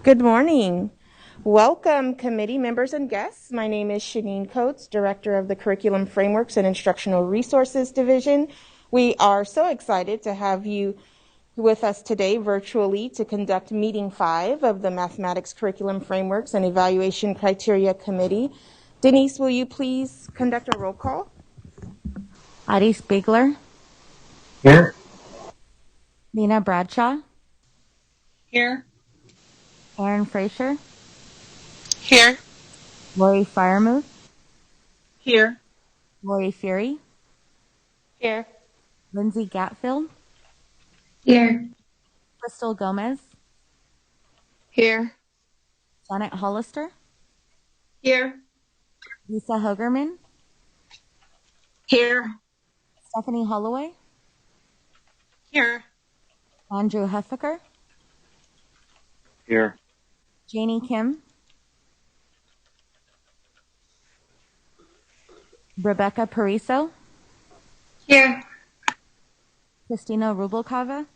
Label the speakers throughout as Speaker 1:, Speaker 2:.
Speaker 1: Good morning. Welcome, committee members and guests. My name is Shanine Coates, Director of the Curriculum Frameworks and Instructional Resources Division. We are so excited to have you with us today virtually to conduct meeting 5 of the Mathematics Curriculum Frameworks and Evaluation Criteria Committee. Denise, will you please conduct a roll call?
Speaker 2: Addie Spiegler.
Speaker 3: Here.
Speaker 2: Nina Bradshaw.
Speaker 4: Here.
Speaker 2: Aaron Fraser.
Speaker 4: Here.
Speaker 2: Lori Firemuth.
Speaker 4: Here.
Speaker 2: Lori Fury.
Speaker 4: Here.
Speaker 2: Lindsay Gatfield.
Speaker 5: Here.
Speaker 2: Crystal Gomez.
Speaker 4: Here.
Speaker 2: Janet Hollister.
Speaker 4: Here.
Speaker 2: Lisa Hogerman.
Speaker 4: Here.
Speaker 2: Stephanie Holloway.
Speaker 4: Here.
Speaker 2: Andrew Heffiker.
Speaker 3: Here.
Speaker 2: Janie Kim. Rebecca Pariso.
Speaker 5: Here.
Speaker 2: Christina Rubalcava.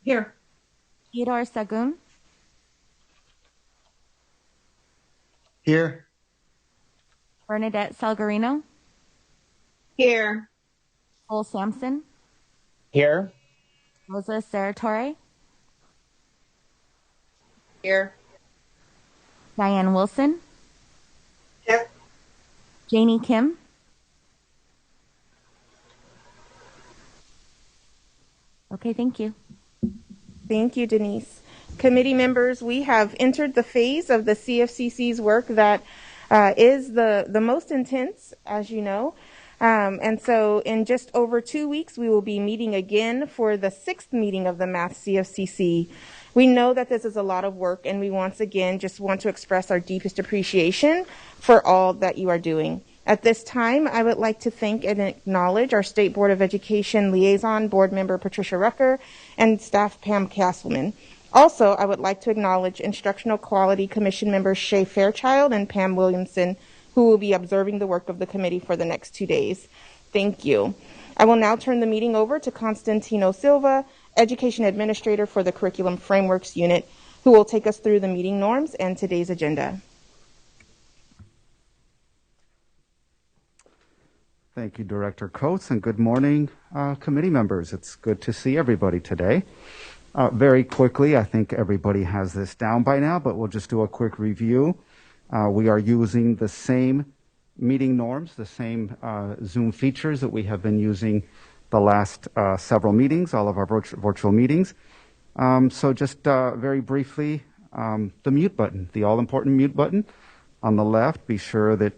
Speaker 4: Here.
Speaker 2: Theodore Sagun.
Speaker 3: Here.
Speaker 2: Bernadette Salgarino.
Speaker 4: Here.
Speaker 2: Cole Sampson.
Speaker 3: Here.
Speaker 2: Rosa Serratore.
Speaker 4: Here.
Speaker 2: Diane Wilson.
Speaker 4: Here.
Speaker 2: Janie Kim. Okay, thank you.
Speaker 1: Thank you, Denise. Committee members, we have entered the phase of the CFCC's work that is the most intense, as you know. And so in just over 2 weeks, we will be meeting again for the 6th meeting of the Math CFCC. We know that this is a lot of work, and we once again just want to express our deepest appreciation for all that you are doing. At this time, I would like to thank and acknowledge our State Board of Education Liaison Board Member Patricia Rucker and staff Pam Castleman. Also, I would like to acknowledge Instructional Quality Commission members Shay Fairchild and Pam Williamson, who will be observing the work of the committee for the next 2 days. Thank you. I will now turn the meeting over to Constantino Silva, Education Administrator for the Curriculum Frameworks Unit, who will take us through the meeting norms and today's agenda.
Speaker 6: Thank you, Director Coates, and good morning, committee members. It's good to see everybody today. Very quickly, I think everybody has this down by now, but we'll just do a quick review. We are using the same meeting norms, the same Zoom features that we have been using the last several meetings, all of our virtual meetings. So just very briefly, the mute button, the all-important mute button on the left. Be sure that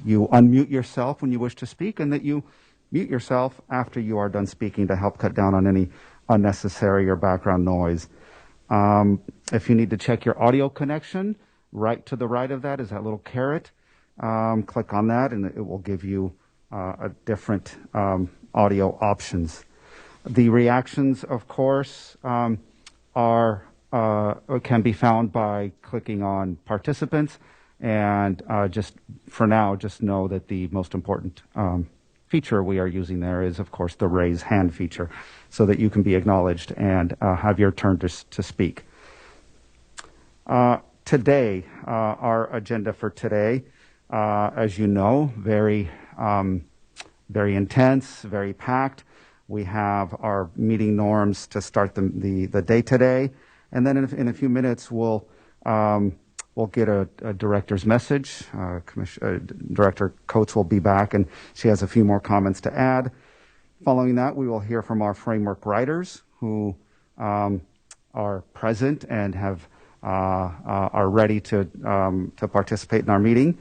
Speaker 6: you unmute yourself when you wish to speak and that you mute yourself after you are done speaking to help cut down on any unnecessary or background noise. If you need to check your audio connection, right to the right of that is that little caret. Click on that and it will give you a different audio options. The reactions, of course, can be found by clicking on participants, and just for now, just know that the most important feature we are using there is, of course, the raise hand feature, so that you can be acknowledged and have your turn to speak. Today, our agenda for today, as you know, very intense, very packed. We have our meeting norms to start the day today, and then in a few minutes we'll get a director's message. Director Coates will be back, and she has a few more comments to add. Following that, we will hear from our framework writers who are present and are ready to participate in our meeting.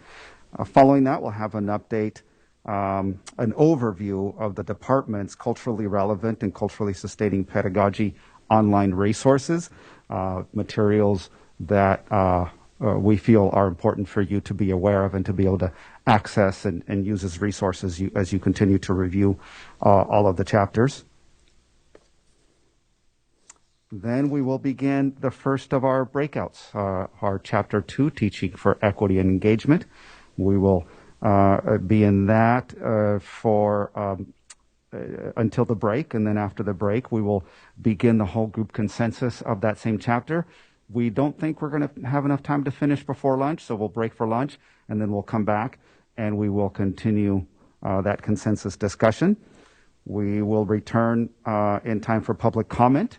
Speaker 6: Following that, we'll have an update, an overview of the department's culturally relevant and culturally sustaining pedagogy online resources, materials that we feel are important for you to be aware of and to be able to access and use as resources as you continue to review all of the chapters. Then we will begin the first of our breakouts, our Chapter 2, Teaching for Equity and Engagement. We will be in that until the break, and then after the break, we will begin the whole group consensus of that same chapter. We don't think we're going to have enough time to finish before lunch, so we'll break for lunch, and then we'll come back and we will continue that consensus discussion. We will return in time for public comment,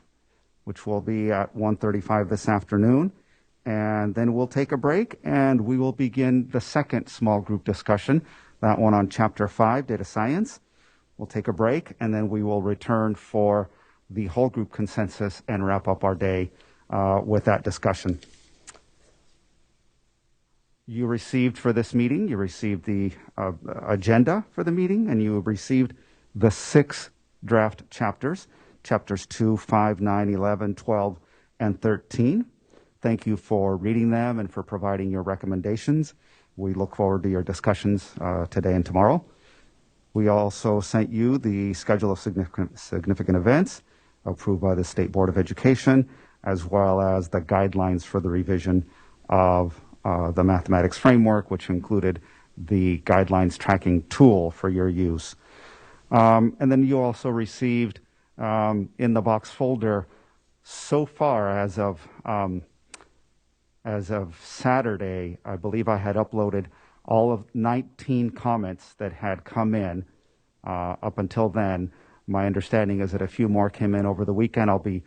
Speaker 6: which will be at 1:35 this afternoon. And then we'll take a break, and we will begin the second small group discussion, that one on Chapter 5, Data Science. We'll take a break, and then we will return for the whole group consensus and wrap up our day with that discussion. You received for this meeting, you received the agenda for the meeting, and you have received the 6 draft chapters, chapters 2, 5, 9, 11, 12, and 13. Thank you for reading them and for providing your recommendations. We look forward to your discussions today and tomorrow. We also sent you the schedule of significant events approved by the State Board of Education, as well as the guidelines for the revision of the mathematics framework, which included the guidelines tracking tool for your use. And then you also received in the box folder so far as of Saturday, I believe I had uploaded all of 19 comments that had come in up until then. My understanding is that a few more came in over the weekend. I'll be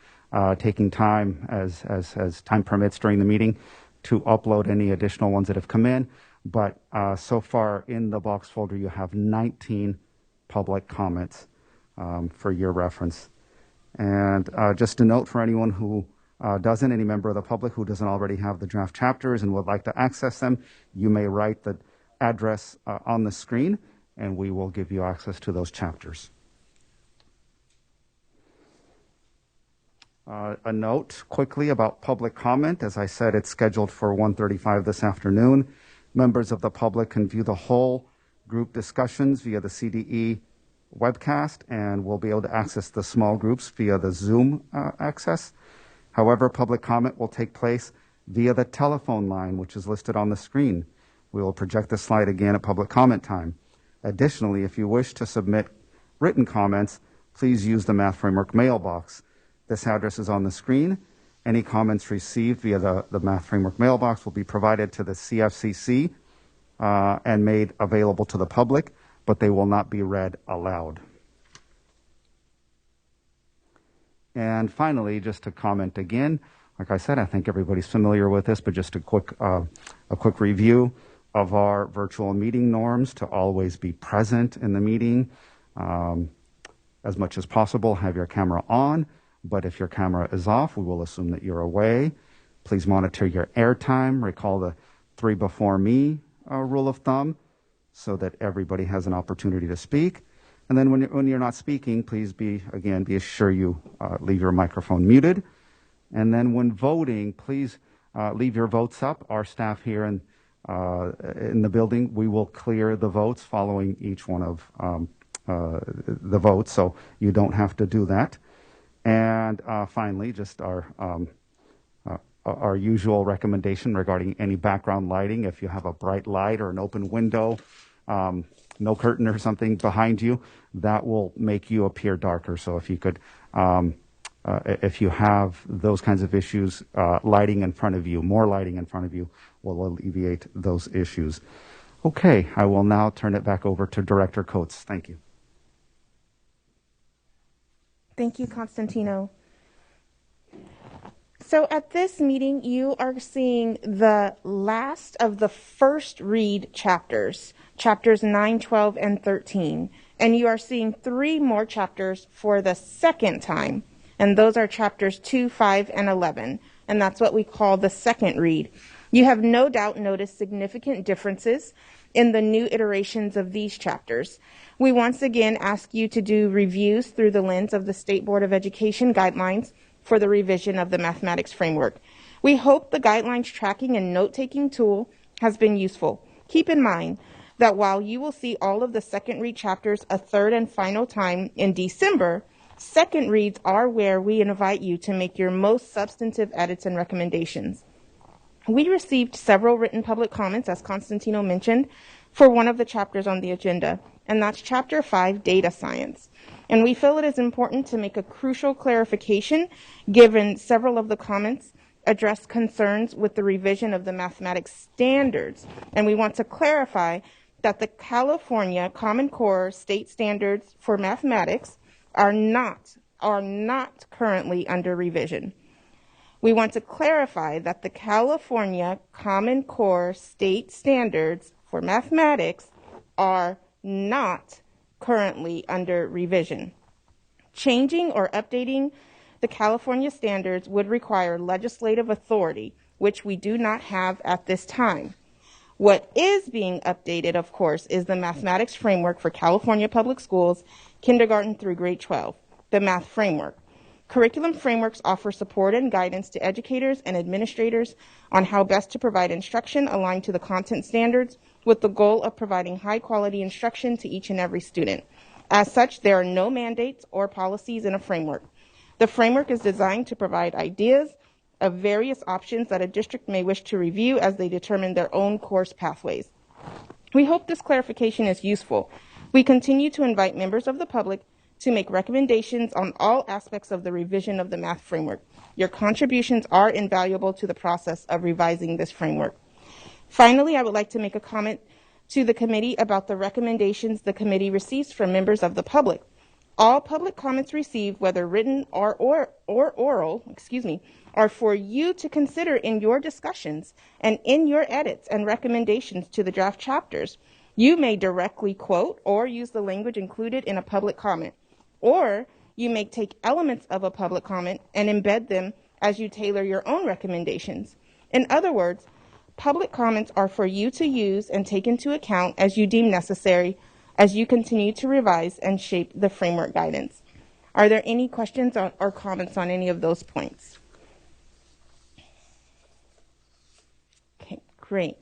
Speaker 6: taking time as time permits during the meeting to upload any additional ones that have come in. But so far in the box folder, you have 19 public comments for your reference. And just a note for anyone who any member of the public who doesn't already have the draft chapters and would like to access them, you may write the address on the screen, and we will give you access to those chapters. A note quickly about public comment. As I said, it's scheduled for 1:35 this afternoon. Members of the public can view the whole group discussions via the CDE webcast, and will be able to access the small groups via the Zoom access. However, public comment will take place via the telephone line, which is listed on the screen. We will project the slide again at public comment time. Additionally, if you wish to submit written comments, please use the Math Framework mailbox. This address is on the screen. Any comments received via the Math Framework mailbox will be provided to the CFCC and made available to the public, but they will not be read aloud. And finally, just to comment again, like I said, I think everybody's familiar with this, but just a quick review of our virtual meeting norms: to always be present in the meeting as much as possible. Have your camera on, but if your camera is off, we will assume that you're away. Please monitor your airtime. Recall the 3 before me rule of thumb, so that everybody has an opportunity to speak. And then when you're not speaking, please be sure you leave your microphone muted. And then when voting, please leave your votes up. Our staff here in the building, we will clear the votes following each one of the votes, so you don't have to do that. And finally, just our usual recommendation regarding any background lighting. If you have a bright light or an open window, no curtain or something behind you, that will make you appear darker. So if you could, if you have those kinds of issues, lighting in front of you, more lighting in front of you will alleviate those issues. Okay, I will now turn it back over to Director Coates. Thank you.
Speaker 1: Thank you, Constantino. So at this meeting, you are seeing the last of the first read chapters, chapters 9, 12, and 13. And you are seeing 3 more chapters for the second time. And those are chapters 2, 5, and 11. And that's what we call the second read. You have no doubt noticed significant differences in the new iterations of these chapters. We once again ask you to do reviews through the lens of the State Board of Education guidelines for the revision of the mathematics framework. We hope the guidelines tracking and note-taking tool has been useful. Keep in mind that while you will see all of the second read chapters a third and final time in December, second reads are where we invite you to make your most substantive edits and recommendations. We received several written public comments, as Constantino mentioned, for one of the chapters on the agenda, and that's Chapter 5, Data Science. And we feel it is important to make a crucial clarification given several of the comments address concerns with the revision of the mathematics standards. And we want to clarify that the California Common Core state standards for mathematics are not currently under revision. We want to clarify that the California Common Core state standards for mathematics are not currently under revision. Changing or updating the California standards would require legislative authority, which we do not have at this time. What is being updated, of course, is the mathematics framework for California public schools, kindergarten through grade 12, the math framework. Curriculum frameworks offer support and guidance to educators and administrators on how best to provide instruction aligned to the content standards with the goal of providing high-quality instruction to each and every student. As such, there are no mandates or policies in a framework. The framework is designed to provide ideas of various options that a district may wish to review as they determine their own course pathways. We hope this clarification is useful. We continue to invite members of the public to make recommendations on all aspects of the revision of the math framework. Your contributions are invaluable to the process of revising this framework. Finally, I would like to make a comment to the committee about the recommendations the committee receives from members of the public. All public comments received, whether written or oral, are for you to consider in your discussions and in your edits and recommendations to the draft chapters. You may directly quote or use the language included in a public comment, or you may take elements of a public comment and embed them as you tailor your own recommendations. In other words, public comments are for you to use and take into account as you deem necessary as you continue to revise and shape the framework guidance. Are there any questions or comments on any of those points? Okay, great.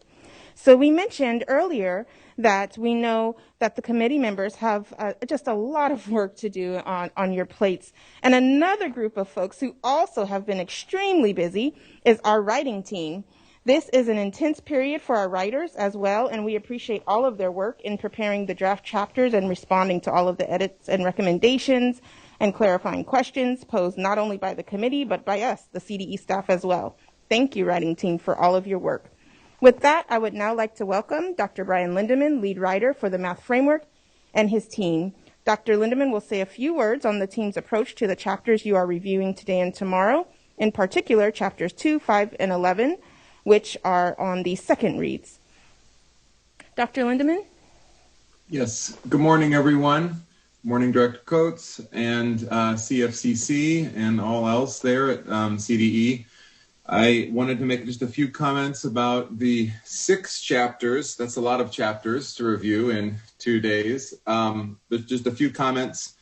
Speaker 1: So we mentioned earlier that we know that the committee members have just a lot of work to do on your plates. And another group of folks who also have been extremely busy is our writing team. This is an intense period for our writers as well, and we appreciate all of their work in preparing the draft chapters and responding to all of the edits and recommendations and clarifying questions posed not only by the committee, but by us, the CDE staff as well. Thank you, writing team, for all of your work. With that, I would now like to welcome Dr. Brian Lindeman, lead writer for the Math Framework, and his team. Dr. Lindeman will say a few words on the team's approach to the chapters you are reviewing today and tomorrow, in particular, chapters 2, 5, and 11, which are on the second reads. Dr. Lindeman?
Speaker 7: Yes. Good morning, everyone. Good morning, Director Coates and CFCC and all else there at CDE. I wanted to make just a few comments about the 6 chapters. That's a lot of chapters to review in 2 days. But just a few comments.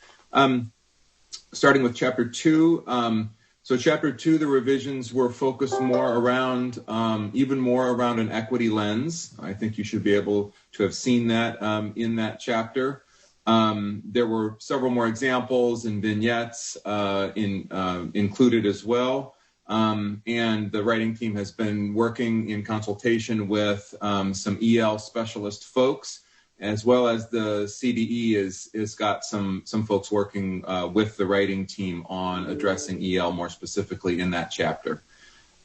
Speaker 7: Starting with chapter 2. So chapter 2, the revisions were focused more around, even more around an equity lens. I think you should be able to have seen that in that chapter. There were several more examples and vignettes included as well. And the writing team has been working in consultation with some EL specialist folks, as well as the CDE is got some folks working with the writing team on addressing EL more specifically in that chapter.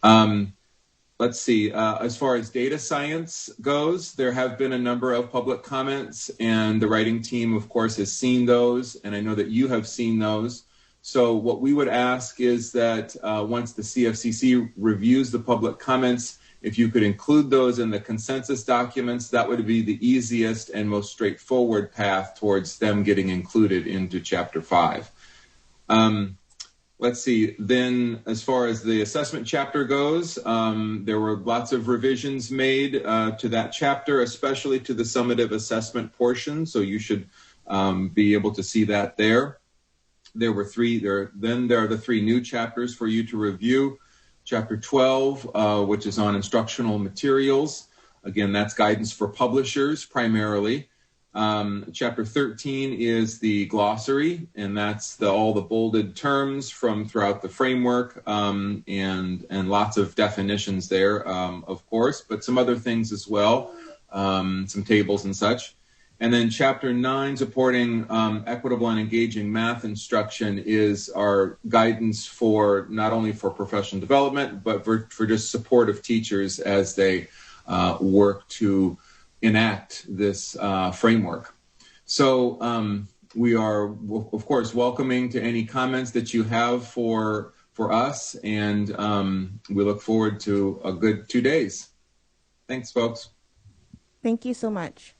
Speaker 7: Let's see, as far as data science goes, there have been a number of public comments, and the writing team, of course, has seen those, and I know that you have seen those. So what we would ask is that once the CFCC reviews the public comments, if you could include those in the consensus documents, that would be the easiest and most straightforward path towards them getting included into Chapter 5. Let's see, then as far as the assessment chapter goes, there were lots of revisions made to that chapter, especially to the summative assessment portion, so you should be able to see that there. There are the 3 new chapters for you to review. Chapter 12, which is on instructional materials. Again, that's guidance for publishers primarily. Chapter 13 is the glossary, and that's all the bolded terms from throughout the framework, and lots of definitions there, of course, but some other things as well, some tables and such. And then Chapter 9, supporting equitable and engaging math instruction, is our guidance for not only for professional development, but for just support of teachers as they work to enact this framework. So we are, of course, welcoming to any comments that you have for us, and we look forward to a good 2 days. Thanks, folks.
Speaker 1: Thank you so much.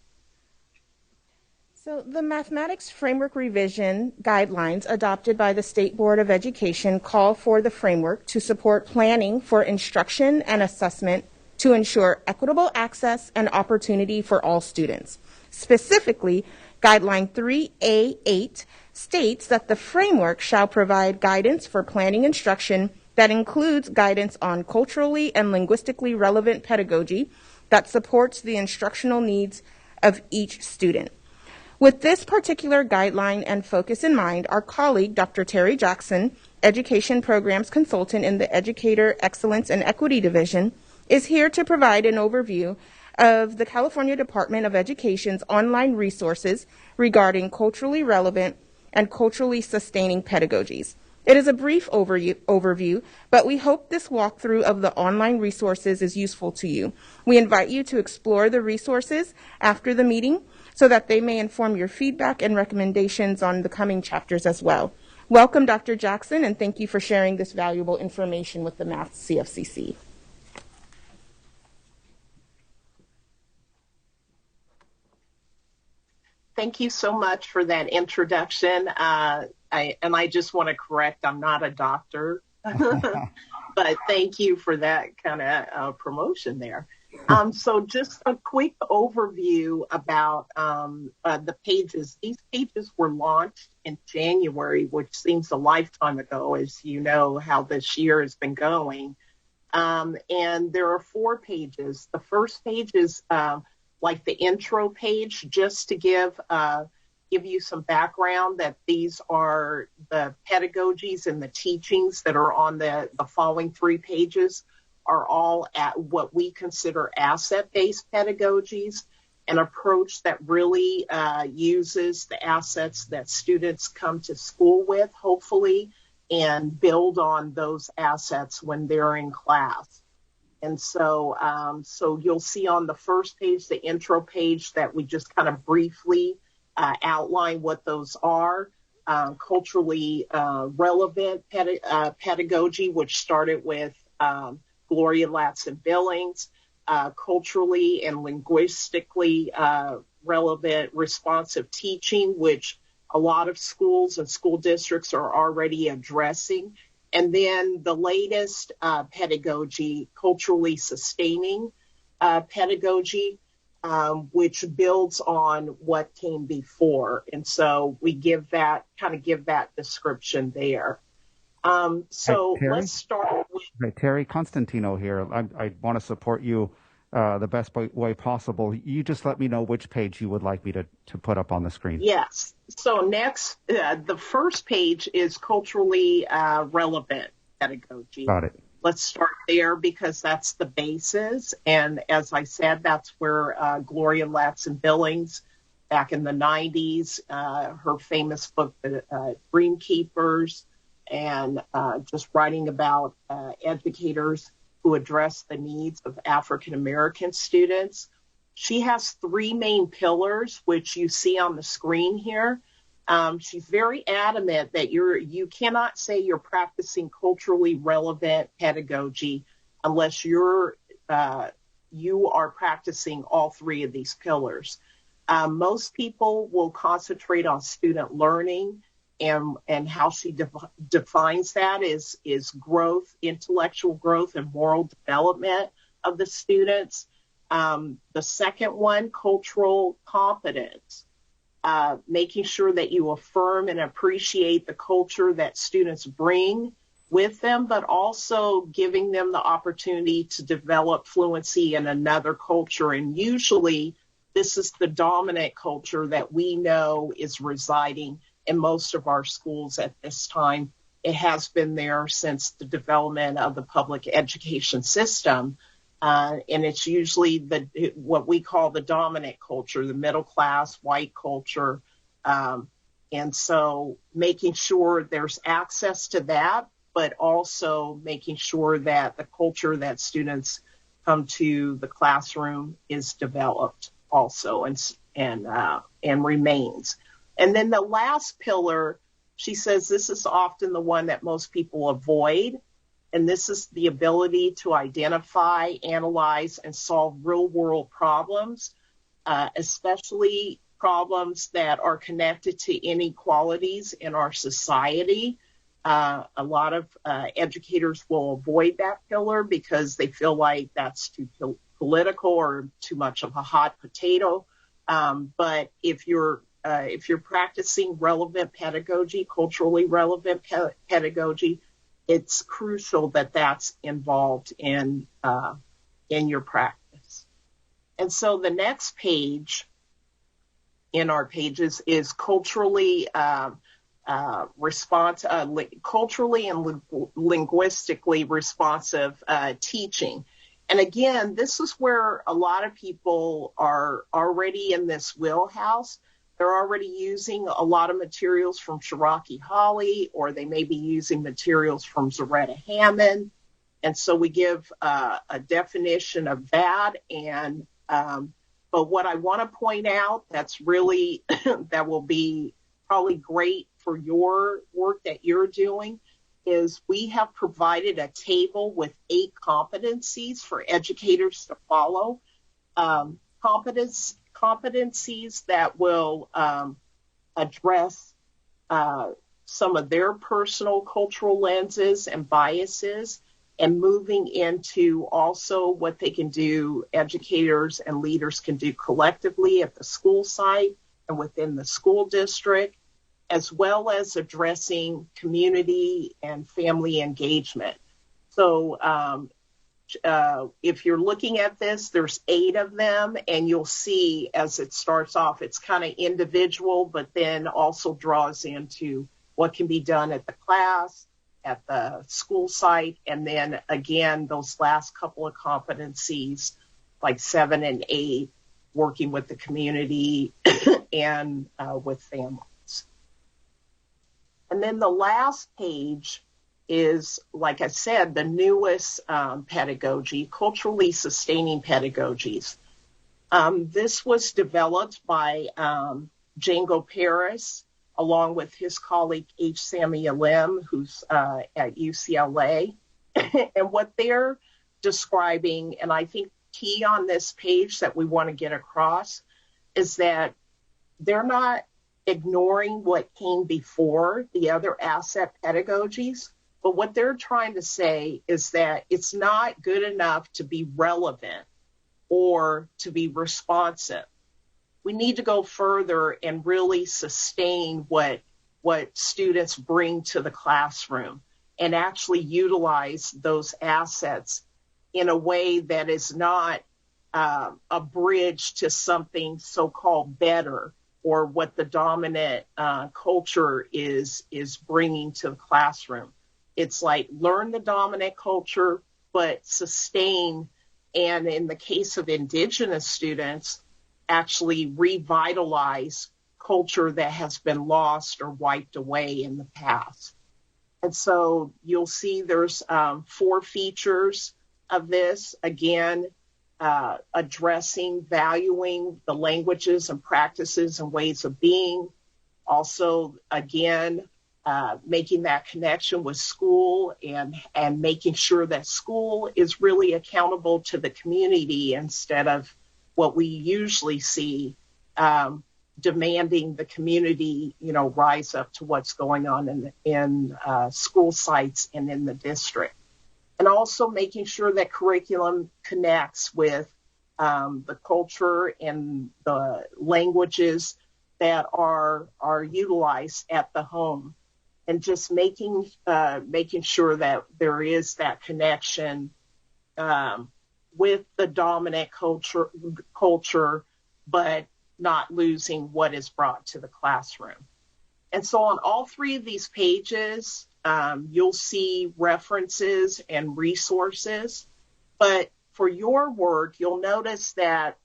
Speaker 1: So the mathematics framework revision guidelines adopted by the State Board of Education call for the framework to support planning for instruction and assessment to ensure equitable access and opportunity for all students. Specifically, Guideline 3A8 states that the framework shall provide guidance for planning instruction that includes guidance on culturally and linguistically relevant pedagogy that supports the instructional needs of each student. With this particular guideline and focus in mind, our colleague, Dr. Terry Jackson, Education Programs Consultant in the Educator Excellence and Equity Division, is here to provide an overview of the California Department of Education's online resources regarding culturally relevant and culturally sustaining pedagogies. It is a brief overview, but we hope this walkthrough of the online resources is useful to you. We invite you to explore the resources after the meeting so that they may inform your feedback and recommendations on the coming chapters as well. Welcome, Dr. Jackson, and thank you for sharing this valuable information with the Math CFCC.
Speaker 8: Thank you so much for that introduction. I just want to correct, I'm not a doctor, but thank you for that kind of promotion there. So just a quick overview about the pages. These pages were launched in January, which seems a lifetime ago, as you know how this year has been going. And there are 4 pages. The first page is like the intro page, just to give you some background that these are the pedagogies and the teachings that are on the following 3 pages are all at what we consider asset-based pedagogies, an approach that really uses the assets that students come to school with, hopefully, and build on those assets when they're in class. And so you'll see on the first page, the intro page, that we just kind of briefly outline what those are. Culturally relevant pedagogy, which started with Gloria Latson-Billings, culturally and linguistically relevant responsive teaching, which a lot of schools and school districts are already addressing. And then the latest pedagogy, culturally sustaining pedagogy, which builds on what came before. And so we give that description there. So
Speaker 6: Terry?
Speaker 8: Let's start with...
Speaker 6: Hey, Terry, Constantino here. I want to support you the best way possible. You just let me know which page you would like me to put up on the screen.
Speaker 8: Yes. So next, the first page is culturally relevant pedagogy.
Speaker 6: Got it.
Speaker 8: Let's start there because that's the basis. And as I said, that's where Gloria Latson-Billings, back in the 90s, her famous book, Dream Keepers, and just writing about educators who address the needs of African American students. She has 3 main pillars, which you see on the screen here. She's very adamant that you cannot say you're practicing culturally relevant pedagogy unless you are practicing all 3 of these pillars. Most people will concentrate on student learning, and how she defines that is growth, intellectual growth, and moral development of the students. The second one, cultural competence, making sure that you affirm and appreciate the culture that students bring with them, but also giving them the opportunity to develop fluency in another culture. And usually this is the dominant culture that we know is residing in most of our schools at this time. It has been there since the development of the public education system. And it's usually what we call the dominant culture, the middle class white culture. And so making sure there's access to that, but also making sure that the culture that students come to the classroom is developed also and remains. And then the last pillar, she says this is often the one that most people avoid. And this is the ability to identify, analyze, and solve real-world problems, especially problems that are connected to inequalities in our society. A lot of educators will avoid that pillar because they feel like that's too political or too much of a hot potato. But if you're practicing relevant pedagogy, culturally relevant pedagogy, it's crucial that that's involved in your practice. And so the next page in our pages is culturally culturally and linguistically responsive teaching. And again, this is where a lot of people are already in this wheelhouse. They're already using a lot of materials from Cherokee Hawley, or they may be using materials from Zaretta Hammond. And so we give a definition of that. And but what I want to point out that's really that will be probably great for your work that you're doing is we have provided a table with 8 competencies for educators to follow. Competencies that will address some of their personal cultural lenses and biases, and moving into also what they can do, educators and leaders can do collectively at the school site and within the school district, as well as addressing community and family engagement. So if you're looking at this, there's 8 of them, and you'll see as it starts off, it's kind of individual, but then also draws into what can be done at the class, at the school site, and then again, those last couple of competencies, like 7 and 8, working with the community and with families. And then the last page is, like I said, the newest pedagogy, culturally sustaining pedagogies. This was developed by Django Paris, along with his colleague H. Samuel Lim, who's at UCLA. And what they're describing, and I think key on this page that we want to get across, is that they're not ignoring what came before the other asset pedagogies, but what they're trying to say is that it's not good enough to be relevant or to be responsive. We need to go further and really sustain what students bring to the classroom and actually utilize those assets in a way that is not a bridge to something so-called better, or what the dominant culture is bringing to the classroom. It's like learn the dominant culture, but sustain, and in the case of Indigenous students, actually revitalize culture that has been lost or wiped away in the past. And so you'll see there's 4 features of this. Again, addressing, valuing the languages and practices and ways of being. Also, again, making that connection with school and making sure that school is really accountable to the community instead of what we usually see, demanding the community, rise up to what's going on in school sites and in the district. And also making sure that curriculum connects with the culture and the languages that are utilized at the home, and just making sure that there is that connection with the dominant culture, but not losing what is brought to the classroom. And so on all 3 of these pages, you'll see references and resources. But for your work, you'll notice that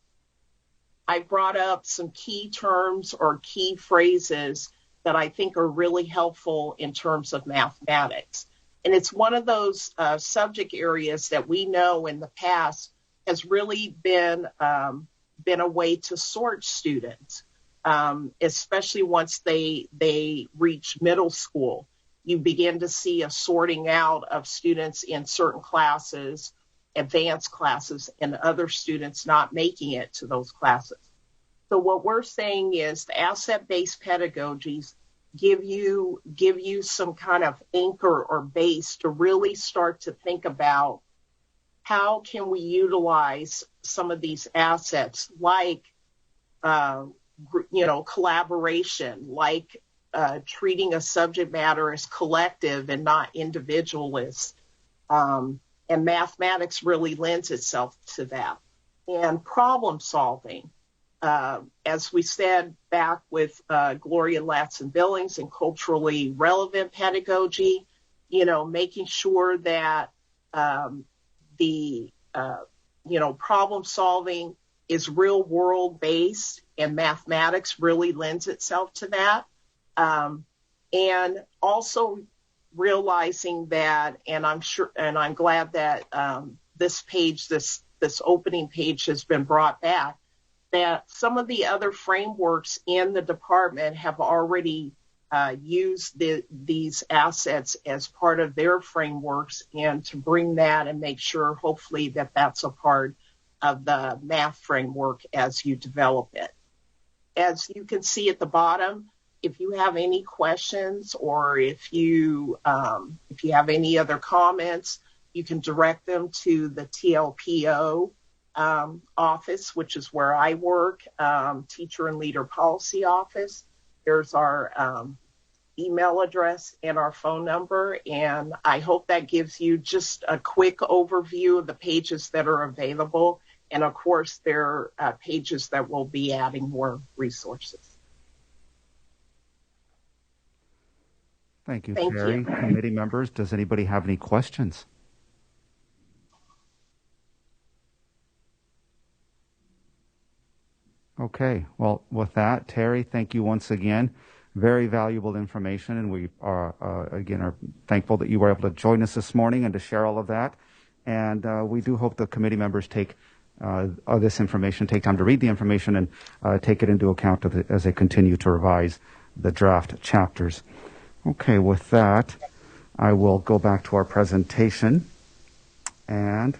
Speaker 8: I brought up some key terms or key phrases that I think are really helpful in terms of mathematics. And it's one of those subject areas that we know in the past has really been a way to sort students, especially once they reach middle school. You begin to see a sorting out of students in certain classes, advanced classes, and other students not making it to those classes. So what we're saying is the asset-based pedagogies give you some kind of anchor or base to really start to think about how can we utilize some of these assets, like collaboration, like treating a subject matter as collective and not individualist. And mathematics really lends itself to that. And problem solving, as we said back with Gloria Latson-Billings and culturally relevant pedagogy, making sure that the problem solving is real world based, and mathematics really lends itself to that. And also realizing that, and I'm glad that this opening page has been brought back, that some of the other frameworks in the department have already used these assets as part of their frameworks, and to bring that and make sure, hopefully, that that's a part of the math framework as you develop it. As you can see at the bottom, if you have any questions or if you have any other comments, you can direct them to the TLPO office, which is where I work, Teacher and Leader Policy Office. There's our email address and our phone number, and I hope that gives you just a quick overview of the pages that are available. And of course, there are pages that will be adding more resources.
Speaker 6: Thank you,
Speaker 8: Thank
Speaker 6: Terry.
Speaker 8: you.
Speaker 6: Committee members, does anybody have any questions? Okay, well, with that, Terry, thank you once again. Very valuable information, and we are thankful that you were able to join us this morning and to share all of that. And we do hope the committee members take this information, take time to read the information, and take it into account as they continue to revise the draft chapters. Okay, with that, I will go back to our presentation, and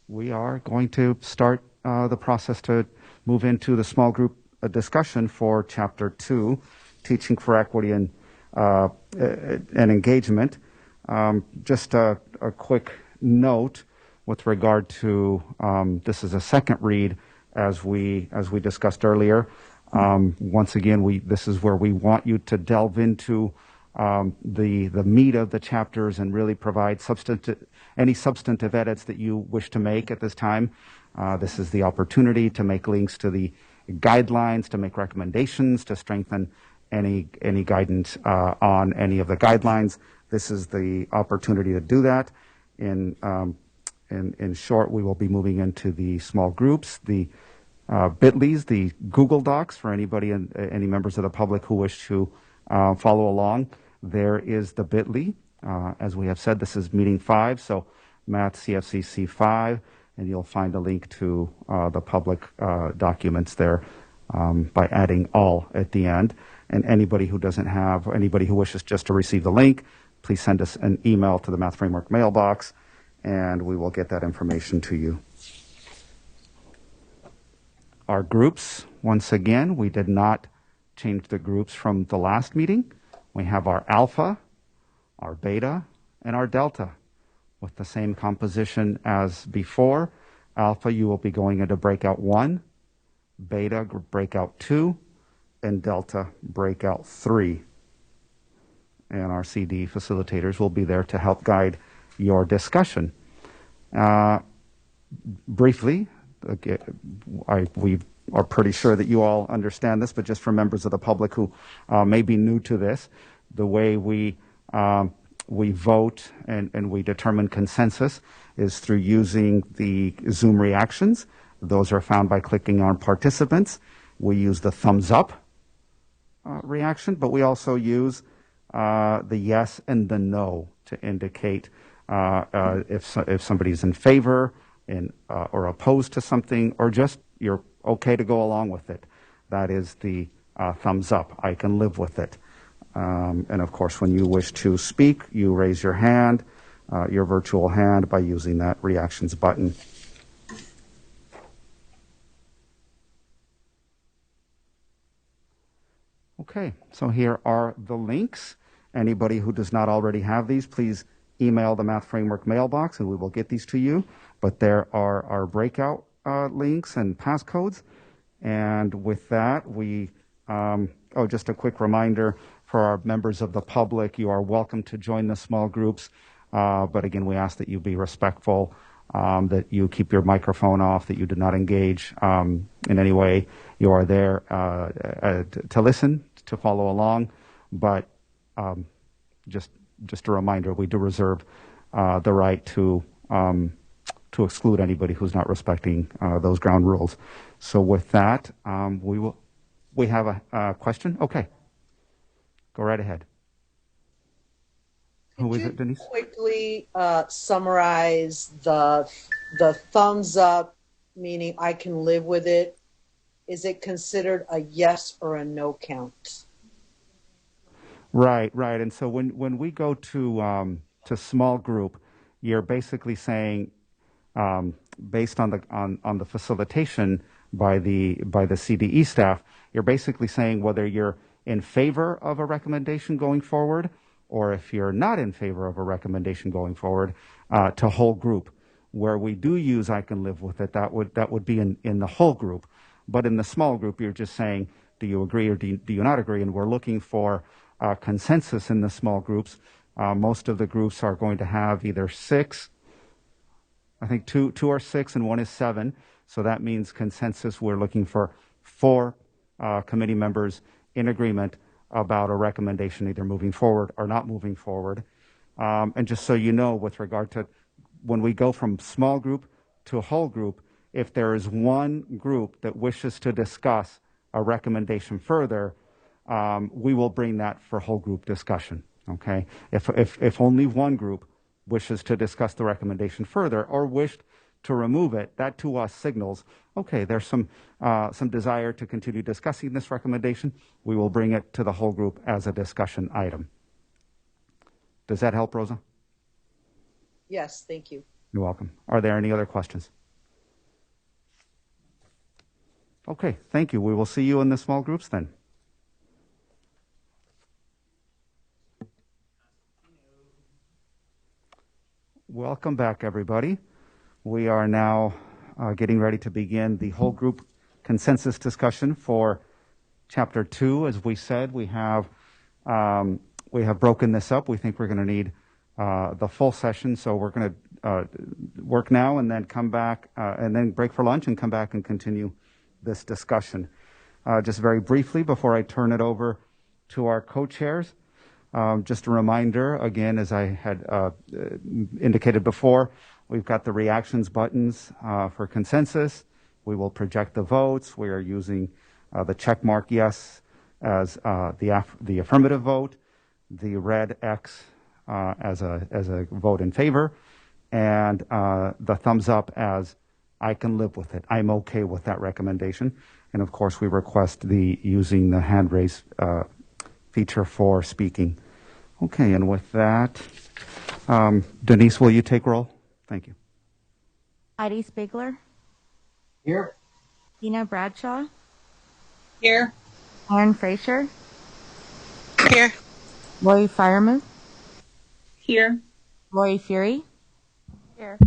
Speaker 6: we are going to start the process to move into the small group discussion for Chapter 2, Teaching for Equity and Engagement. Just a quick note with regard to this is a second read, as we discussed earlier. Once again, this is where we want you to delve into the meat of the chapters and really provide any substantive edits that you wish to make at this time. This is the opportunity to make links to the guidelines, to make recommendations, to strengthen any guidance on any of the guidelines. This is the opportunity to do that. In short, we will be moving into the small groups, the Bitly's, the Google Docs for anybody and any members of the public who wish to follow along. There is the Bitly. As we have said, this is meeting 5, so Math CFCC 5, and you'll find a link to the public documents there by adding all at the end. And anybody who wishes just to receive the link, please send us an email to the Math Framework mailbox, and we will get that information to you. Our groups, once again, we did not change the groups from the last meeting. We have our alpha, our beta, and our delta with the same composition as before. Alpha, you will be going into breakout 1, beta, breakout 2, and delta, breakout 3. And our CD facilitators will be there to help guide your discussion. Briefly, we are pretty sure that you all understand this, but just for members of the public who may be new to this, the way we vote and we determine consensus is through using the Zoom reactions. Those are found by clicking on participants. We use the thumbs up reaction, but we also use the yes and the no to indicate if somebody's in favor or opposed to something, or just you're okay to go along with it. That is the thumbs up. I can live with it. And of course, when you wish to speak, you raise your hand, your virtual hand, by using that reactions button. Okay, so here are the links. Anybody who does not already have these, please email the Math Framework mailbox and we will get these to you. But there are our breakout links and passcodes. And with that, just a quick reminder for our members of the public, you are welcome to join the small groups. But again, we ask that you be respectful, that you keep your microphone off, that you do not engage in any way. You are there to listen, to follow along, but just a reminder, we do reserve the right to exclude anybody who's not respecting those ground rules. So with that, we have a question. Okay, go right ahead. Who is it, Denise?
Speaker 9: Quickly summarize the thumbs up, meaning I can live with it. Is it considered a yes or a no count?
Speaker 6: Right. And so when we go to small group, you're basically saying, based on the facilitation by the CDE staff, you're basically saying whether you're in favor of a recommendation going forward, or if you're not in favor of a recommendation going forward, to whole group. Where we do use I can live with it, that would be in the whole group. But in the small group, you're just saying, do you agree or do you not agree? And we're looking for consensus in the small groups. Most of the groups are going to have either 6, I think two are 6 and 1 is 7. So that means consensus. We're looking for 4 committee members in agreement about a recommendation, either moving forward or not moving forward. And just so you know, with regard to when we go from small group to whole group, if there is one group that wishes to discuss a recommendation further, we will bring that for whole group discussion. Okay, if only one group wishes to discuss the recommendation further or wished to remove it, that to us signals, okay, there's some desire to continue discussing this recommendation. We will bring it to the whole group as a discussion item. Does that help, Rosa?
Speaker 9: Yes, thank you.
Speaker 6: You're welcome. Are there any other questions? Okay, thank you. We will see you in the small groups then. Welcome back, everybody. We are now getting ready to begin the whole group consensus discussion for Chapter 2. As we said, we have broken this up. We think we're going to need the full session, so we're going to work now and then come back and then break for lunch and come back and continue this discussion. Just very briefly before I turn it over to our co-chairs, just a reminder, again, as I had indicated before, we've got the reactions buttons for consensus. We will project the votes. We are using the check mark yes as the affirmative vote, the red X as a vote in favor, and the thumbs up as I can live with it. I'm okay with that recommendation. And of course, we request using the hand raise feature for speaking. Okay, and with that, Denise, will you take roll? Thank you.
Speaker 2: Heidi Spiegler,
Speaker 3: Here.
Speaker 2: Tina Bradshaw,
Speaker 4: Here.
Speaker 2: Aaron Fraser,
Speaker 4: Here.
Speaker 2: Lori Firemuth,
Speaker 4: Here.
Speaker 2: Lori Fury, here.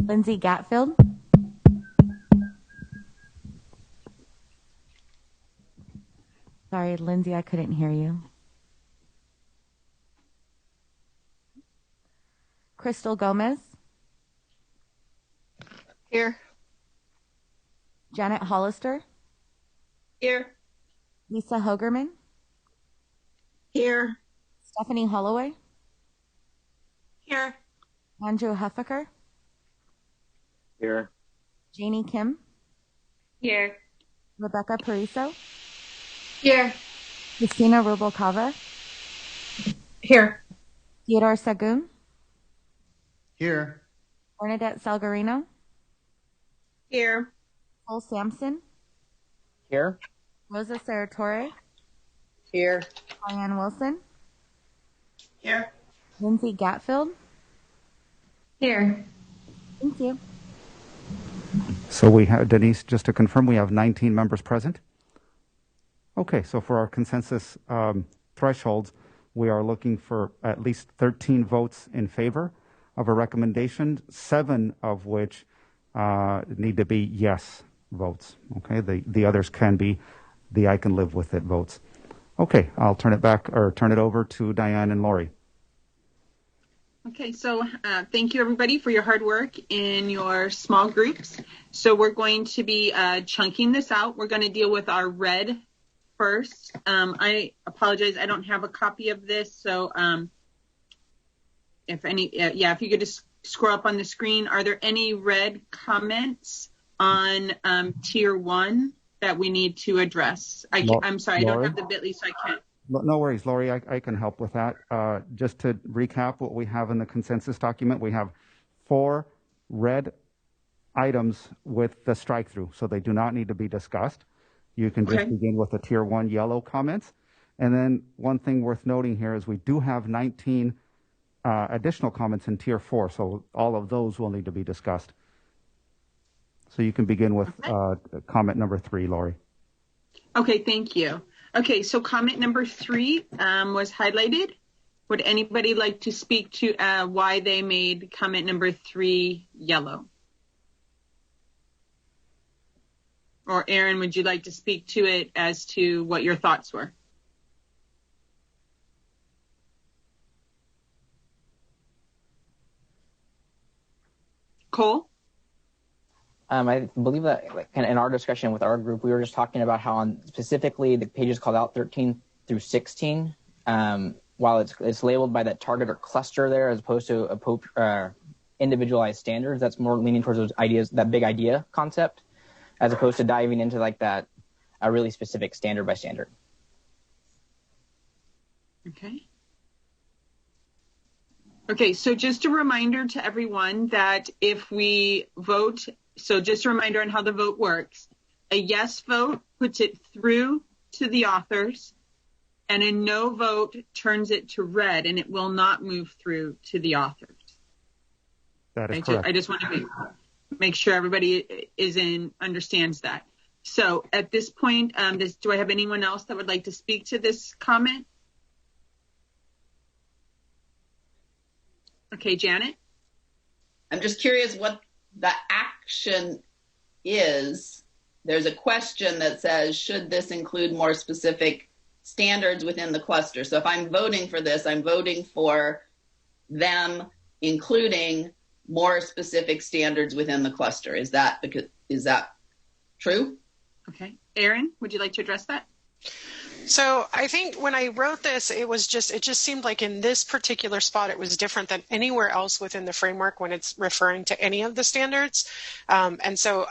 Speaker 2: Lindsay Gatfield, sorry, Lindsay, I couldn't hear you. Crystal Gomez,
Speaker 4: Here.
Speaker 2: Janet Hollister,
Speaker 4: Here.
Speaker 2: Lisa Hogerman,
Speaker 4: Here.
Speaker 2: Stephanie Holloway,
Speaker 4: Here.
Speaker 2: Andrew Huffaker,
Speaker 3: Here.
Speaker 2: Janie Kim,
Speaker 5: Here.
Speaker 2: Rebecca Pariso,
Speaker 5: Here.
Speaker 2: Christina Rubalcava,
Speaker 5: Here.
Speaker 2: Theodore Sagun,
Speaker 3: Here.
Speaker 2: Bernadette Salgarino,
Speaker 4: Here.
Speaker 2: Cole Sampson,
Speaker 3: Here.
Speaker 2: Rosa Saratore,
Speaker 9: Here.
Speaker 2: Diane Wilson,
Speaker 4: Here.
Speaker 2: Lindsay Gatfield.
Speaker 5: Here.
Speaker 2: Thank you.
Speaker 6: So we have, Denise, just to confirm, we have 19 members present. Okay, so for our consensus thresholds, we are looking for at least 13 votes in favor of a recommendation, 7 of which need to be yes votes. Okay, the others can be the I can live with it votes. Okay, I'll turn it over to Diane and Lori.
Speaker 4: Okay, so thank you everybody for your hard work in your small groups. So we're going to be chunking this out. We're going to deal with our red first. I apologize, I don't have a copy of this. So if you could just scroll up on the screen. Are there any red comments on tier 1 that we need to address? I'm sorry, I don't have the bit.ly, so I can't.
Speaker 6: No worries, Lori. I can help with that. Just to recap what we have in the consensus document, we have 4 red items with the strike through, so they do not need to be discussed. You can just begin with the tier 1 yellow comments. And then one thing worth noting here is we do have 19 additional comments in tier 4, so all of those will need to be discussed. So you can begin with comment number 3, Lori.
Speaker 4: Okay, thank you. Okay, so comment number 3 was highlighted. Would anybody like to speak to why they made comment number 3 yellow? Or Aaron, would you like to speak to it as to what your thoughts were? Cole?
Speaker 3: I believe that in our discussion with our group, we were just talking about how on specifically the pages called out 13 through 16, while it's labeled by that target or cluster there as opposed to individualized standards, that's more leaning towards those ideas, that big idea concept, as opposed to diving into like that a really specific standard by standard.
Speaker 4: Okay, so just a reminder to everyone that if we vote, so just a reminder on how the vote works. A yes vote puts it through to the authors, and a no vote turns it to red, and it will not move through to the authors.
Speaker 6: That is correct.
Speaker 4: I just want to make sure everybody understands that. So at this point, do I have anyone else that would like to speak to this comment? Okay, Janet?
Speaker 10: I'm just curious what the action is. There's a question that says, should this include more specific standards within the cluster? So if I'm voting for this, I'm voting for them including more specific standards within the cluster. Is that true?
Speaker 4: Okay. Erin, would you like to address that?
Speaker 11: So I think when I wrote this, it just seemed like in this particular spot, it was different than anywhere else within the framework when it's referring to any of the standards. And so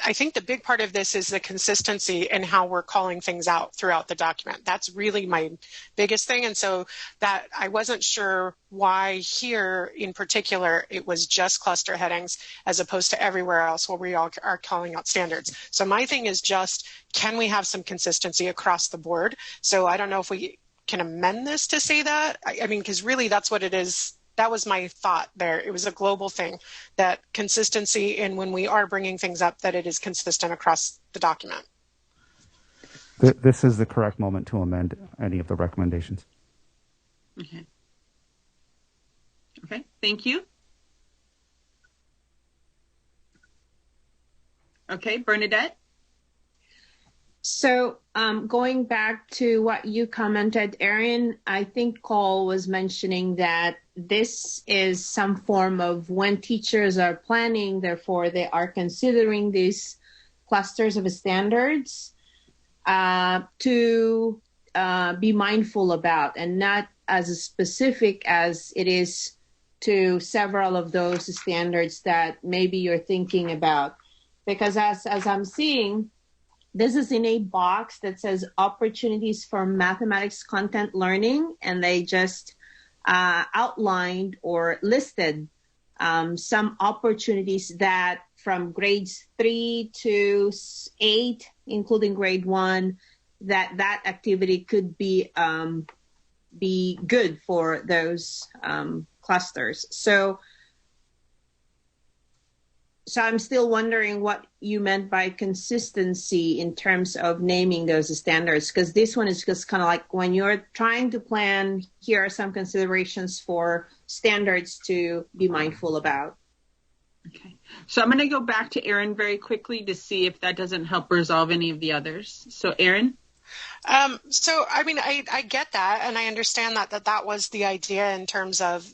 Speaker 11: I think the big part of this is the consistency in how we're calling things out throughout the document. That's really my biggest thing. And so that I wasn't sure why here in particular, it was just cluster headings as opposed to everywhere else where we all are calling out standards. So my thing is just, can we have some consistency across the board? So I don't know if we can amend this to say that. I mean, because really that's what it is. That was my thought there. It was a global thing, that consistency in when we are bringing things up, that it is consistent across the document.
Speaker 6: This is the correct moment to amend any of the recommendations.
Speaker 4: Okay. Okay, thank you. Okay, Bernadette?
Speaker 12: So going back to what you commented, Erin, I think Cole was mentioning that this is some form of when teachers are planning, therefore they are considering these clusters of standards to be mindful about, and not as specific as it is to several of those standards that maybe you're thinking about. Because as I'm seeing, this is in a box that says opportunities for mathematics content learning, and they just outlined or listed some opportunities that from grades 3 to 8, including grade 1, that activity could be good for those clusters. So I'm still wondering what you meant by consistency in terms of naming those standards, because this one is just kind of like when you're trying to plan, here are some considerations for standards to be mindful about.
Speaker 4: Okay. So I'm going to go back to Erin very quickly to see if that doesn't help resolve any of the others. So Erin?
Speaker 11: So, I mean, I get that, and I understand that was the idea in terms of,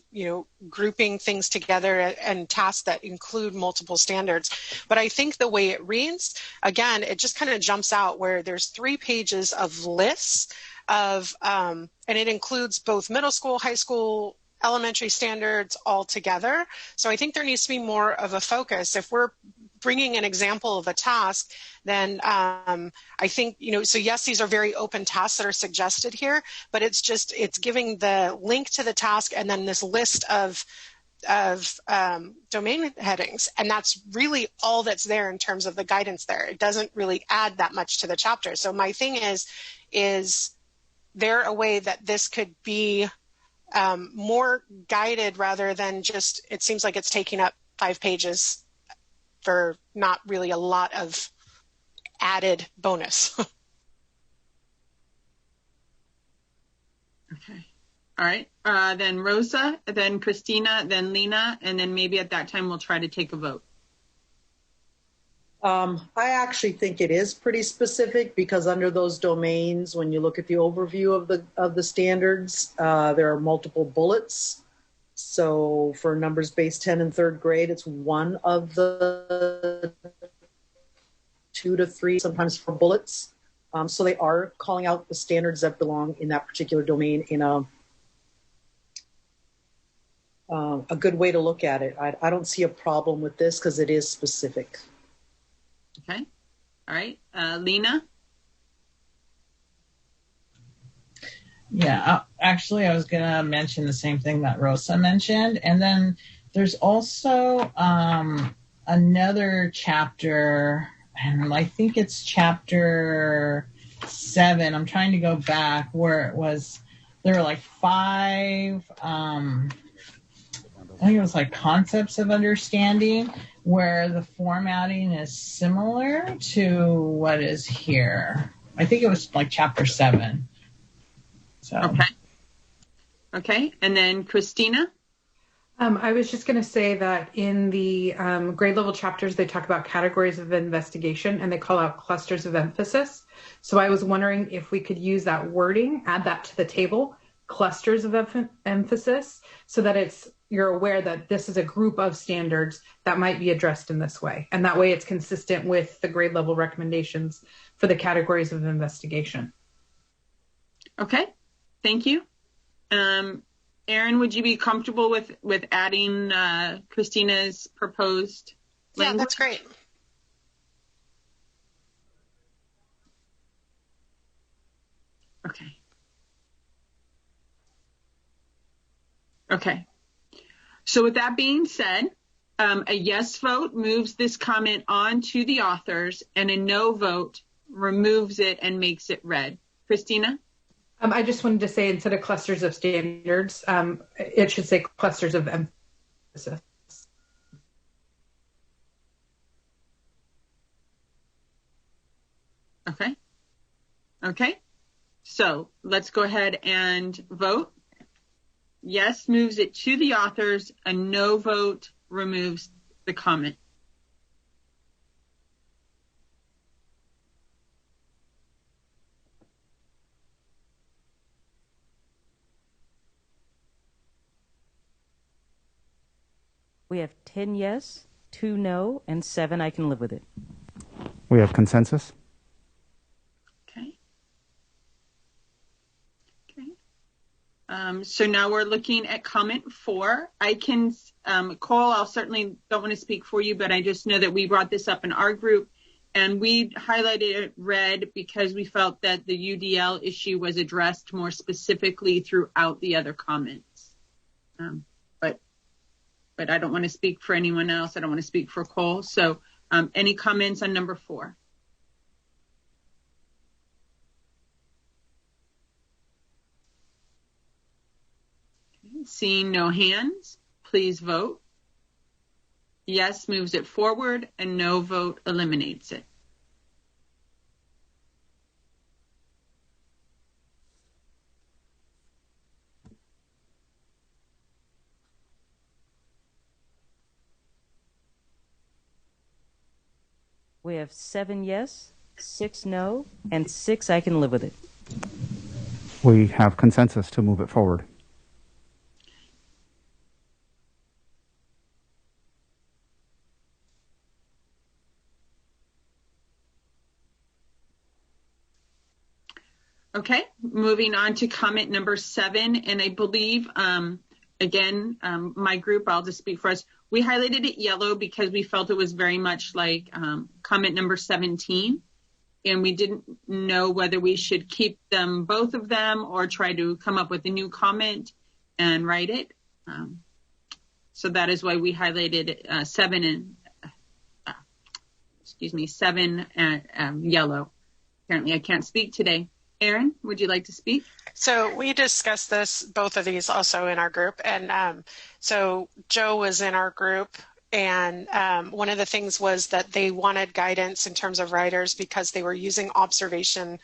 Speaker 11: grouping things together and tasks that include multiple standards. But I think the way it reads, again, it just kind of jumps out where there's 3 pages of lists of, and it includes both middle school, high school, elementary standards all together. So I think there needs to be more of a focus. If we're bringing an example of a task, then I think, so yes, these are very open tasks that are suggested here, but it's giving the link to the task and then this list of domain headings. And that's really all that's there in terms of the guidance there. It doesn't really add that much to the chapter. So my thing is there a way that this could be more guided rather than just, it seems like it's taking up 5 pages for not really a lot of added bonus.
Speaker 4: Okay. All right. Then Rosa, then Christina, then Lena, and then maybe at that time we'll try to take a vote.
Speaker 9: I actually think it is pretty specific because under those domains, when you look at the overview of the standards, there are multiple bullets. So for numbers base 10 in 3rd grade, it's one of the 2 to 3, sometimes 4 bullets. So they are calling out the standards that belong in that particular domain in a good way to look at it. I don't see a problem with this because it is specific.
Speaker 4: Okay. All right. Lena?
Speaker 13: Yeah, actually, I was going to mention the same thing that Rosa mentioned. And then there's also another chapter, and I think it's chapter 7. I'm trying to go back where it was, there were like 5, I think it was like concepts of understanding, where the formatting is similar to what is here. I think it was like chapter 7. So.
Speaker 4: Okay. And then Christina?
Speaker 14: I was just going to say that in the grade level chapters, they talk about categories of investigation and they call out clusters of emphasis. So I was wondering if we could use that wording, add that to the table, clusters of emphasis, so that you're aware that this is a group of standards that might be addressed in this way. And that way it's consistent with the grade level recommendations for the categories of investigation.
Speaker 4: Okay. Thank you. Erin, would you be comfortable with adding Christina's proposed language?
Speaker 11: Yeah, that's great.
Speaker 4: Okay. So with that being said, a yes vote moves this comment on to the authors, and a no vote removes it and makes it red. Christina?
Speaker 14: I just wanted to say instead of clusters of standards, it should say clusters of emphasis.
Speaker 4: Okay. So let's go ahead and vote. Yes moves it to the authors. A no vote removes the comment.
Speaker 15: We have 10 yes, 2 no, and 7 I can live with it.
Speaker 6: We have consensus.
Speaker 4: Okay. So now we're looking at comment 4. I can, Cole, I'll certainly don't want to speak for you, but I just know that we brought this up in our group and we highlighted it red because we felt that the UDL issue was addressed more specifically throughout the other comments. But I don't want to speak for anyone else. I don't want to speak for Cole. So any comments on number 4? Seeing no hands, please vote. Yes moves it forward and no vote eliminates it.
Speaker 15: We have 7 yes, 6 no, and 6 I can live with it.
Speaker 6: We have consensus to move it forward.
Speaker 4: Okay, moving on to comment number 7, and I believe, again, my group, I'll just speak for us, we highlighted it yellow because we felt it was very much like comment number 17, and we didn't know whether we should keep them, both of them, or try to come up with a new comment and write it. So that is why we highlighted 7 and yellow. Apparently I can't speak today. Erin, would you like to speak?
Speaker 11: So we discussed this, both of these also in our group. And so Joe was in our group. And one of the things was that they wanted guidance in terms of writers because they were using observations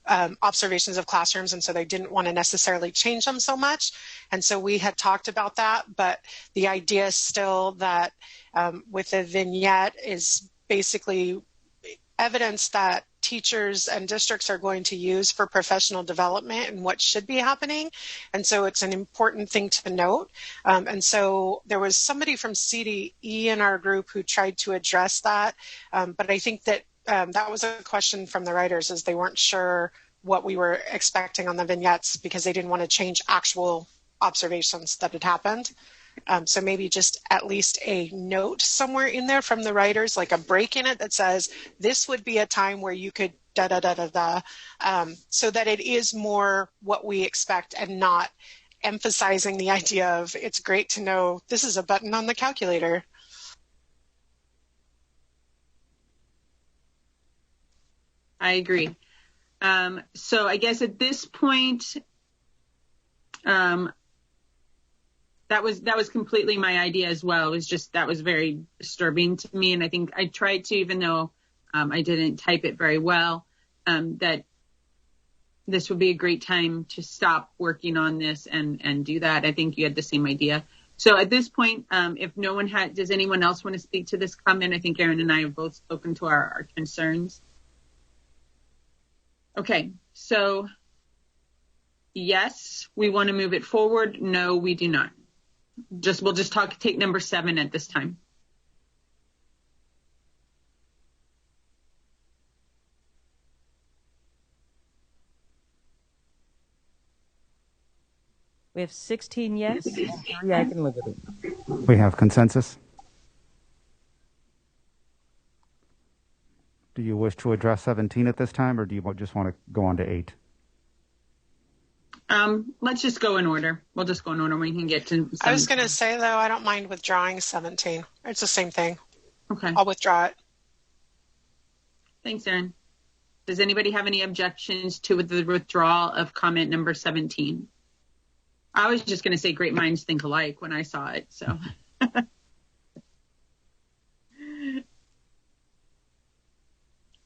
Speaker 11: of classrooms. And so they didn't want to necessarily change them so much. And so we had talked about that. But the idea is still that with a vignette is basically evidence that teachers and districts are going to use for professional development and what should be happening. And so it's an important thing to note. And so there was somebody from CDE in our group who tried to address that. But I think that that was a question from the writers, as they weren't sure what we were expecting on the vignettes because they didn't want to change actual observations that had happened. So maybe just at least a note somewhere in there from the writers, like a break in it that says, this would be a time where you could da-da-da-da-da, so that it is more what we expect and not emphasizing the idea of it's great to know this is a button on the calculator.
Speaker 4: I agree. So I guess at this point, that was completely my idea as well. It was just, that was very disturbing to me. And I think I tried to, even though I didn't type it very well, that this would be a great time to stop working on this and do that. I think you had the same idea. So at this point, if no one does anyone else want to speak to this comment? I think Erin and I have both spoken to our concerns. Okay, so yes, we want to move it forward. No, we do not. We'll just take number 7 at this time.
Speaker 15: We have 16 yes, 3 I can live with it.
Speaker 6: We have consensus. Do you wish to address 17 at this time, or do you just want to go on to 8?
Speaker 4: Let's just go in order. We'll just go in order. We can get to 17.
Speaker 11: I was going to say, though, I don't mind withdrawing 17. It's the same thing.
Speaker 4: Okay.
Speaker 11: I'll withdraw it.
Speaker 4: Thanks, Erin. Does anybody have any objections to the withdrawal of comment number 17? I was just going to say great minds think alike when I saw it, so.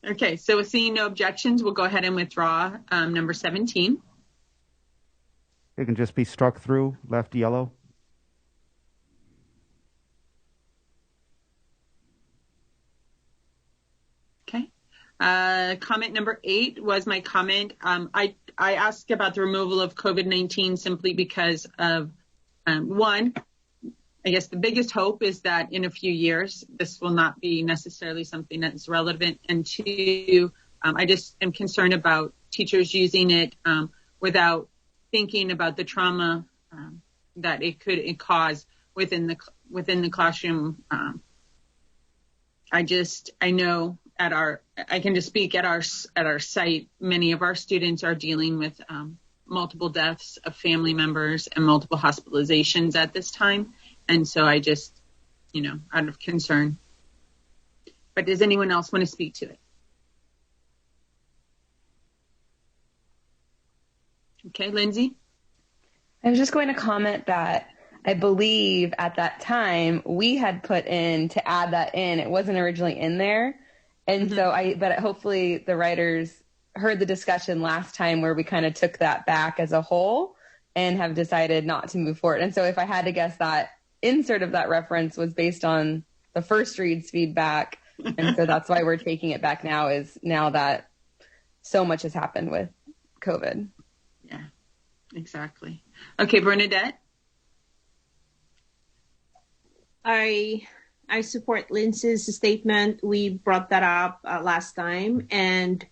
Speaker 4: Okay, so with seeing no objections, we'll go ahead and withdraw number 17.
Speaker 6: It can just be struck through, left yellow.
Speaker 4: Okay. Comment number 8 was my comment. I asked about the removal of COVID-19 simply because of, one, I guess the biggest hope is that in a few years, this will not be necessarily something that's relevant. And 2, I just am concerned about teachers using it without thinking about the trauma that it could cause within the classroom. I know I can just speak at our site. Many of our students are dealing with multiple deaths of family members and multiple hospitalizations at this time. And so I just, out of concern. But does anyone else want to speak to it? Okay, Lindsay?
Speaker 16: I was just going to comment that I believe at that time we had put in to add that in. It wasn't originally in there. And so but hopefully the writers heard the discussion last time where we kind of took that back as a whole and have decided not to move forward. And so if I had to guess, that insert of that reference was based on the first read's feedback. And so that's why we're taking it back now, is now that so much has happened with COVID.
Speaker 4: Yeah, exactly. Okay, Bernadette.
Speaker 12: I support Lindsay's statement. We brought that up last time, and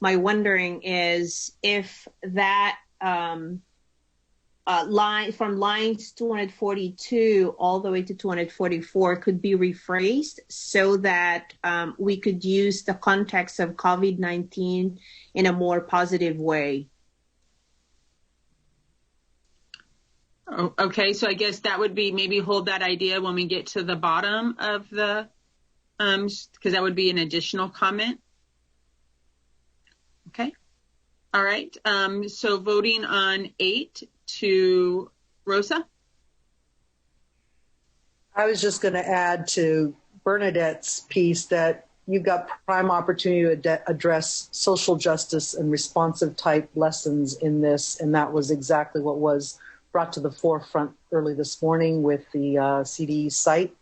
Speaker 12: my wondering is if that line from lines 242 all the way to 244 could be rephrased so that we could use the context of COVID-19 in a more positive way.
Speaker 4: Oh, okay, so I guess that would be maybe hold that idea when we get to the bottom of the, because that would be an additional comment. Okay, all right. So voting on 8 to Rosa.
Speaker 9: I was just going to add to Bernadette's piece that you've got prime opportunity to address social justice and responsive type lessons in this, and that was exactly what was brought to the forefront early this morning with the CDE site.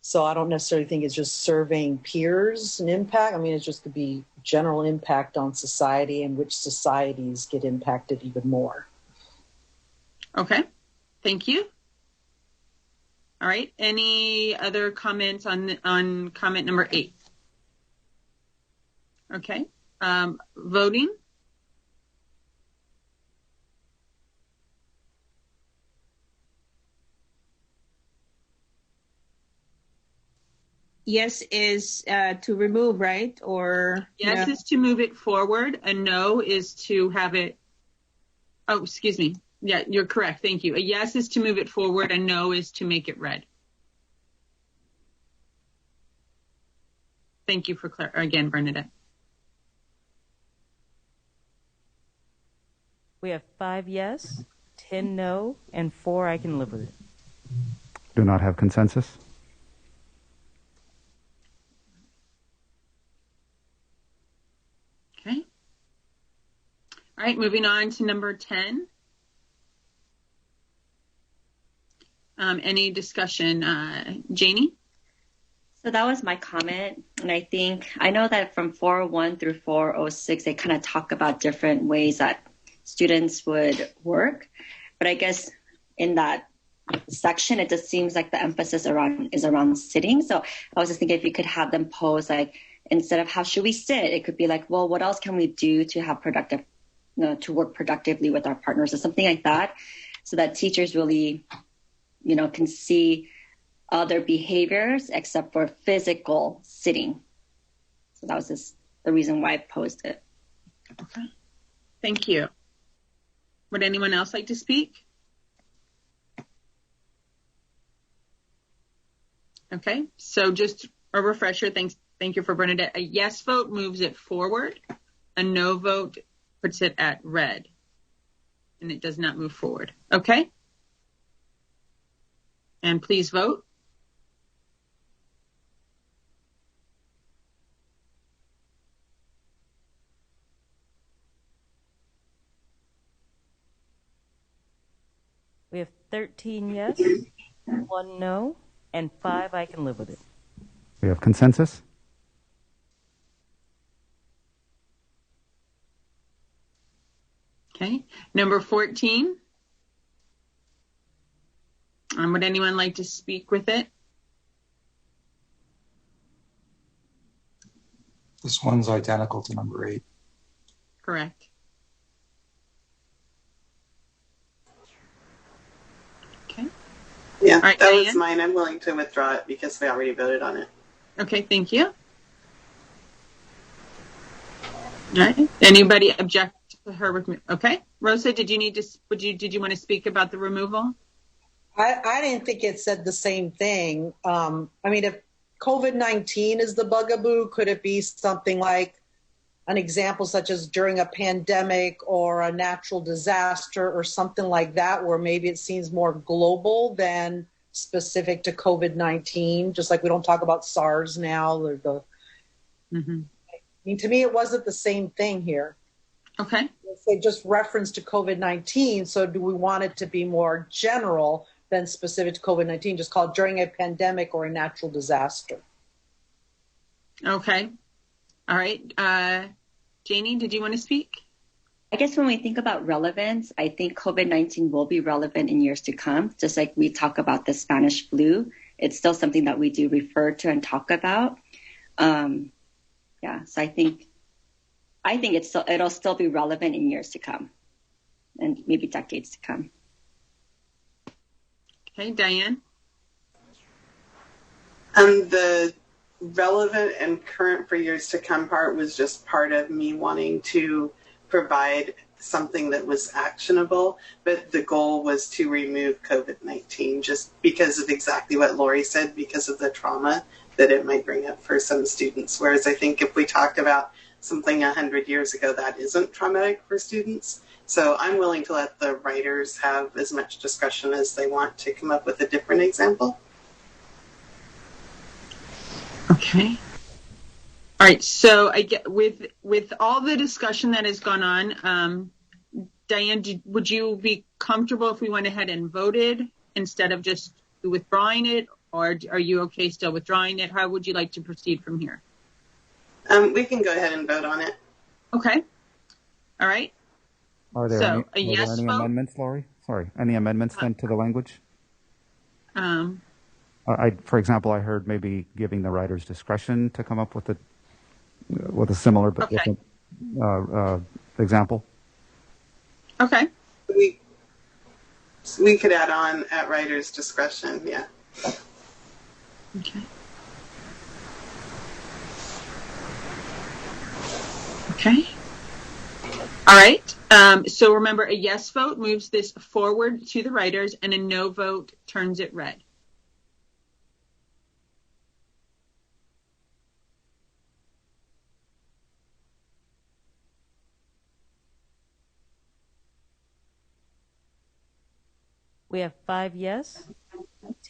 Speaker 9: So I don't necessarily think it's just surveying peers and impact. I mean, it's just to be general impact on society and which societies get impacted even more.
Speaker 4: Okay, thank you. All right, any other comments on comment number 8? Okay, voting.
Speaker 12: Yes is to remove, right? Or
Speaker 4: yes is to move it forward. A no is to have it. Oh, excuse me. Yeah, you're correct. Thank you. A yes is to move it forward. A no is to make it red. Thank you for again, Bernadette.
Speaker 15: We have 5 yes, 10 no, and 4 I can live with it.
Speaker 6: Do not have consensus.
Speaker 4: Okay. All right, moving on to number 10. Any discussion, Janie?
Speaker 17: So that was my comment. And I know that from 401 through 406, they kind of talk about different ways that students would work. But I guess in that section, it just seems like the emphasis is around sitting. So I was just thinking if you could have them pose, like, instead of how should we sit, it could be like, well, what else can we do to have to work productively with our partners or something like that, so that teachers really, can see other behaviors except for physical sitting. So that was just the reason why I posed it.
Speaker 4: Okay. Thank you. Would anyone else like to speak? Okay, so just a refresher. Thank you for Bernadette. A yes vote moves it forward. A no vote puts it at red. And it does not move forward. Okay? And please vote.
Speaker 15: We have 13 yes, 1 no, and 5 I can live with it.
Speaker 6: We have consensus.
Speaker 4: Okay. Number 14. Would anyone like to speak with it?
Speaker 18: This one's identical to number 8.
Speaker 4: Correct.
Speaker 18: Yeah,
Speaker 4: right,
Speaker 18: that
Speaker 4: Diane?
Speaker 18: was mine. I'm willing to withdraw it because we already voted on it.
Speaker 4: Okay, thank you. All right. Anybody object to her with? Okay, Rosa, did you want to speak about the removal?
Speaker 9: I didn't think it said the same thing. I mean, if COVID-19 is the bugaboo, could it be something like an example such as during a pandemic or a natural disaster or something like that, where maybe it seems more global than specific to COVID-19, just like we don't talk about SARS now or the.
Speaker 4: Mm-hmm.
Speaker 9: I mean, to me, it wasn't the same thing here.
Speaker 4: Okay.
Speaker 9: They just reference to COVID-19. So do we want it to be more general than specific to COVID-19? Just call it during a pandemic or a natural disaster.
Speaker 4: Okay. All right. Janie, did you want to speak?
Speaker 17: I guess when we think about relevance, I think COVID-19 will be relevant in years to come. Just like we talk about the Spanish flu, it's still something that we do refer to and talk about. So I think it'll still be relevant in years to come, and maybe decades to come.
Speaker 4: Okay, Diane.
Speaker 18: The relevant and current for years to come part was just part of me wanting to provide something that was actionable, but the goal was to remove COVID-19 just because of exactly what Lori said, because of the trauma that it might bring up for some students. Whereas I think if we talked about something 100 years ago, that isn't traumatic for students. So I'm willing to let the writers have as much discretion as they want to come up with a different example.
Speaker 4: Okay. All right. So I get with all the discussion that has gone on, Diane, would you be comfortable if we went ahead and voted instead of just withdrawing it, or are you okay still withdrawing it? How would you like to proceed from here?
Speaker 18: We can go ahead and vote on it.
Speaker 4: Okay. All right.
Speaker 6: Are there
Speaker 4: So,
Speaker 6: any,
Speaker 4: a yes
Speaker 6: any
Speaker 4: vote?
Speaker 6: amendments, Lori? Sorry, any amendments then to the language?
Speaker 4: Um,
Speaker 6: For example, I heard maybe giving the writers discretion to come up with a similar but
Speaker 4: Okay.
Speaker 6: different example.
Speaker 4: Okay.
Speaker 18: We could add on at writer's discretion, yeah.
Speaker 4: Okay. Okay. All right. So remember, a yes vote moves this forward to the writers, and a no vote turns it red.
Speaker 15: We have 5 yes,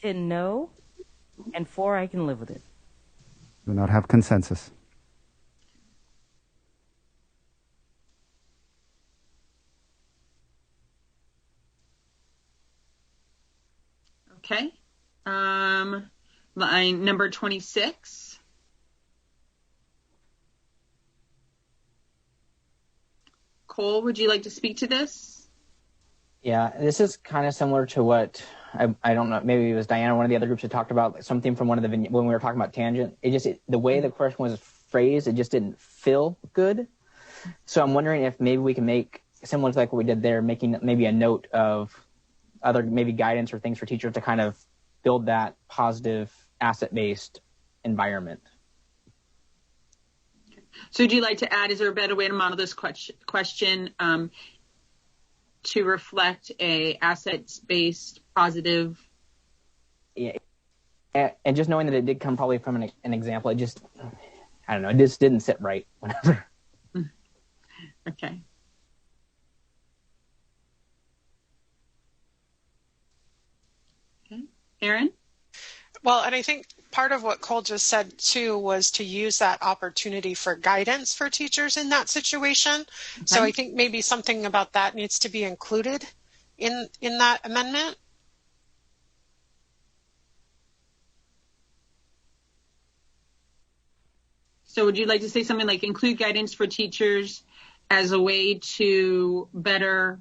Speaker 15: 10 no, and 4 I can live with it.
Speaker 6: Do not have consensus.
Speaker 4: Okay. Line number 26. Cole, would you like to speak to this?
Speaker 3: Yeah, this is kind of similar to what I don't know. Maybe it was Diana, one of the other groups that talked about something from one of the when we were talking about tangent. The way the question was phrased, it just didn't feel good. So I'm wondering if maybe we can make similar to like what we did there, making maybe a note of other maybe guidance or things for teachers to kind of build that positive asset-based environment.
Speaker 4: So would you like to add, is there a better way to model this question to reflect a assets-based positive?
Speaker 3: Yeah, and just knowing that it did come probably from an example, it just, I don't know, it just didn't sit right whenever.
Speaker 4: Okay. Okay. Erin?
Speaker 11: Well, and I think part of what Cole just said too was to use that opportunity for guidance for teachers in that situation. Okay. So I think maybe something about that needs to be included in that amendment.
Speaker 4: So would you like to say something like include guidance for teachers as a way to better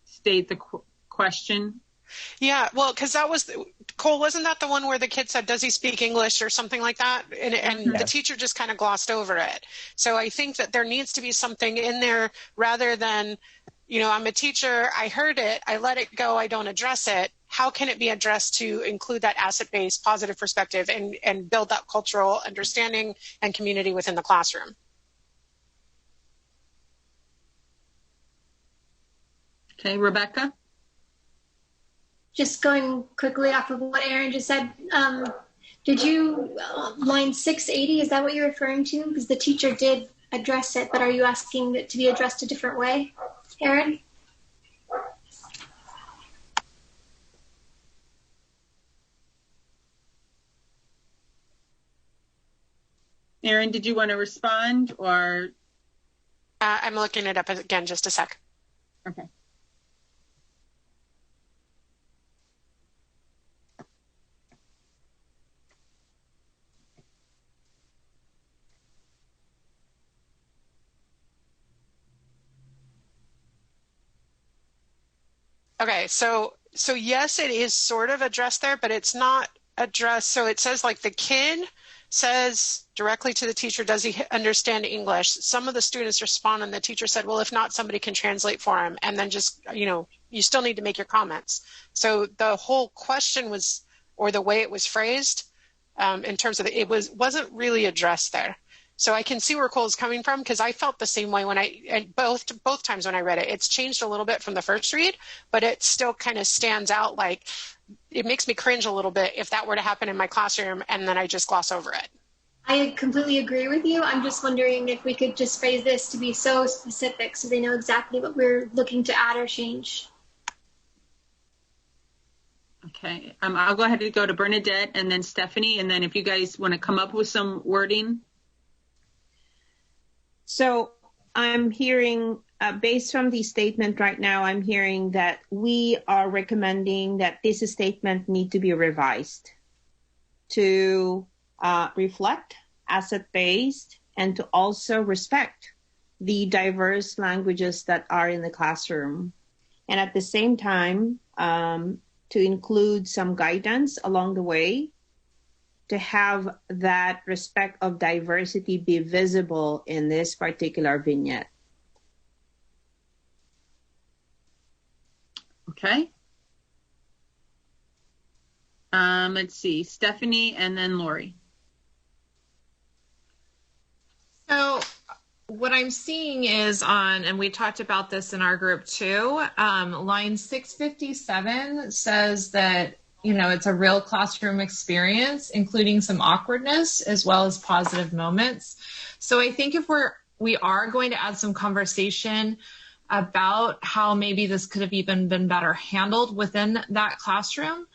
Speaker 4: state the question?
Speaker 11: Yeah, well, because that was, Cole, wasn't that the one where the kid said, does he speak English or something like that? And yes. The teacher just kind of glossed over it. So I think that there needs to be something in there rather than I'm a teacher, I heard it, I let it go, I don't address it. How can it be addressed to include that asset-based positive perspective and build that cultural understanding and community within the classroom?
Speaker 4: Okay, Rebecca?
Speaker 19: Just going quickly off of what Aaron just said, did you, line 680, is that what you're referring to? Because the teacher did address it, but are you asking it to be addressed a different way, Aaron?
Speaker 4: Aaron, did you want to respond or?
Speaker 11: I'm looking it up again, just a sec.
Speaker 4: Okay.
Speaker 11: Okay, so yes, it is sort of addressed there, but it's not addressed. So it says like the kid says directly to the teacher, does he understand English? Some of the students respond and the teacher said, well, if not, somebody can translate for him. And then just, you still need to make your comments. So the whole question was, or the way it was phrased in terms of it wasn't really addressed there. So I can see where Cole's coming from because I felt the same way and both times when I read it. It's changed a little bit from the first read, but it still kind of stands out. Like it makes me cringe a little bit if that were to happen in my classroom and then I just gloss over it.
Speaker 19: I completely agree with you. I'm just wondering if we could just phrase this to be so specific so they know exactly what we're looking to add or change.
Speaker 4: Okay, I'll go ahead and go to Bernadette and then Stephanie, and then if you guys want to come up with some wording.
Speaker 12: So I'm hearing, based from the statement right now, I'm hearing that we are recommending that this statement need to be revised to reflect asset-based and to also respect the diverse languages that are in the classroom. And at the same time, to include some guidance along the way to have that respect of diversity be visible in this particular vignette.
Speaker 4: Okay. Let's see, Stephanie and then Lori.
Speaker 20: So what I'm seeing is and we talked about this in our group too, line 657 says that it's a real classroom experience, including some awkwardness as well as positive moments. So I think if we are going to add some conversation about how maybe this could have even been better handled within that classroom,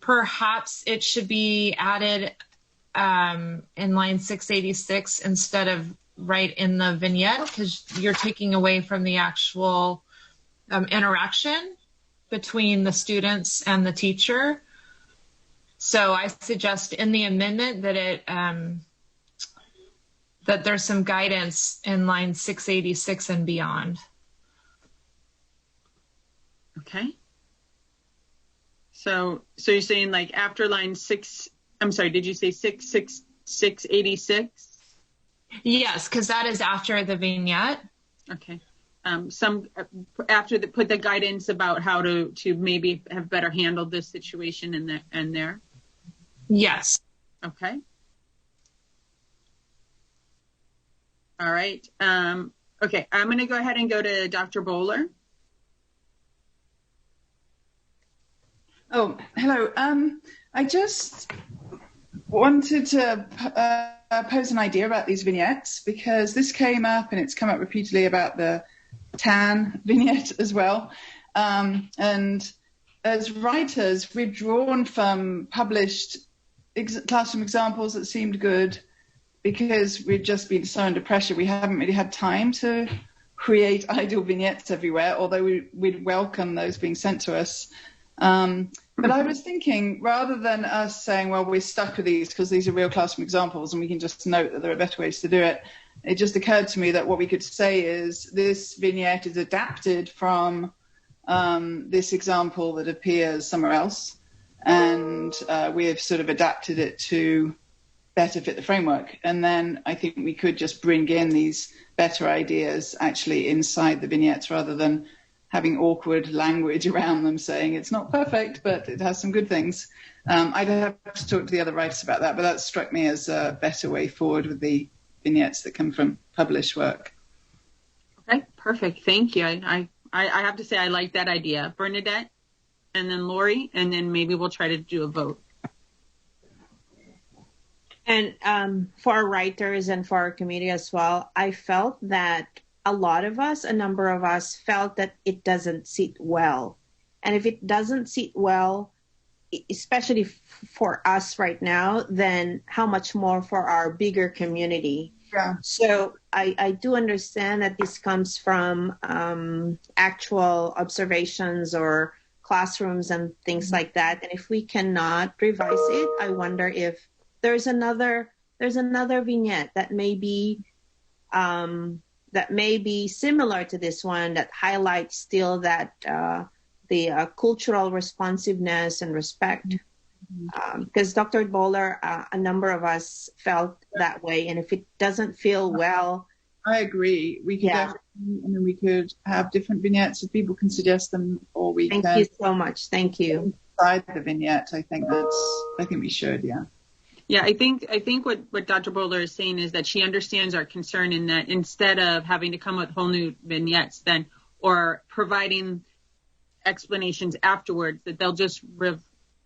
Speaker 20: perhaps it should be added in line 686 instead of right in the vignette, because you're taking away from the actual interaction between the students and the teacher. So I suggest in the amendment that that there's some guidance in line 686 and beyond.
Speaker 4: Okay. So you're saying like after line 6, I'm sorry, did you say 686?
Speaker 20: Yes, because that is after the vignette.
Speaker 4: Okay. Some after put the guidance about how to maybe have better handled this situation in there.
Speaker 20: Yes.
Speaker 4: Okay. All right. Okay, I'm going to go ahead and go to Dr. Bowler.
Speaker 21: Oh, hello. I just wanted to pose an idea about these vignettes because this came up and it's come up repeatedly about the tan vignette as well. And as writers, we've drawn from published classroom examples that seemed good because we've just been so under pressure. We haven't really had time to create ideal vignettes everywhere, although we'd welcome those being sent to us. But I was thinking, rather than us saying, well, we're stuck with these because these are real classroom examples and we can just note that there are better ways to do it, it just occurred to me that what we could say is this vignette is adapted from this example that appears somewhere else, and we have sort of adapted it to better fit the framework. And then I think we could just bring in these better ideas actually inside the vignettes rather than having awkward language around them saying it's not perfect, but it has some good things. I'd have to talk to the other writers about that, but that struck me as a better way forward with the vignettes that come from published work.
Speaker 4: Okay, perfect. Thank you. I have to say I like that idea. Bernadette, and then Lori, and then maybe we'll try to do a vote.
Speaker 12: And for our writers and for our committee as well, I felt that a number of us felt that it doesn't sit well. And if it doesn't sit well, especially for us right now, then how much more for our bigger community.
Speaker 21: Yeah.
Speaker 12: So I do understand that this comes from actual observations or classrooms and things like that. And if we cannot revise it, I wonder if there's another vignette that may be similar to this one that highlights still that the cultural responsiveness and respect. Because Dr. Bowler, a number of us felt that way, and if it doesn't feel well,
Speaker 21: I agree. We could we could have different vignettes if people can suggest them, or we
Speaker 12: Thank
Speaker 21: can.
Speaker 12: you so much. Thank you.
Speaker 21: Inside the vignette, I think we should. Yeah.
Speaker 4: Yeah, I think what Dr. Bowler is saying is that she understands our concern in that instead of having to come up with whole new vignettes then or providing explanations afterwards, that they'll just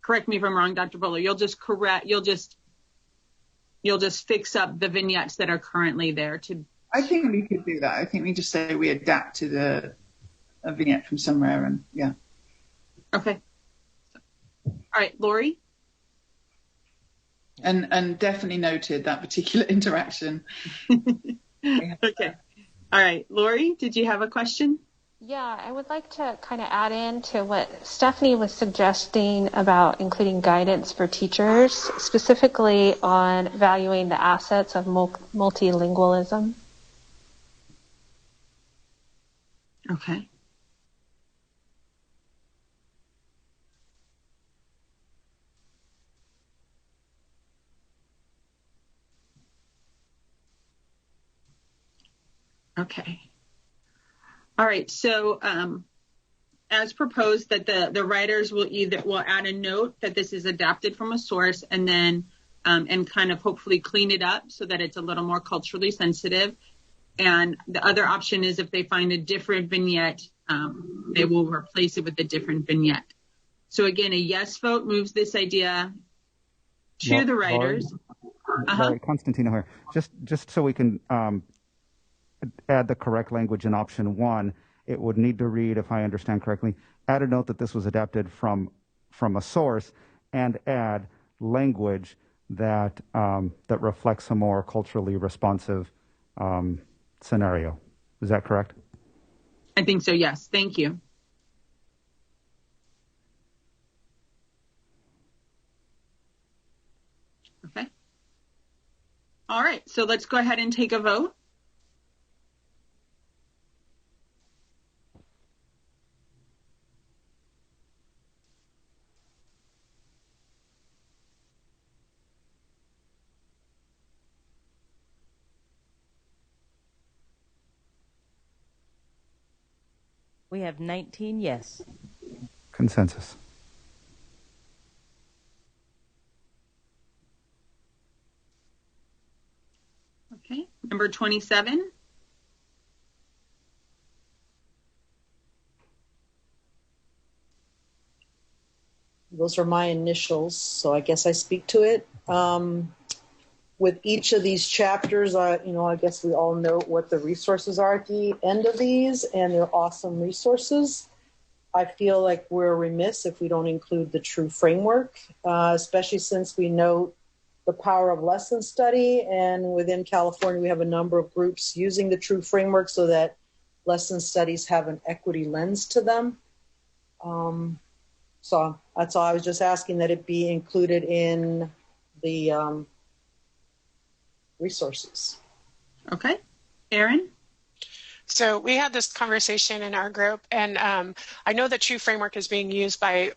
Speaker 4: correct me if I'm wrong, Dr. Bowler, you'll just fix up the vignettes that are currently there to.
Speaker 21: I think we could do that. I think we just say we adapted a vignette from somewhere, and yeah.
Speaker 4: Okay. All right, Lori.
Speaker 21: And definitely noted that particular interaction.
Speaker 4: Okay. All right, Lori, did you have a question?
Speaker 7: Yeah, I would like to kind of add in to what Stephanie was suggesting about including guidance for teachers, specifically on valuing the assets of multilingualism.
Speaker 4: Okay. Okay. All right. So as proposed, that the writers will add a note that this is adapted from a source, and then and kind of hopefully clean it up so that it's a little more culturally sensitive. And the other option is if they find a different vignette, they will replace it with a different vignette. So again, a yes vote moves this idea to the writers.
Speaker 6: Lori, Constantino here. Just so we can add the correct language in option 1, it would need to read, if I understand correctly, add a note that this was adapted from a source, and add language that that reflects a more culturally responsive scenario. Is that correct?
Speaker 4: I think so, yes. Thank you. Okay. All right, so let's go ahead and take a vote.
Speaker 15: We have 19 yes.
Speaker 6: Consensus.
Speaker 4: Okay, number 27.
Speaker 9: Those are my initials, so I guess I speak to it. With each of these chapters, I guess we all know what the resources are at the end of these, and they're awesome resources. I feel like we're remiss if we don't include the true framework, especially since we note the power of lesson study. And within California, we have a number of groups using the true framework so that lesson studies have an equity lens to them. So that's all. I was just asking that it be included in the resources.
Speaker 4: Okay. Erin?
Speaker 11: So we had this conversation in our group, and I know that True Framework is being used by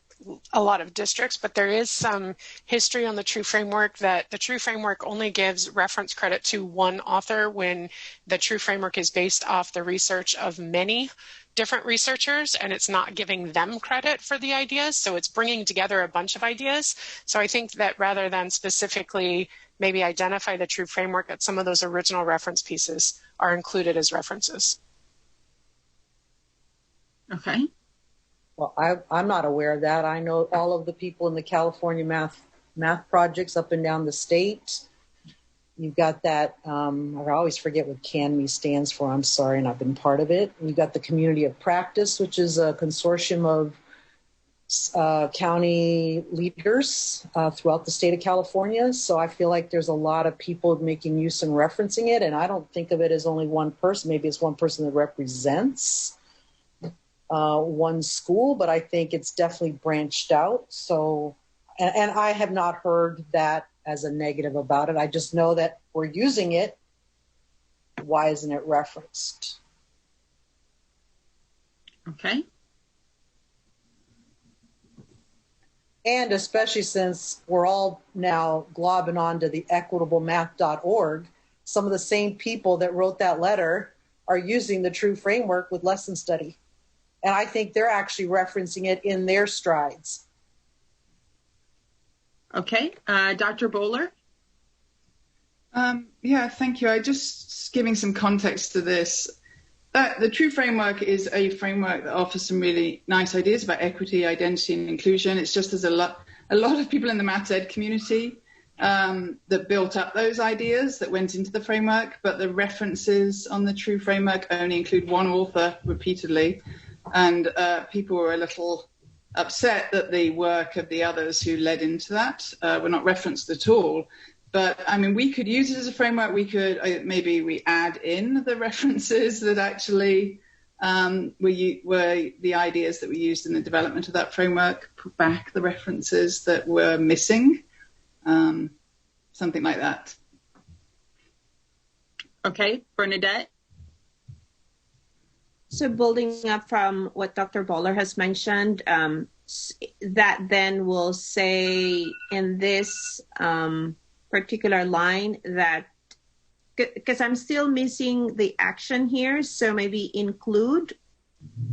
Speaker 11: a lot of districts, but there is some history on the True Framework that the True Framework only gives reference credit to one author when the True Framework is based off the research of many different researchers, and it's not giving them credit for the ideas. So it's bringing together a bunch of ideas. So I think that rather than specifically maybe identify the True Framework, that some of those original reference pieces are included as references.
Speaker 4: Okay.
Speaker 9: Well, I'm not aware of that. I know all of the people in the California math projects up and down the state. You've got that, I always forget what CANME stands for, I'm sorry, and I've been part of it. You've got the Community of Practice, which is a consortium of county leaders throughout the state of California. So I feel like there's a lot of people making use and referencing it, and I don't think of it as only one person. Maybe it's one person that represents one school, but I think it's definitely branched out. So, and I have not heard that as a negative about it. I just know that we're using it. Why isn't it referenced?
Speaker 4: Okay.
Speaker 9: And especially since we're all now globbing onto the equitablemath.org, some of the same people that wrote that letter are using the True Framework with lesson study. And I think they're actually referencing it in their strides.
Speaker 4: Okay. Dr. Bowler?
Speaker 21: Yeah, thank you. I just giving some context to this. The True Framework is a framework that offers some really nice ideas about equity, identity, and inclusion. It's just there's a lot of people in the maths ed community that built up those ideas that went into the framework, but the references on the True Framework only include one author repeatedly, and people were a little upset that the work of the others who led into that were not referenced at all. But I mean, we could use it as a framework. We could maybe we add in the references that actually were the ideas that we used in the development of that framework, put back the references that were missing, something like that.
Speaker 4: Okay, Bernadette?
Speaker 12: So building up from what Dr. Bowler has mentioned, that then will say in this particular line that, because I'm still missing the action here, so maybe include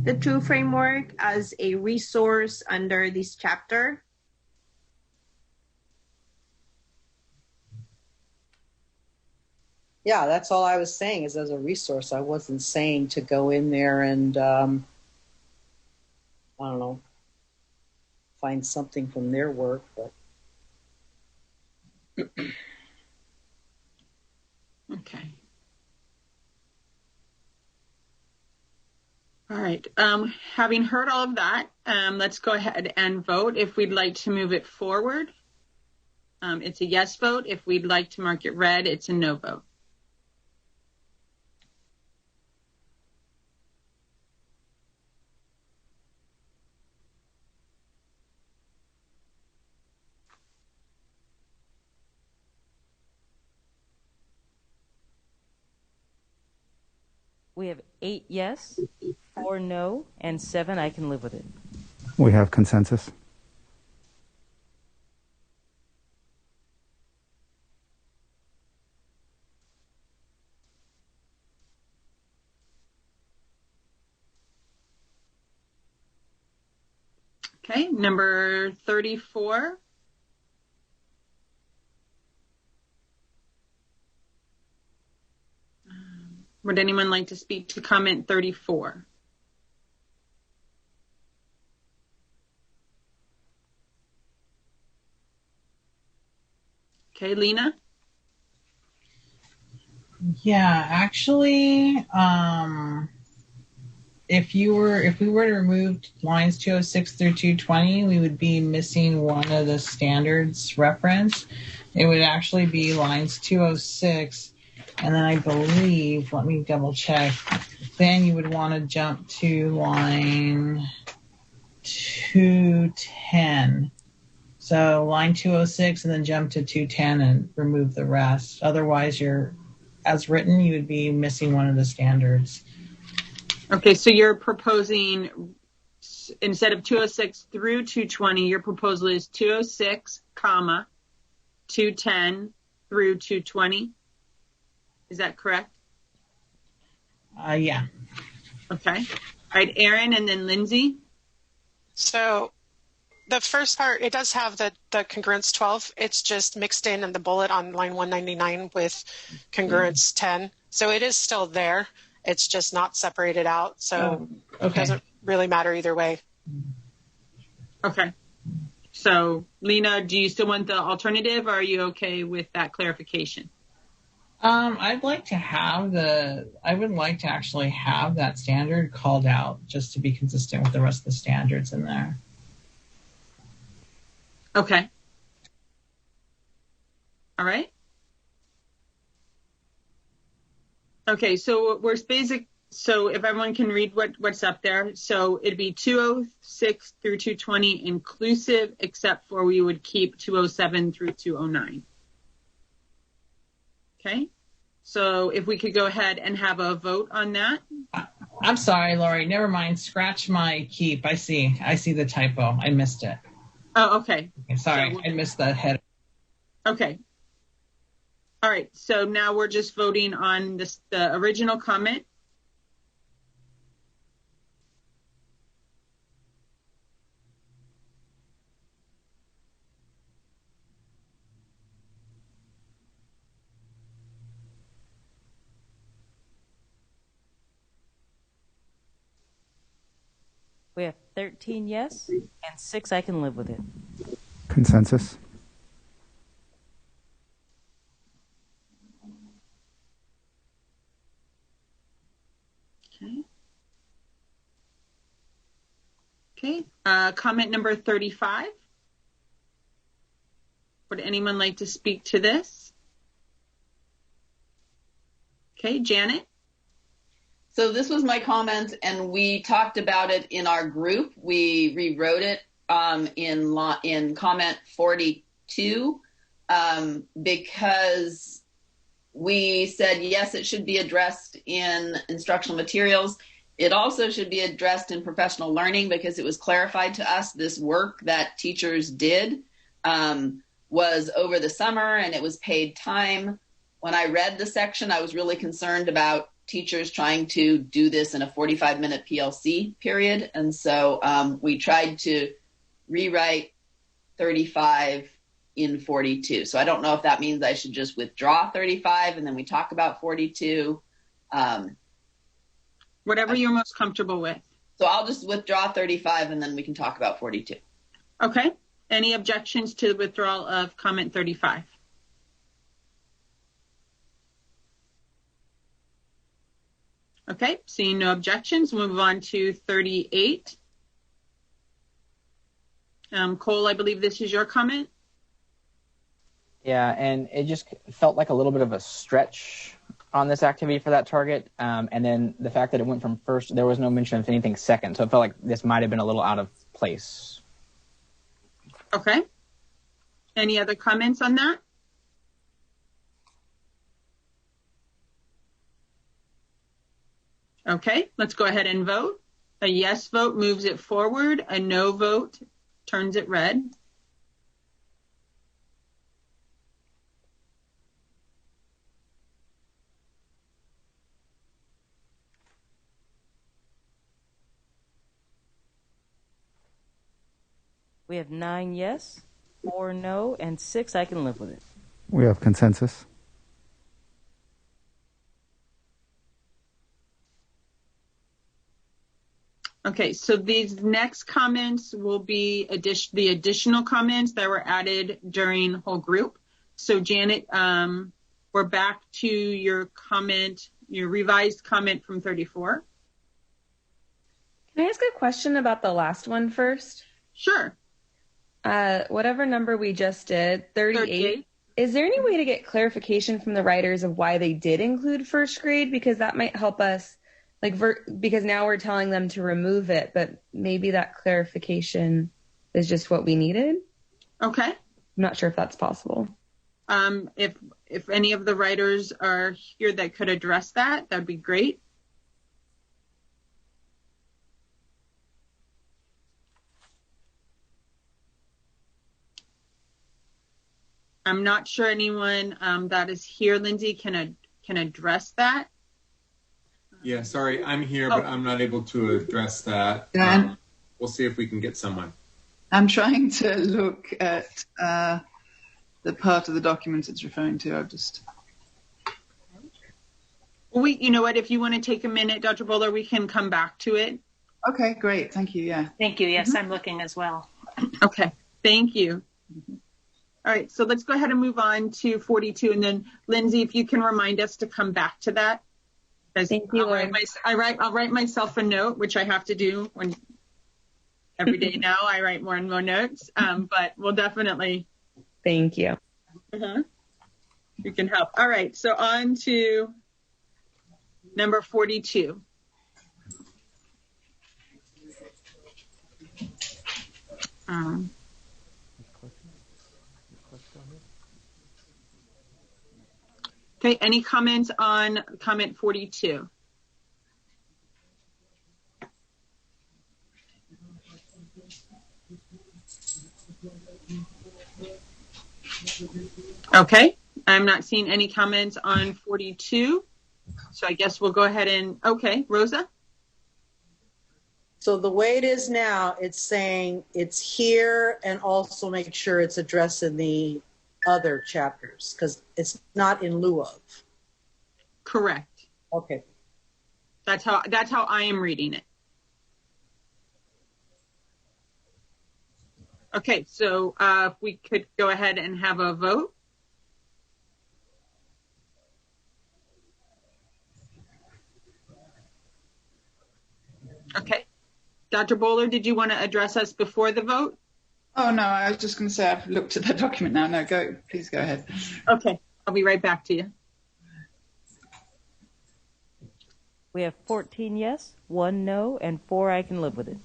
Speaker 12: the True Framework as a resource under this chapter.
Speaker 9: Yeah, that's all I was saying is as a resource. I wasn't saying to go in there and, I don't know, find something from their work. But
Speaker 4: okay. All right. Having heard all of that, let's go ahead and vote if we'd like to move it forward. It's a yes vote. If we'd like to mark it red, it's a no vote.
Speaker 15: We have 8 yes, 4 no, and 7 I can live with it.
Speaker 6: We have consensus.
Speaker 4: Okay, number 34. Would anyone like to speak to comment 34? Okay, Lena?
Speaker 13: Yeah, actually, if we were to remove lines 206 through 220, we would be missing one of the standards reference. It would actually be lines 206. And then I believe, let me double check, then you would want to jump to line 210. So line 206 and then jump to 210 and remove the rest. Otherwise, as written, you would be missing one of the standards.
Speaker 4: Okay, so you're proposing instead of 206 through 220, your proposal is 206, comma, 210 through 220. Is that correct?
Speaker 13: Yeah.
Speaker 4: Okay. All right, Erin, and then Lindsay.
Speaker 11: So the first part, it does have the congruence 12. It's just mixed in the bullet on line 199 with congruence 10. So it is still there. It's just not separated out. So
Speaker 13: okay.
Speaker 11: It doesn't really matter either way.
Speaker 4: Okay. So, Lena, do you still want the alternative, or are you okay with that clarification?
Speaker 13: I would like to actually have that standard called out just to be consistent with the rest of the standards in there.
Speaker 4: Okay. All right. Okay, so we're basic. So if everyone can read what's up there, so it'd be 206 through 220 inclusive, except for we would keep 207 through 209. Okay, so if we could go ahead and have a vote on that.
Speaker 13: I'm sorry, Lori. Never mind. Scratch my keep. I see the typo. I missed it.
Speaker 4: Oh, okay.
Speaker 13: Sorry,
Speaker 4: So,
Speaker 13: I missed the head.
Speaker 4: Okay. All right. So now we're just voting on the original comment.
Speaker 15: We have 13 yes and 6 I can live with it.
Speaker 6: Consensus?
Speaker 4: Okay. Okay. Comment number 35. Would anyone like to speak to this? Okay, Janet.
Speaker 10: So this was my comment, and we talked about it in our group. We rewrote it in comment 42 because we said, yes, it should be addressed in instructional materials. It also should be addressed in professional learning because it was clarified to us this work that teachers did was over the summer and it was paid time. When I read the section, I was really concerned about teachers trying to do this in a 45-minute PLC period. And so we tried to rewrite 35 in 42. So I don't know if that means I should just withdraw 35 and then we talk about 42.
Speaker 4: Whatever you're most comfortable with.
Speaker 10: So I'll just withdraw 35 and then we can talk about 42.
Speaker 4: Okay. Any objections to the withdrawal of comment 35? Okay, seeing no objections, we'll move on to 38. Cole, I believe this is your comment.
Speaker 3: Yeah, and it just felt like a little bit of a stretch on this activity for that target. And then the fact that it went from first, there was no mention of anything second. So it felt like this might have been a little out of place.
Speaker 4: Okay. Any other comments on that? Okay, let's go ahead and vote. A yes vote moves it forward. A no vote turns it red.
Speaker 15: We have 9 yes, 4 no, and 6 I can live with it.
Speaker 6: We have consensus.
Speaker 4: Okay, so these next comments will be the additional comments that were added during whole group. So Janet, we're back to your comment, your revised comment from 34.
Speaker 16: Can I ask a question about the last one first?
Speaker 4: Sure.
Speaker 16: Whatever number we just did, 38. Is there any way to get clarification from the writers of why they did include first grade? Because that might help us, because now we're telling them to remove it, but maybe that clarification is just what we needed.
Speaker 4: Okay.
Speaker 16: I'm not sure if that's possible.
Speaker 4: If any of the writers are here that could address that, that'd be great. I'm not sure anyone that is here, Lindsay, can address that.
Speaker 1: Yeah, sorry, I'm here, but I'm not able to address that.
Speaker 21: Dan?
Speaker 1: We'll see if we can get someone.
Speaker 21: I'm trying to look at the part of the document it's referring to. I've just.
Speaker 4: You know what? If you want to take a minute, Dr. Bowler, we can come back to it.
Speaker 21: Okay, great. Thank you. Yeah.
Speaker 22: Thank you. Yes, I'm looking as well.
Speaker 4: Okay, thank you. All right, so let's go ahead and move on to 42, and then Lindsay, if you can remind us to come back to that.
Speaker 16: Thank you.
Speaker 4: I'll write myself a note, which I have to do every day now. I write more and more notes, but we'll definitely.
Speaker 16: Thank you.
Speaker 4: You can help. All right, so on to number 42. Okay, any comments on comment 42? Okay, I'm not seeing any comments on 42. So I guess we'll go ahead and, okay, Rosa?
Speaker 9: So the way it is now, it's saying it's here and also make sure it's addressed in the other chapters because it's not in lieu of.
Speaker 4: Correct.
Speaker 9: Okay.
Speaker 4: That's how I am reading it. Okay, so if we could go ahead and have a vote. Okay. Dr. Bowler, did you want to address us before the vote?
Speaker 21: Oh, no, I was just going to say I've looked at the document now. No, please go ahead.
Speaker 4: Okay, I'll be right back to you.
Speaker 15: We have 14 yes, 1 no, and 4 I can live with it.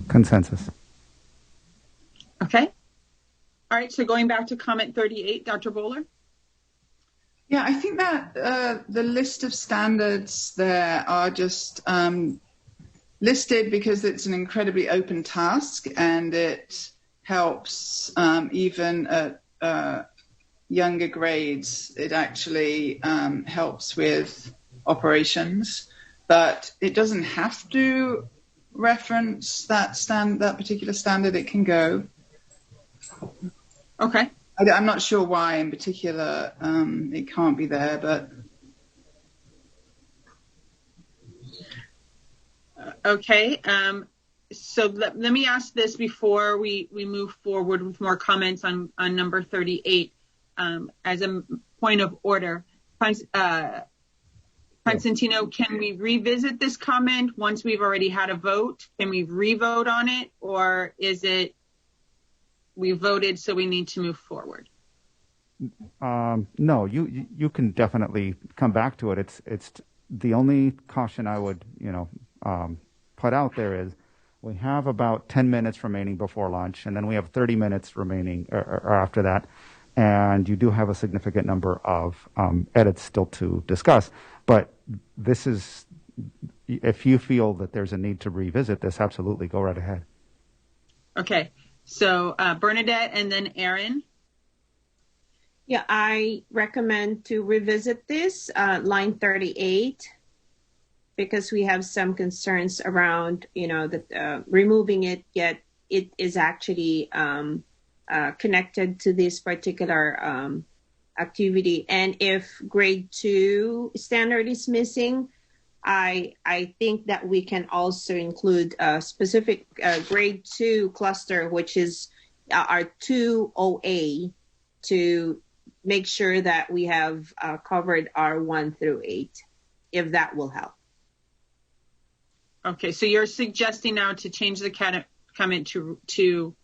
Speaker 6: Consensus.
Speaker 4: Okay. All right, so going back to comment 38, Dr. Bowler?
Speaker 21: Yeah, I think that the list of standards there are just listed because it's an incredibly open task and it helps even at younger grades. It actually helps with operations, but it doesn't have to reference that particular standard. It can go.
Speaker 4: Okay.
Speaker 21: I'm not sure why in particular it can't be there, but.
Speaker 4: Okay. So let me ask this before we move forward with more comments on number 38 as a point of order. Constantino, can we revisit this comment once we've already had a vote? Can we re-vote on it, or is it we voted so we need to move forward?
Speaker 6: No, you can definitely come back to it. It's the only caution I would put out there is we have about 10 minutes remaining before lunch, and then we have 30 minutes remaining or after that, and you do have a significant number of edits still to discuss. But this is, if you feel that there's a need to revisit this, absolutely go right ahead.
Speaker 4: Okay, so Bernadette and then Erin.
Speaker 12: Yeah, I recommend to revisit this, line 38, because we have some concerns around, removing it, yet it is actually connected to this particular activity. And if grade 2 standard is missing, I think that we can also include a specific grade 2 cluster, which is our 2OA, to make sure that we have covered our 1 through 8, if that will help.
Speaker 4: Okay, so you're suggesting now to change the comment to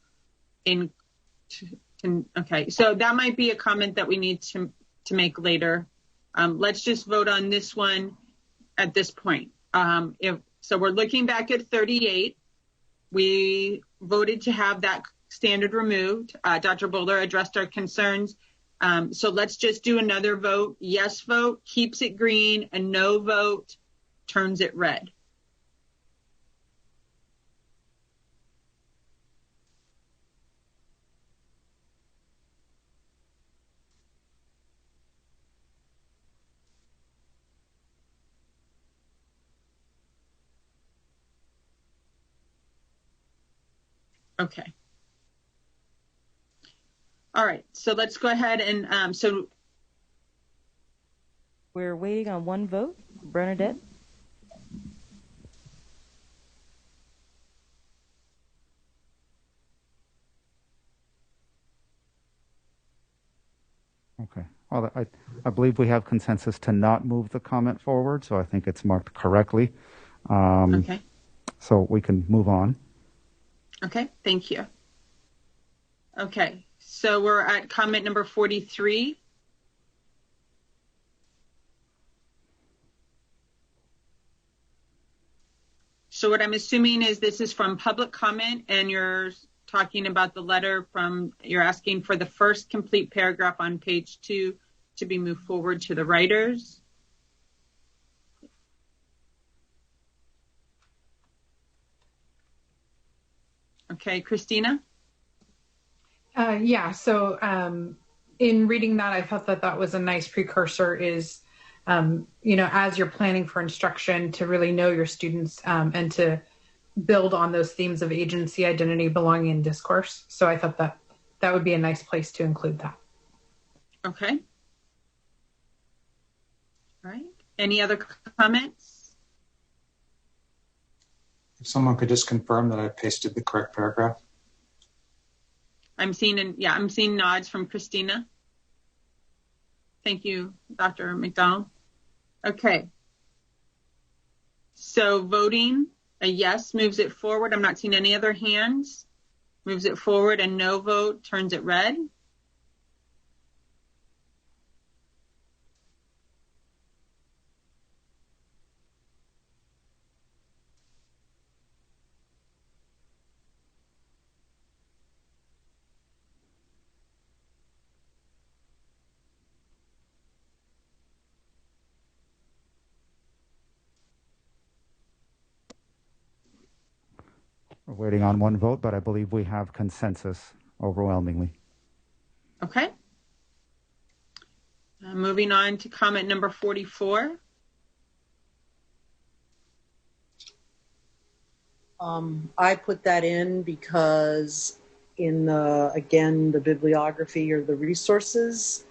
Speaker 4: okay, so that might be a comment that we need to make later. Let's just vote on this one at this point. So we're looking back at 38. We voted to have that standard removed. Dr. Bowler addressed our concerns. So let's just do another vote. Yes vote keeps it green, a no vote turns it red. Okay. All right, so let's go ahead and so
Speaker 15: we're waiting on one vote. Bernadette?
Speaker 6: Okay. Well, I believe we have consensus to not move the comment forward, so I think it's marked correctly.
Speaker 4: Okay.
Speaker 6: So we can move on.
Speaker 4: Okay, thank you. Okay, so we're at comment number 43. So what I'm assuming is this is from public comment, and you're talking about the letter from, you're asking for the first complete paragraph on page 2 to be moved forward to the writers. Okay, Christina?
Speaker 14: Yeah, so in reading that, I thought that that was a nice precursor is, as you're planning for instruction, to really know your students and to build on those themes of agency, identity, belonging, and discourse. So I thought that that would be a nice place to include that.
Speaker 4: Okay. All right. Any other comments?
Speaker 5: If someone could just confirm that I pasted the correct paragraph.
Speaker 4: I'm seeing nods from Christina. Thank you, Dr. McDonald. Okay. So voting, a yes moves it forward. I'm not seeing any other hands. Moves it forward, and no vote turns it red.
Speaker 6: We're waiting on one vote, but I believe we have consensus overwhelmingly.
Speaker 4: Okay. Moving on to comment number 44.
Speaker 9: I put that in because in the bibliography or the resources,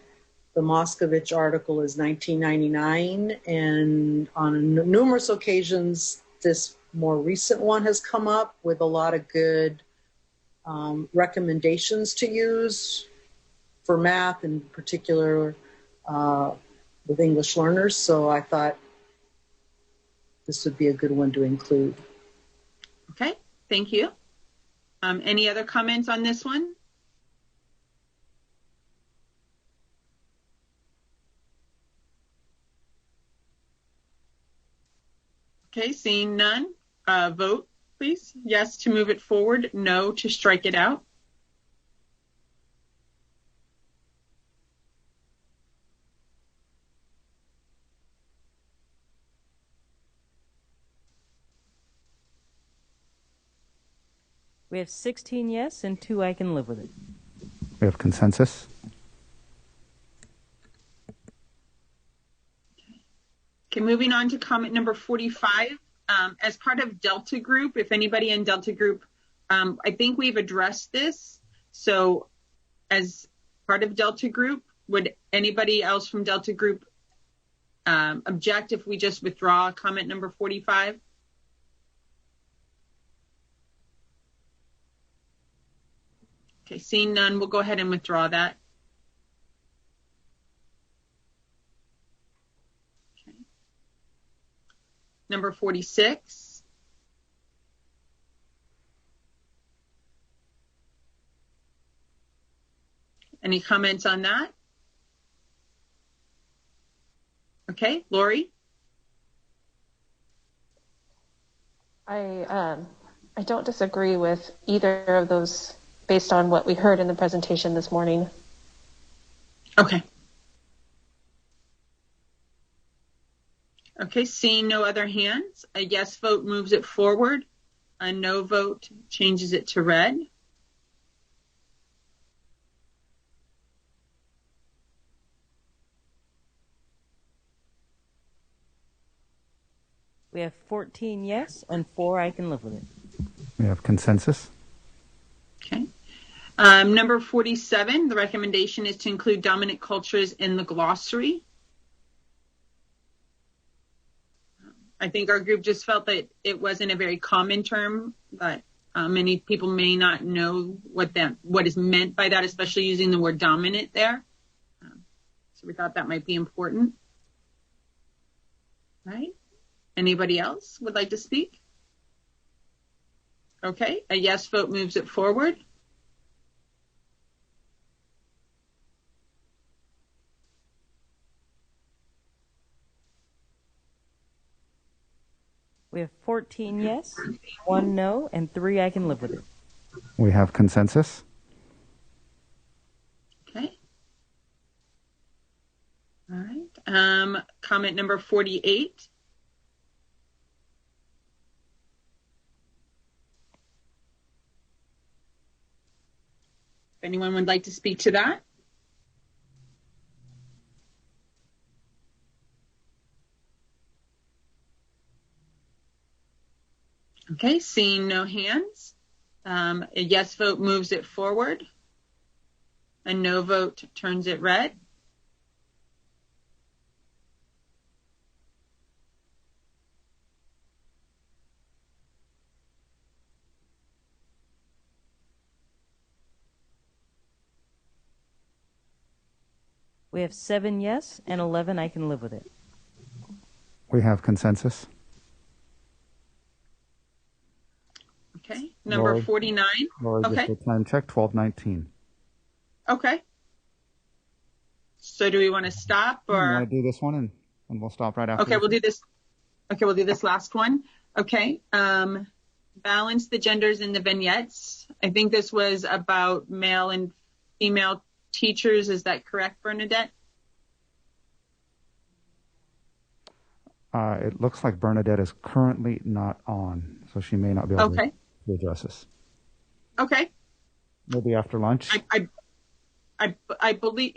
Speaker 9: the Moscovich article is 1999, and on numerous occasions, this more recent one has come up with a lot of good recommendations to use for math, in particular with English learners. So I thought this would be a good one to include.
Speaker 4: Okay, thank you. Any other comments on this one? Okay, seeing none, vote, please. Yes to move it forward, no to strike it out.
Speaker 15: We have 16 yes and 2 I can live with it.
Speaker 6: We have consensus.
Speaker 4: Okay, moving on to comment number 45. As part of Delta Group, if anybody in Delta Group, I think we've addressed this. So as part of Delta Group, would anybody else from Delta Group object if we just withdraw comment number 45? Okay, seeing none, we'll go ahead and withdraw that. Okay. Number 46. Any comments on that? Okay, Lori?
Speaker 7: I don't disagree with either of those based on what we heard in the presentation this morning.
Speaker 4: Okay. Okay, seeing no other hands, a yes vote moves it forward. A no vote changes it to red.
Speaker 15: We have 14 yes and 4 I can live with it.
Speaker 6: We have consensus.
Speaker 4: Number 47, the recommendation is to include dominant cultures in the glossary. I think our group just felt that it wasn't a very common term, but many people may not know what is meant by that, especially using the word dominant there. So we thought that might be important. Right? Anybody else would like to speak? Okay, a yes vote moves it forward.
Speaker 15: We have 14 yes, 1 no, and 3 I can live with it.
Speaker 6: We have consensus.
Speaker 4: Okay. All right. Comment number 48. If anyone would like to speak to that. Okay, seeing no hands, a yes vote moves it forward. A no vote turns it red.
Speaker 15: We have 7 yes and 11 I can live with it.
Speaker 6: We have consensus.
Speaker 4: Okay, number
Speaker 6: Lori,
Speaker 4: 49.
Speaker 6: Lori,
Speaker 4: Okay.
Speaker 6: just a time check, 12:19.
Speaker 4: Okay. So do we want to stop
Speaker 6: You
Speaker 4: or?
Speaker 6: want to do this one and we'll stop right after.
Speaker 4: Okay, we'll do this. Okay, we'll do this last one. Okay. Balance the genders in the vignettes. I think this was about male and female teachers. Is that correct, Bernadette?
Speaker 6: It looks like Bernadette is currently not on, so she may not be able to address this.
Speaker 4: Okay.
Speaker 6: Maybe after lunch.
Speaker 4: I believe,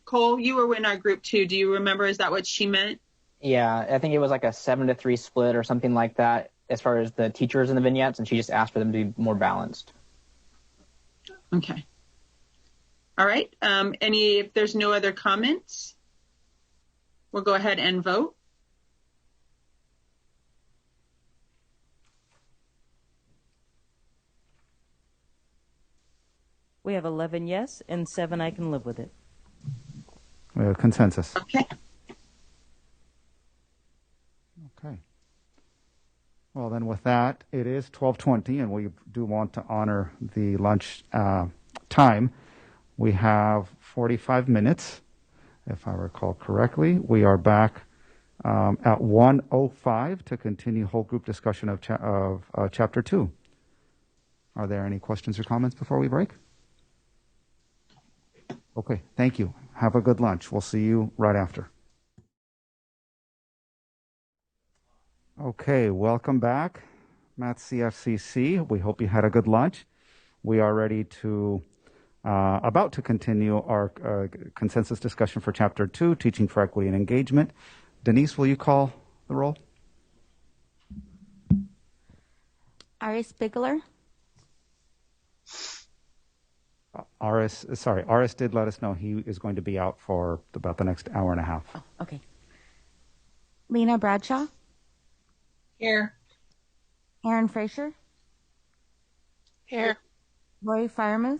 Speaker 4: Cole, you were in our group too. Do you remember? Is that what she meant?
Speaker 3: Yeah, I think it was like a 7-3 split or something like that as far as the teachers in the vignettes, and she just asked for them to be more balanced.
Speaker 4: Okay. All right. If there's no other comments, we'll go ahead and vote.
Speaker 15: We have 11 yes and 7 I can live with it.
Speaker 6: We have consensus.
Speaker 4: Okay.
Speaker 6: Okay. Well, then with that, it is 12:20, and we do want to honor the lunch time. We have 45 minutes, if I recall correctly. We are back at 1:05 to continue whole group discussion of Chapter 2. Are there any questions or comments before we break? Okay, thank you. Have a good lunch. We'll see you right after. Okay, welcome back, Math CFCC. We hope you had a good lunch. We are ready to, about to continue our consensus discussion for Chapter 2, Teaching for Equity and Engagement. Denise, will you call the roll?
Speaker 2: Iris Bigler.
Speaker 6: Aris did let us know he is going to be out for about the next hour and a half.
Speaker 2: Oh, okay. Lena Bradshaw.
Speaker 20: Here.
Speaker 2: Aaron Fraser.
Speaker 11: Here.
Speaker 2: Lori Firemuth.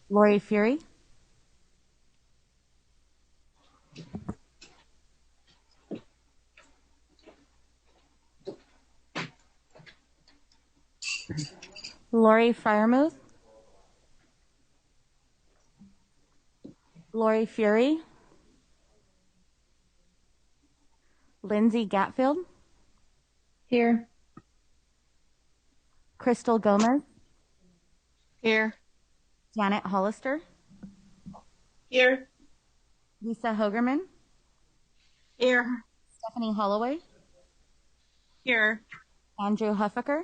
Speaker 2: Lori Fury. Lori Firemuth. Lori Fury. Lindsay Gatfield.
Speaker 12: Here.
Speaker 2: Crystal Gomez.
Speaker 20: Here.
Speaker 2: Janet Hollister.
Speaker 20: Here.
Speaker 2: Lisa Hogerman.
Speaker 20: Here.
Speaker 2: Stephanie Holloway.
Speaker 20: Here.
Speaker 2: Andrew Huffaker.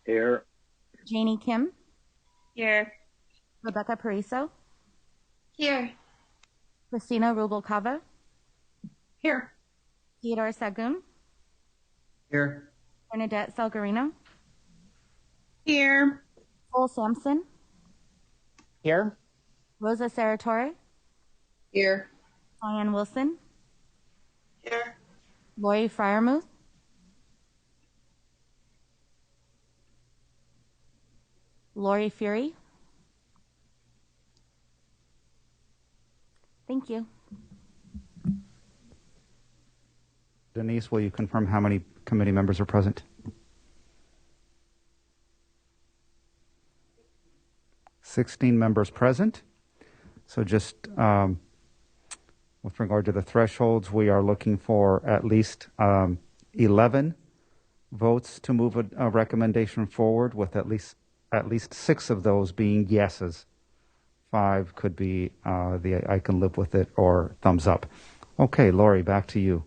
Speaker 8: Here.
Speaker 2: Janie Kim.
Speaker 20: Here.
Speaker 2: Rebecca Pariso.
Speaker 19: Here.
Speaker 2: Christina Rubalcava.
Speaker 20: Here.
Speaker 2: Theodore Sagun.
Speaker 8: Here.
Speaker 2: Bernadette Salgarino.
Speaker 12: Here.
Speaker 2: Cole Sampson.
Speaker 3: Here.
Speaker 2: Rosa Sarratore.
Speaker 9: Here.
Speaker 2: Diane Wilson.
Speaker 17: Here.
Speaker 2: Lori Fryermuth. Lori Fury. Thank you.
Speaker 6: Denise, will you confirm how many committee members are present? 16 members present. So just with regard to the thresholds, we are looking for at least 11 votes to move a recommendation forward, with at least 6 of those being yeses. 5 could be the I can live with it or thumbs up. Okay, Lori, back to you.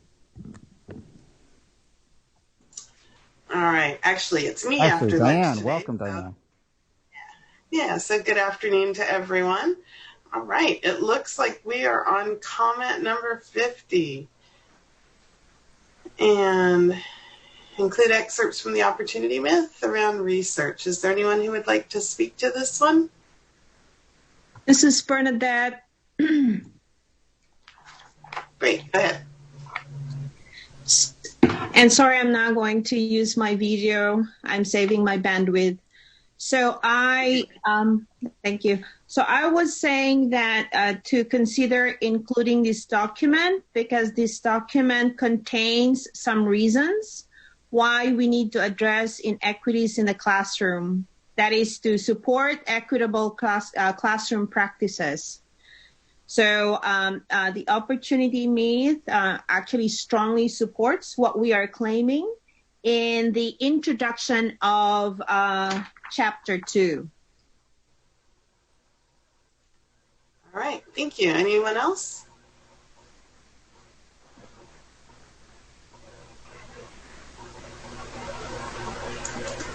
Speaker 17: All right. Actually, it's me
Speaker 6: Actually,
Speaker 17: after
Speaker 6: Diane.
Speaker 17: lunch today.
Speaker 6: Welcome, Diane.
Speaker 17: Yeah, so good afternoon to everyone. All right, it looks like we are on comment number 50. And include excerpts from the opportunity myth around research. Is there anyone who would like to speak to this one?
Speaker 12: This is Bernadette.
Speaker 17: Great, go ahead.
Speaker 12: And sorry, I'm not going to use my video. I'm saving my bandwidth. So thank you. So I was saying that to consider including this document, because this document contains some reasons why we need to address inequities in the classroom. That is to support equitable classroom practices. So the opportunity myth actually strongly supports what we are claiming in the introduction of Chapter 2.
Speaker 17: All right, thank you. Anyone else?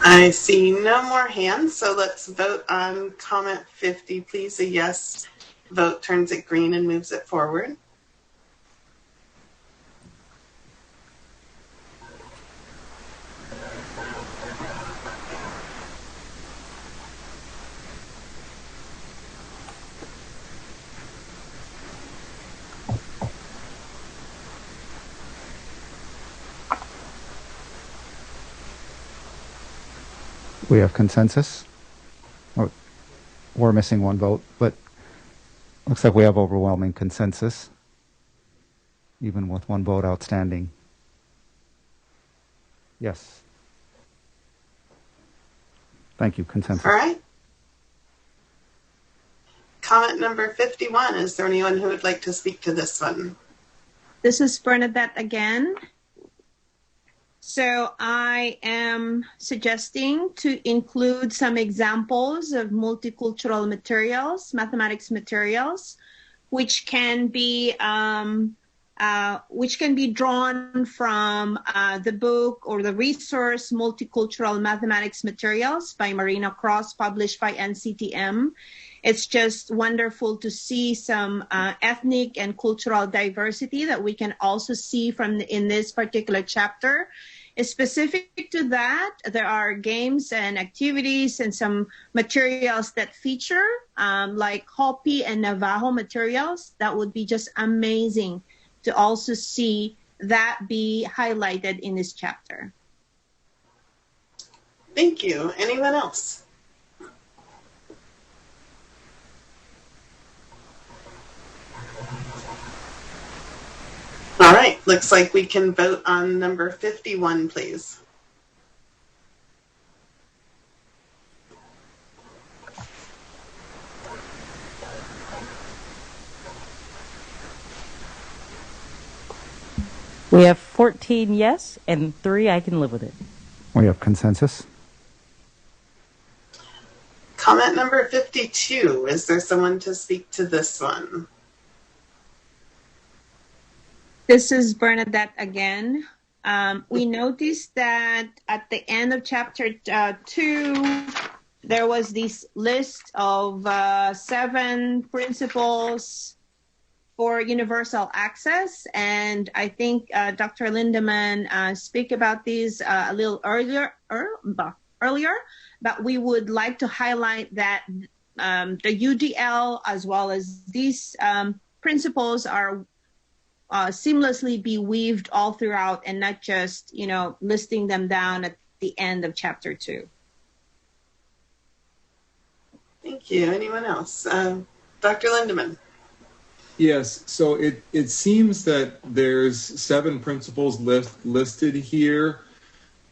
Speaker 17: I see no more hands, so let's vote on comment 50. Please, a yes vote turns it green and moves it forward.
Speaker 6: We have consensus. We're missing one vote, but looks like we have overwhelming consensus, even with one vote outstanding. Yes. Thank you, consensus.
Speaker 17: All right. Comment number 51. Is there anyone who would like to speak to this one?
Speaker 12: This is Bernadette again. So I am suggesting to include some examples of multicultural materials, mathematics materials, which can be drawn from the book or the resource Multicultural Mathematics Materials by Marina Cross, published by NCTM. It's just wonderful to see some ethnic and cultural diversity that we can also see in this particular chapter. Specific to that, there are games and activities and some materials that feature like Hopi and Navajo materials. That would be just amazing to also see that be highlighted in this chapter.
Speaker 17: Thank you. Anyone else? All right, looks like we can vote on number 51, please.
Speaker 15: We have 14 yes and 3 I can live with it.
Speaker 6: We have consensus.
Speaker 17: Comment number 52. Is there someone to speak to this one?
Speaker 12: This is Bernadette again. We noticed that at the end of chapter 2, there was this list of 7 principles for universal access, and I think Dr. Lindemann speak about these a little earlier, but we would like to highlight that the UDL as well as these principles are seamlessly be weaved all throughout and not just, listing them down at the end of chapter 2.
Speaker 17: Thank you. Anyone else? Dr. Lindemann.
Speaker 1: Yes, so it seems that there's 7 principles listed here,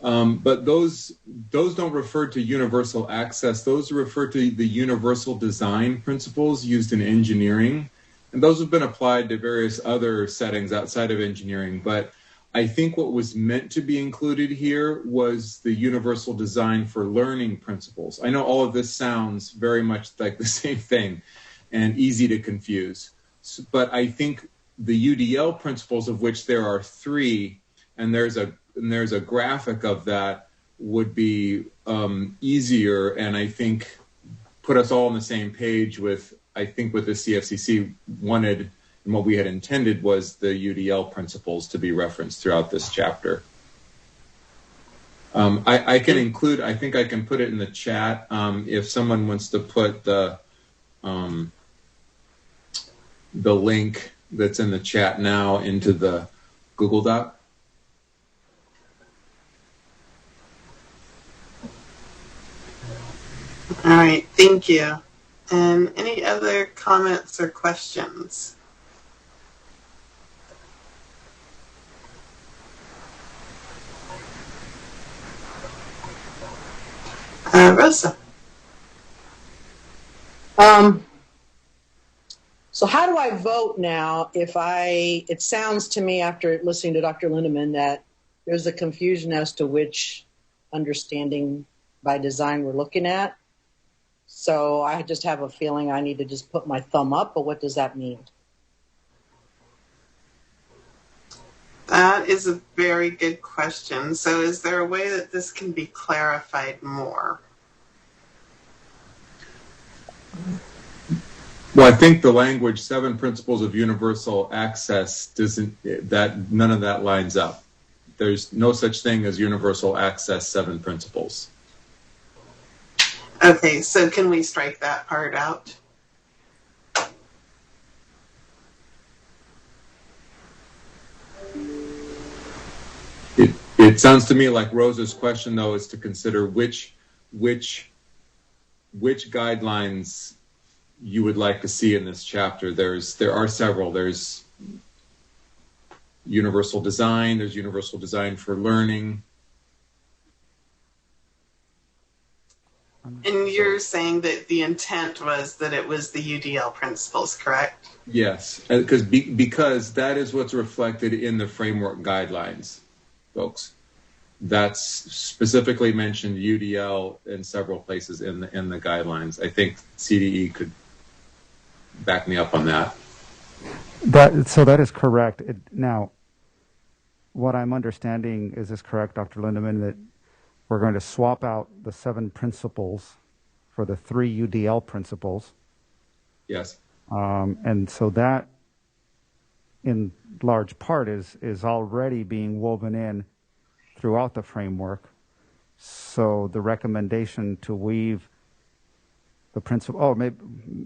Speaker 1: but those don't refer to universal access. Those refer to the universal design principles used in engineering, and those have been applied to various other settings outside of engineering. But I think what was meant to be included here was the universal design for learning principles. I know all of this sounds very much like the same thing and easy to confuse. But I think the UDL principles, of which there are 3, and there's a graphic of that, would be easier, and I think put us all on the same page with, I think, what the CFCC wanted and what we had intended was the UDL principles to be referenced throughout this chapter. I can include, I think I can put it in the chat if someone wants to put the link that's in the chat now into the Google Doc.
Speaker 17: All right, thank you. And any other comments or questions? Rosa.
Speaker 9: So how do I vote now if it sounds to me after listening to Dr. Lindemann that there's a confusion as to which understanding by design we're looking at. So I just have a feeling I need to just put my thumb up, but what does that mean?
Speaker 17: That is a very good question. So is there a way that this can be clarified more?
Speaker 1: Well, I think the language 7 principles of universal access none of that lines up. There's no such thing as universal access 7 principles.
Speaker 17: Okay, so can we strike that part out?
Speaker 1: It sounds to me like Rosa's question, though, is to consider which guidelines you would like to see in this chapter. There are several. There's universal design. There's universal design for learning.
Speaker 17: And you're saying that the intent was that it was the UDL principles, correct?
Speaker 1: Yes, because that is what's reflected in the framework guidelines, folks. That's specifically mentioned UDL in several places in the guidelines. I think CDE could back me up on that.
Speaker 6: So that is correct. Now, what I'm understanding, is this correct, Dr. Lindemann, that we're going to swap out the 7 principles for the 3 UDL principles?
Speaker 1: Yes.
Speaker 6: And so that, in large part, is already being woven in throughout the framework. So the recommendation to weave the principle,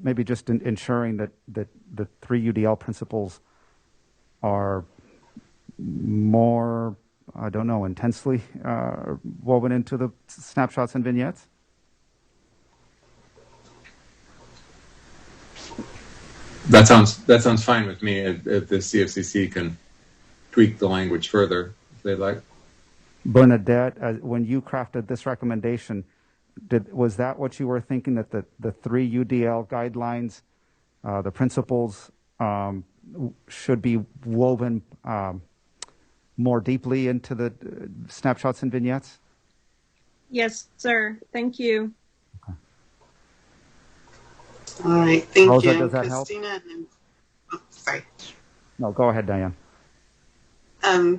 Speaker 6: maybe just ensuring that the 3 UDL principles are more, I don't know, intensely woven into the snapshots and vignettes?
Speaker 1: That sounds fine with me. If the CFCC can tweak the language further, if they'd like.
Speaker 6: Bernadette, when you crafted this recommendation, was that what you were thinking, that the 3 UDL guidelines, the principles, should be woven more deeply into the snapshots and vignettes?
Speaker 12: Yes, sir. Thank you.
Speaker 6: Okay.
Speaker 17: All right. Thank
Speaker 6: Rosa,
Speaker 17: you.
Speaker 6: does that
Speaker 17: Christina.
Speaker 6: help?
Speaker 17: Sorry.
Speaker 6: No, go ahead, Diane.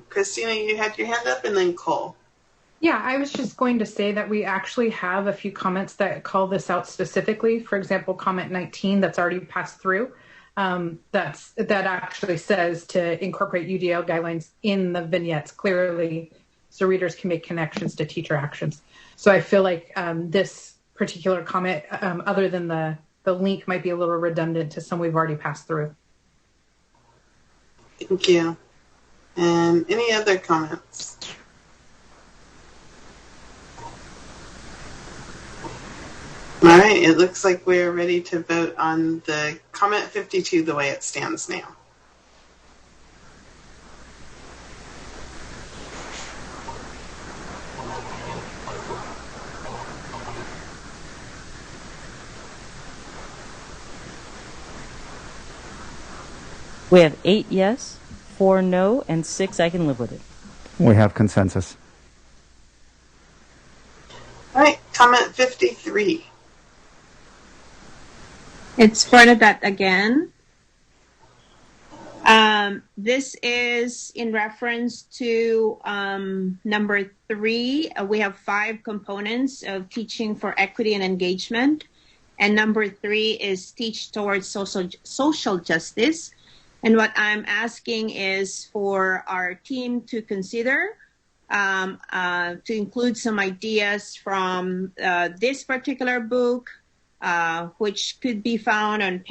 Speaker 17: Christina, you had your hand up, and then Cole.
Speaker 14: Yeah, I was just going to say that we actually have a few comments that call this out specifically. For example, comment 19 that's already passed through. that actually says to incorporate UDL guidelines in the vignettes clearly so readers can make connections to teacher actions. So I feel like this particular comment, other than the link, might be a little redundant to some we've already passed through.
Speaker 17: Thank you. And any other comments? All right, it looks like we're ready to vote on the comment 52 the way it stands now.
Speaker 15: We have 8 yes, 4 no, and 6 I can live with it.
Speaker 6: We have consensus.
Speaker 17: All right, comment 53.
Speaker 12: It's Bernadette again. This is in reference to number 3. We have 5 components of teaching for equity and engagement. And number 3 is teach towards social justice. And what I'm asking is for our team to consider to include some ideas from this particular book, which could be found on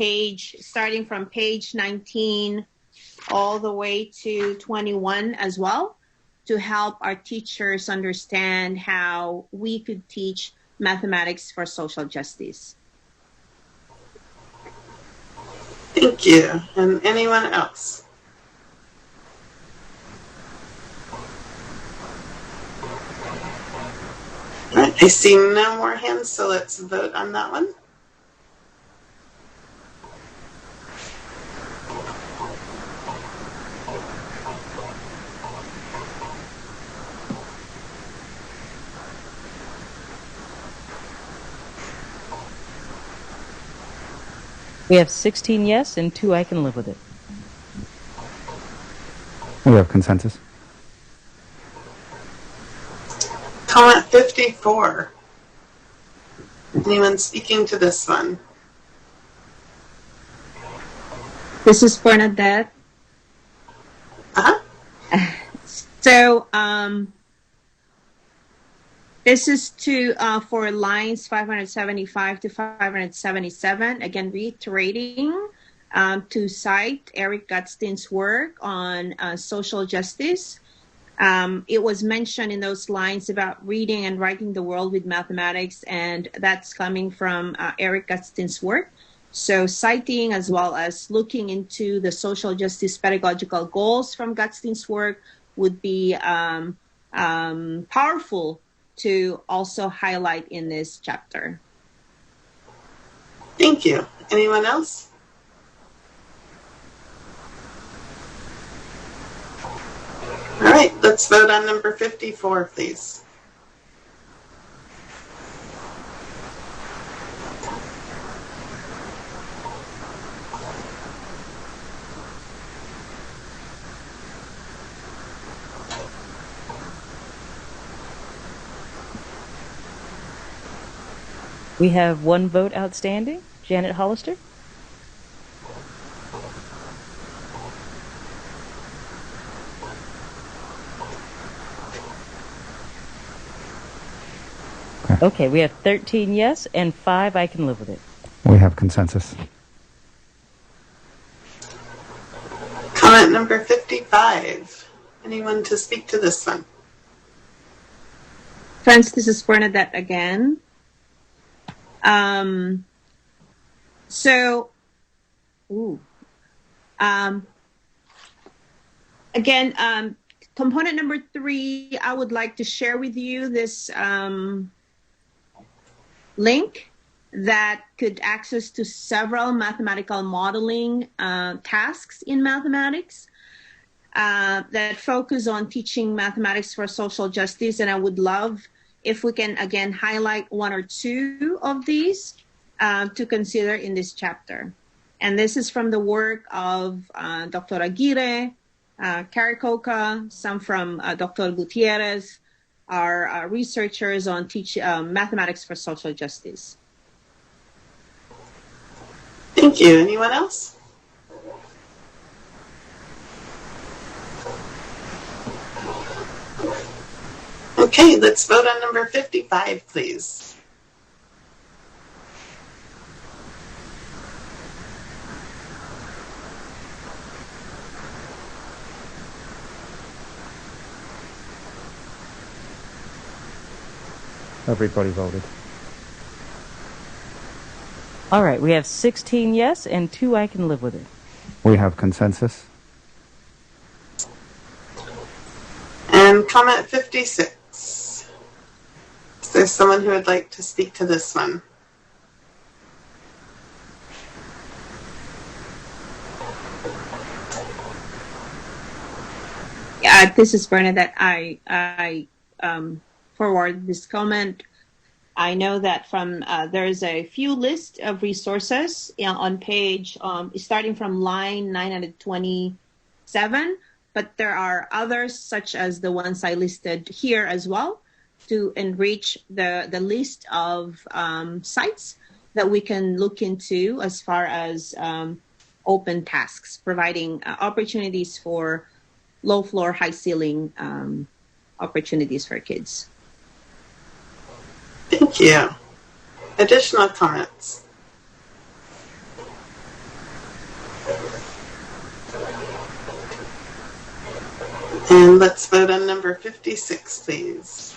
Speaker 12: starting from page 19 all the way to 21 as well, to help our teachers understand how we could teach mathematics for social justice.
Speaker 17: Thank you. And anyone else? All right, I see no more hands, so let's vote on that one.
Speaker 15: We have 16 yes and 2 I can live with it.
Speaker 6: We have consensus.
Speaker 17: Comment 54. Anyone speaking to this one?
Speaker 12: This is Bernadette. So this is for lines 575 to 577. Again, reiterating to cite Eric Gutstein's work on social justice. It was mentioned in those lines about reading and writing the world with mathematics, and that's coming from Eric Gutstein's work. So citing as well as looking into the social justice pedagogical goals from Gutstein's work would be powerful to also highlight in this chapter.
Speaker 17: Thank you. Anyone else? All right, let's vote on number 54, please.
Speaker 15: We have 1 vote outstanding. Janet Hollister. Okay, we have 13 yes and 5 I can live with it.
Speaker 6: We have consensus.
Speaker 17: Comment number 55. Anyone to speak to this one?
Speaker 12: Friends, this is Bernadette again. Again, component number 3, I would like to share with you this link that could access to several mathematical modeling tasks in mathematics that focus on teaching mathematics for social justice. And I would love if we can, again, highlight 1 or 2 of these to consider in this chapter. And this is from the work of Dr. Aguirre, Caricoca, some from Dr. Gutierrez, our researchers on mathematics for social justice.
Speaker 17: Thank you. Anyone else? Okay, let's vote on number 55, please.
Speaker 6: Everybody voted.
Speaker 15: All right, we have 16 yes and 2 I can live with it.
Speaker 6: We have consensus.
Speaker 17: And comment 56. Is there someone who would like to speak to this one?
Speaker 12: Yeah, this is Bernadette. I forward this comment. I know that from there's a few list of resources on page starting from line 927, but there are others such as the ones I listed here as well to enrich the list of sites that we can look into as far as open tasks, providing opportunities for low floor, high ceiling opportunities for kids.
Speaker 17: Thank you. Additional comments? And let's vote on number 56, please.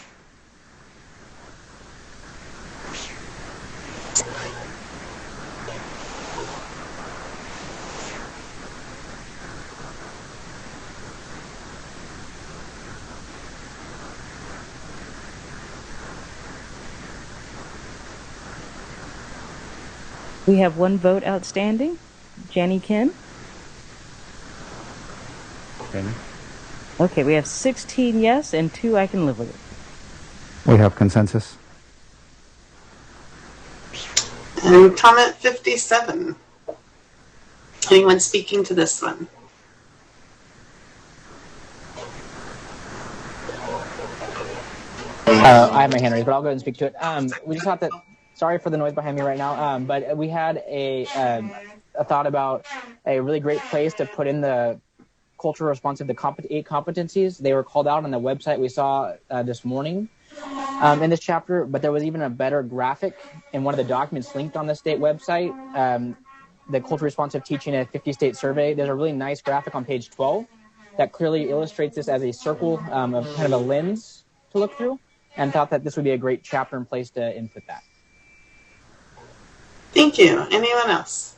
Speaker 15: We have 1 vote outstanding. Jenny Ken.
Speaker 6: Jenny?
Speaker 15: Okay, we have 16 yes and 2 I can live with it.
Speaker 6: We have consensus.
Speaker 17: And comment 57. Anyone speaking to this one?
Speaker 3: I have my hand raised, but I'll go ahead and speak to it. We just thought that, sorry for the noise behind me right now, but we had a thought about a really great place to put in the cultural responsive, the 8 competencies. They were called out on the website we saw this morning in this chapter, but there was even a better graphic in one of the documents linked on the state website, the culturally responsive teaching a 50-state survey. There's a really nice graphic on page 12 that clearly illustrates this as a circle of kind of a lens to look through, and thought that this would be a great chapter and place to input that.
Speaker 17: Thank you. Anyone else?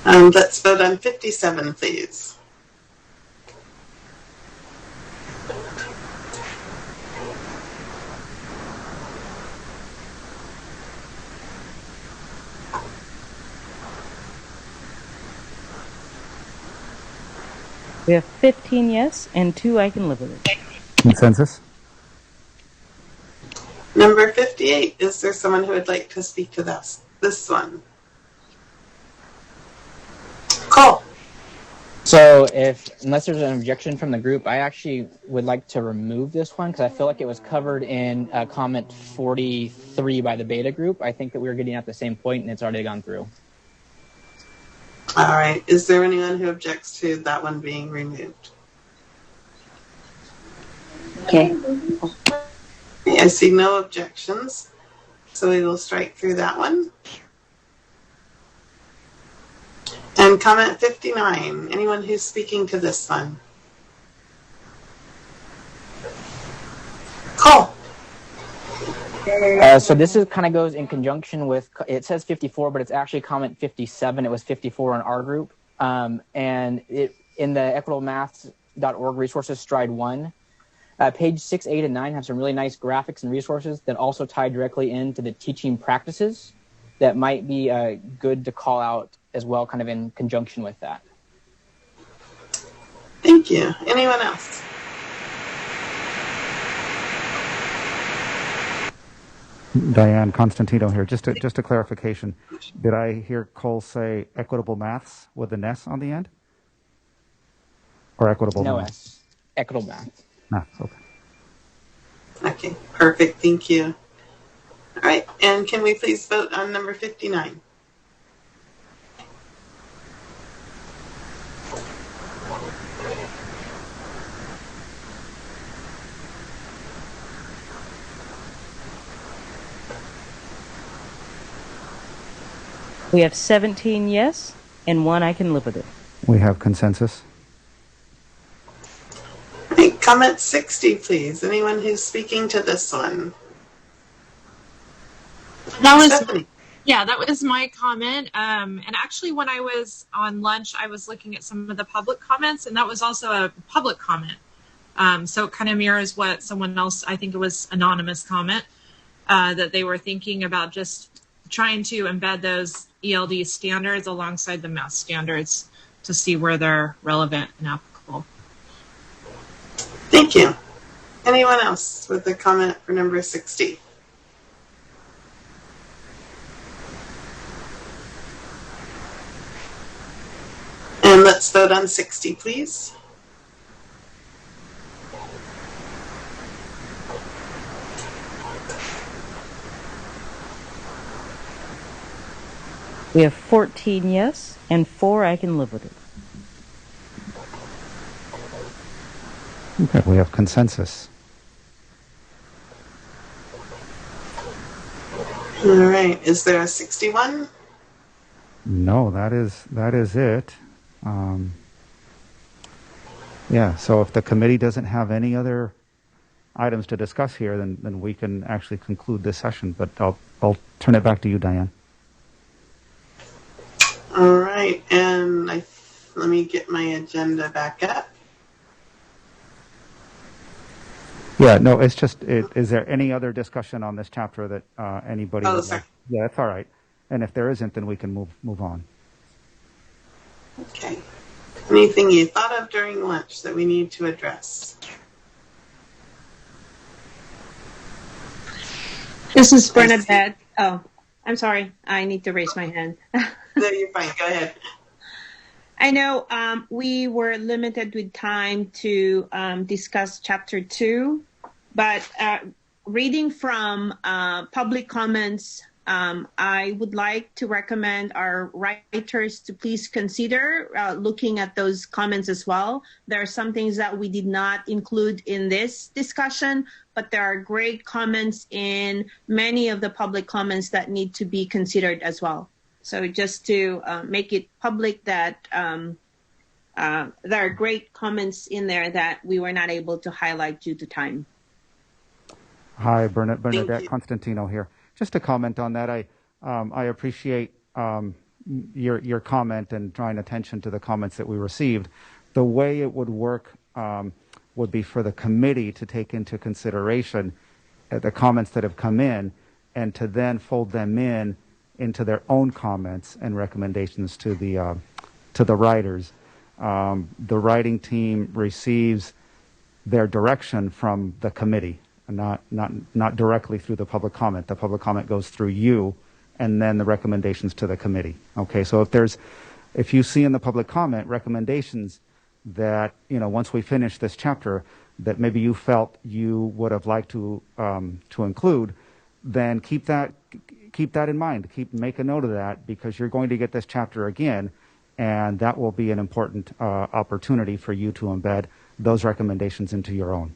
Speaker 17: Let's vote on 57, please.
Speaker 15: We have 15 yes and 2 I can live with it.
Speaker 6: Consensus?
Speaker 17: Number 58. Is there someone who would like to speak to this one? Cole.
Speaker 3: So unless there's an objection from the group, I actually would like to remove this one because I feel like it was covered in comment 43 by the beta group. I think that we were getting at the same point and it's already gone through.
Speaker 17: All right. Is there anyone who objects to that one being removed?
Speaker 16: Okay.
Speaker 17: I see no objections, so we will strike through that one. And comment 59. Anyone who's speaking to this one? Cole.
Speaker 3: So this kind of goes in conjunction with, it says 54, but it's actually comment 57. It was 54 in our group. And in the equitableMaths.org resources, Stride 1, page 6, 8, and 9 have some really nice graphics and resources that also tie directly into the teaching practices that might be good to call out as well, kind of in conjunction with that.
Speaker 17: Thank you. Anyone else?
Speaker 6: Diane Constantino here. Just a clarification. Did I hear Cole say equitable maths with an S on the end? Or equitable
Speaker 3: No
Speaker 6: maths?
Speaker 3: S. Equitable math.
Speaker 6: Maths, okay.
Speaker 17: Okay, perfect. Thank you. All right. And can we please vote on number 59?
Speaker 15: We have 17 yes and 1 I can live with it.
Speaker 6: We have consensus.
Speaker 17: Right, comment 60, please. Anyone who's speaking to this one?
Speaker 20: That was
Speaker 17: Stephanie.
Speaker 20: Yeah, that was my comment. And actually, when I was on lunch, I was looking at some of the public comments, and that was also a public comment. So it kind of mirrors what someone else, I think it was anonymous comment, that they were thinking about just trying to embed those ELD standards alongside the math standards to see where they're relevant and applicable.
Speaker 17: Thank you. Anyone else with a comment for number 60? And let's vote on 60, please.
Speaker 15: We have 14 yes and 4 I can live with it.
Speaker 6: Okay, we have consensus.
Speaker 17: All right. Is there a 61?
Speaker 6: No, that is it. Yeah, so if the committee doesn't have any other items to discuss here, then we can actually conclude this session. But I'll turn it back to you, Diane.
Speaker 17: All right, and let me get my agenda back up.
Speaker 6: Yeah, no, it's just, is there any other discussion on this chapter that anybody would like? Yeah, that's all right. And if there isn't, then we can move on.
Speaker 17: Okay. Anything you thought of during lunch that we need to address?
Speaker 12: This is Bernadette. Oh, I'm sorry. I need to raise my hand.
Speaker 17: No, you're fine. Go ahead.
Speaker 12: I know we were limited with time to discuss chapter 2, but reading from public comments, I would like to recommend our writers to please consider looking at those comments as well. There are some things that we did not include in this discussion, but there are great comments in many of the public comments that need to be considered as well. So just to make it public that there are great comments in there that we were not able to highlight due to time.
Speaker 6: Hi, Bernadette Constantino here. Just to comment on that, I appreciate your comment and drawing attention to the comments that we received. The way it would work would be for the committee to take into consideration the comments that have come in and to then fold them into their own comments and recommendations to the writers. The writing team receives their direction from the committee, not directly through the public comment. The public comment goes through you, and then the recommendations to the committee. Okay, so if you see in the public comment recommendations that once we finish this chapter that maybe you felt you would have liked to include, then keep that in mind. Make a note of that, because you're going to get this chapter again, and that will be an important opportunity for you to embed those recommendations into your own.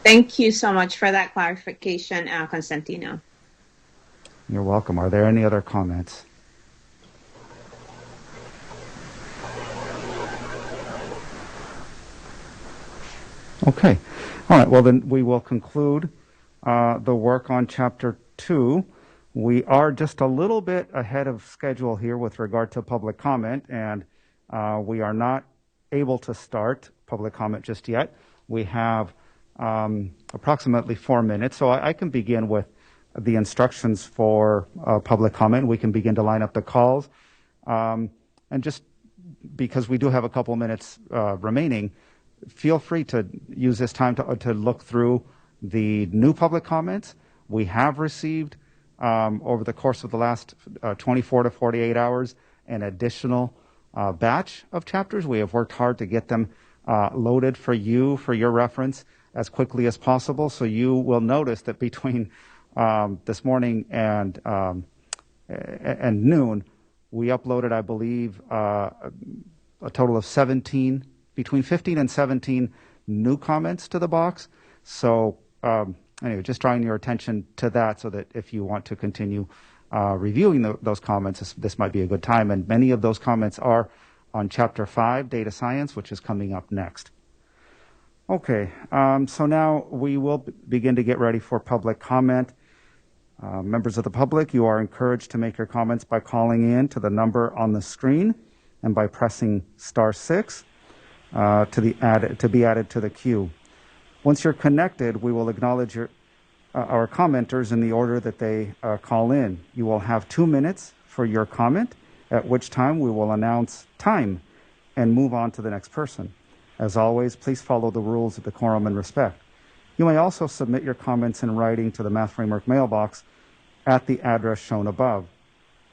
Speaker 12: Thank you so much for that clarification, Constantino.
Speaker 6: You're welcome. Are there any other comments? Okay. All right. Well, then we will conclude the work on Chapter 2. We are just a little bit ahead of schedule here with regard to public comment, and we are not able to start public comment just yet. We have approximately 4 minutes, so I can begin with the instructions for public comment. We can begin to line up the calls. And just because we do have a couple minutes remaining, feel free to use this time to look through the new public comments. We have received, over the course of the last 24 to 48 hours, an additional batch of chapters. We have worked hard to get them loaded for you, for your reference, as quickly as possible. So you will notice that between this morning and noon, we uploaded, I believe, a total of 17, between 15 and 17 new comments to the box. So anyway, just drawing your attention to that, so that if you want to continue reviewing those comments, this might be a good time. And many of those comments are on Chapter 5, Data Science, which is coming up next. Okay, so now we will begin to get ready for public comment. Members of the public, you are encouraged to make your comments by calling in to the number on the screen and by pressing *6 to be added to the queue. Once you're connected, we will acknowledge our commenters in the order that they call in. You will have 2 minutes for your comment, at which time we will announce time and move on to the next person. As always, please follow the rules of decorum and respect. You may also submit your comments in writing to the Math Framework mailbox at the address shown above.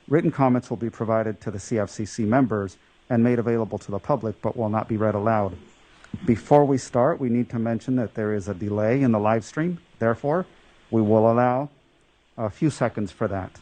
Speaker 6: Written comments will be provided to the CFCC members and made available to the public, but will not be read aloud. Before we start, we need to mention that there is a delay in the live stream. Therefore, we will allow a few seconds for that.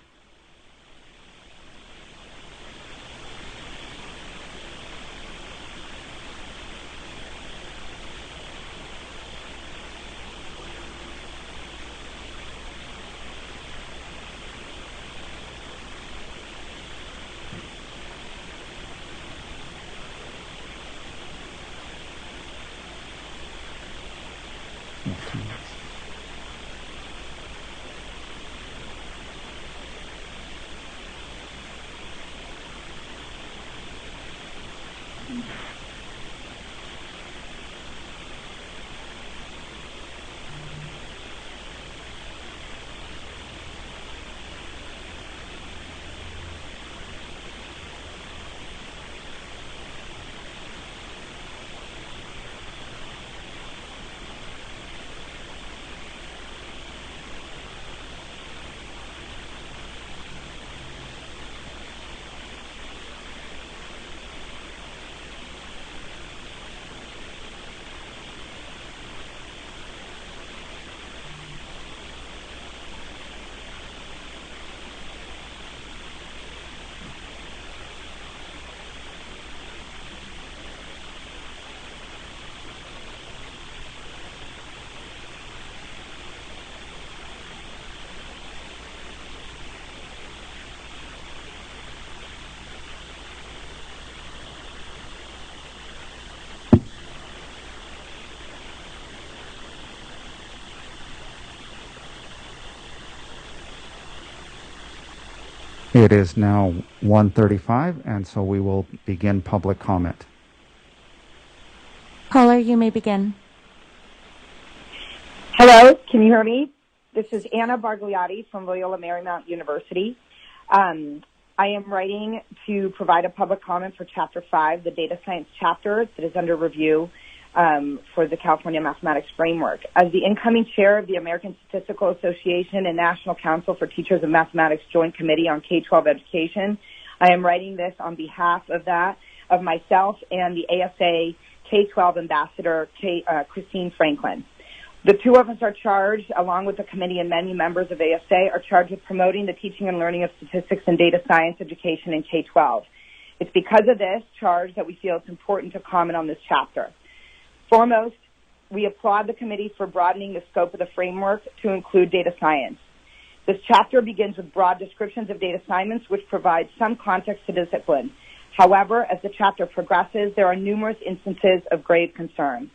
Speaker 6: It is now 1:35, and so we will begin public comment.
Speaker 2: Caller, you may begin.
Speaker 13: Hello, can you hear me? This is Anna Bargliotti from Loyola Marymount University. I am writing to provide a public comment for Chapter 5, the Data Science chapter that is under review for the California Mathematics Framework. As the incoming chair of the American Statistical Association and National Council for Teachers of Mathematics Joint Committee on K-12 Education, I am writing this on behalf of myself and the ASA K-12 Ambassador, Christine Franklin. The two of us are charged, along with the committee and many members of ASA, are charged with promoting the teaching and learning of statistics and data science education in K-12. It's because of this charge that we feel it's important to comment on this chapter. Foremost, we applaud the committee for broadening the scope of the framework to include data science. This chapter begins with broad descriptions of data science, which provide some context to discipline. However, as the chapter progresses, there are numerous instances of grave concern.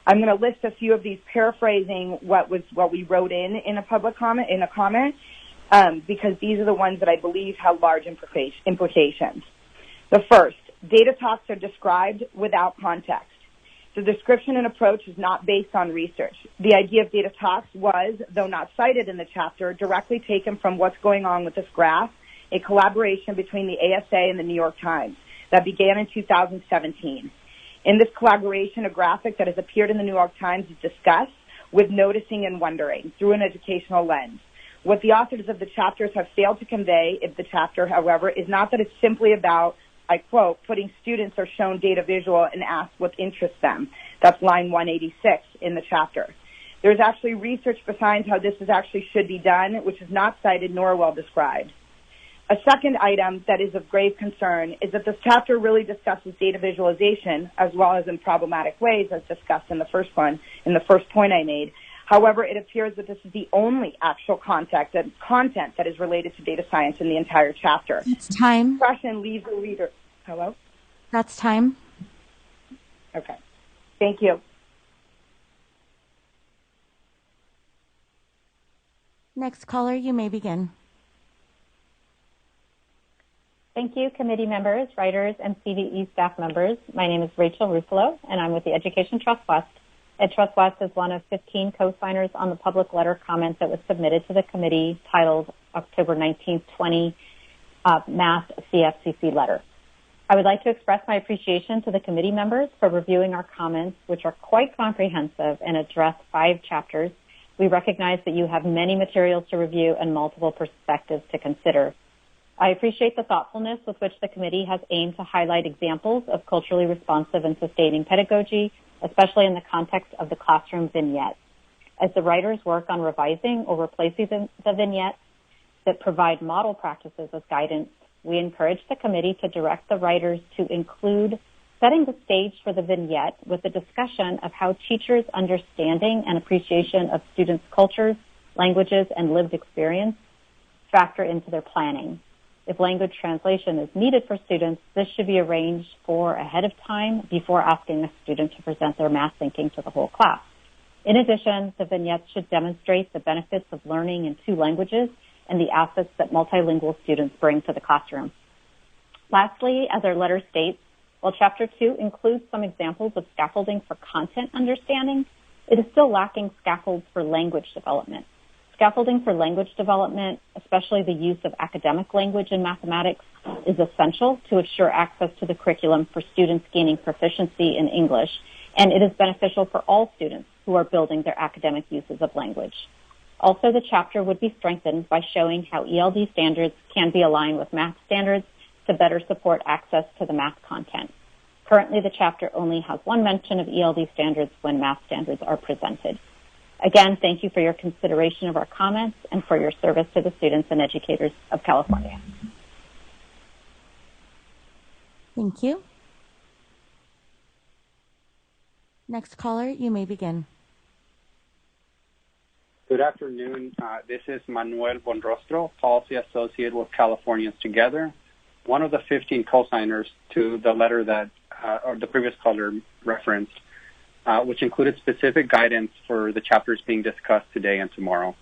Speaker 13: I'm going to list a few of these, paraphrasing what we wrote in a public comment, because these are the ones that I believe have large implications. The first, data talks are described without context. The description and approach is not based on research. The idea of data talks was, though not cited in the chapter, directly taken from What's Going On with This Graph, a collaboration between the ASA and the New York Times that began in 2017. In this collaboration, a graphic that has appeared in the New York Times is discussed with noticing and wondering through an educational lens. What the authors of the chapters have failed to convey in the chapter, however, is not that it's simply about, I quote, putting students are shown data visual and asked what interests them. That's line 186 in the chapter. There's actually research behind how this actually should be done, which is not cited nor well described. A second item that is of grave concern is that this chapter really discusses data visualization as well as in problematic ways, as discussed in the first point I made. However, it appears that this is the only actual content that is related to data science in the entire chapter.
Speaker 2: It's time.
Speaker 13: Question leaves the reader. Hello?
Speaker 2: That's time.
Speaker 13: Okay. Thank you.
Speaker 2: Next caller, you may begin.
Speaker 10: Thank you, committee members, writers, and CVE staff members. My name is Rachel Ruffalo, and I'm with the Education Trust West. Trust West is one of 15 co-signers on the public letter comment that was submitted to the committee titled October 19th, 20 Mass CFCC letter. I would like to express my appreciation to the committee members for reviewing our comments, which are quite comprehensive and address 5 chapters. We recognize that you have many materials to review and multiple perspectives to consider. I appreciate the thoughtfulness with which the committee has aimed to highlight examples of culturally responsive and sustaining pedagogy, especially in the context of the classroom vignette. As the writers work on revising or replacing the vignettes that provide model practices as guidance, we encourage the committee to direct the writers to include setting the stage for the vignette with a discussion of how teachers' understanding and appreciation of students' cultures, languages, and lived experience factor into their planning. If language translation is needed for students, this should be arranged for ahead of time before asking a student to present their math thinking to the whole class. In addition, the vignettes should demonstrate the benefits of learning in 2 languages and the assets that multilingual students bring to the classroom. Lastly, as our letter states, while Chapter 2 includes some examples of scaffolding for content understanding, it is still lacking scaffolds for language development. Scaffolding for language development, especially the use of academic language in mathematics, is essential to assure access to the curriculum for students gaining proficiency in English, and it is beneficial for all students who are building their academic uses of language. Also, the chapter would be strengthened by showing how ELD standards can be aligned with math standards to better support access to the math content. Currently, the chapter only has one mention of ELD standards when math standards are presented. Again, thank you for your consideration of our comments and for your service to the students and educators of California.
Speaker 2: Thank you. Next caller, you may begin.
Speaker 18: Good afternoon. This is Manuel Bonrostro, Policy Associate with Californians Together, one of the 15 co-signers to the letter that or the previous caller referenced, which included specific guidance for the chapters being discussed today and tomorrow.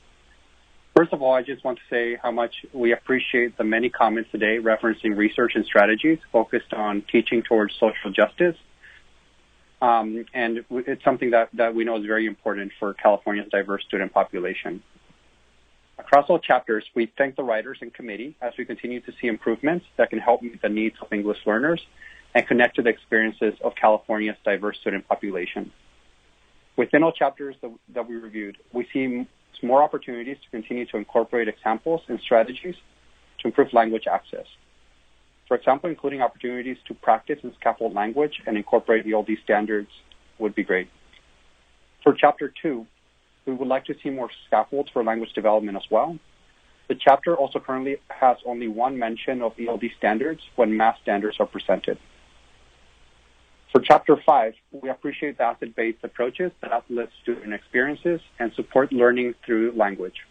Speaker 18: First of all, I just want to say how much we appreciate the many comments today referencing research and strategies focused on teaching towards social justice. And it's something that we know is very important for California's diverse student population. Across all chapters, we thank the writers and committee as we continue to see improvements that can help meet the needs of English learners and connect to the experiences of California's diverse student population. Within all chapters that we reviewed, we see more opportunities to continue to incorporate examples and strategies to improve language access. For example, including opportunities to practice and scaffold language and incorporate the ELD standards would be great. For Chapter 2, we would like to see more scaffolds for language development as well. The chapter also currently has only one mention of ELD standards when math standards are presented. For Chapter 5, we appreciate the asset-based approaches that uplift student experiences and support learning through language.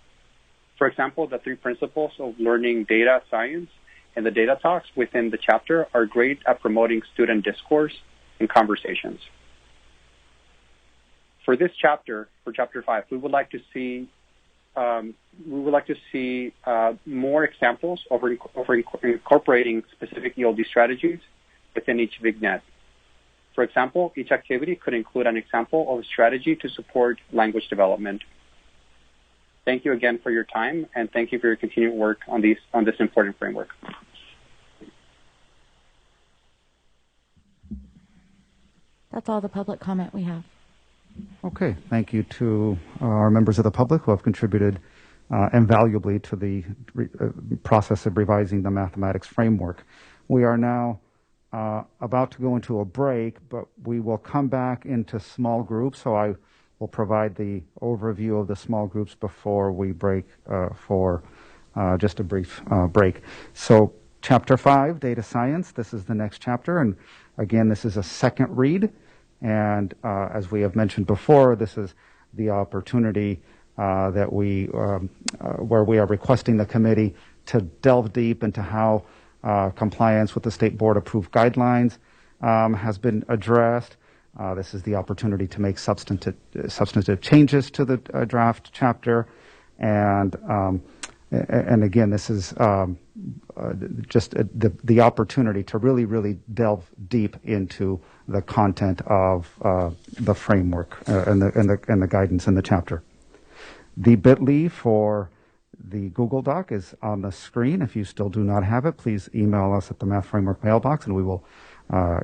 Speaker 18: For example, the 3 principles of learning data science and the data talks within the chapter are great at promoting student discourse and conversations. For this chapter, for Chapter 5, we would like to see more examples of incorporating specific ELD strategies within each vignette. For example, each activity could include an example of a strategy to support language development. Thank you again for your time, and thank you for your continued work on this important framework.
Speaker 2: That's all the public comment we have.
Speaker 6: Okay, thank you to our members of the public who have contributed invaluably to the process of revising the mathematics framework. We are now about to go into a break, but we will come back into small groups, so I will provide the overview of the small groups before we break for just a brief break. So Chapter 5, Data Science, this is the next chapter, and again, this is a second read, and as we have mentioned before, this is the opportunity where we are requesting the committee to delve deep into how compliance with the state board approved guidelines has been addressed. This is the opportunity to make substantive changes to the draft chapter, and again, this is just the opportunity to really delve deep into the content of the framework and the guidance in the chapter. The bit.ly for the Google Doc is on the screen. If you still do not have it, please email us at the Math Framework mailbox, and we will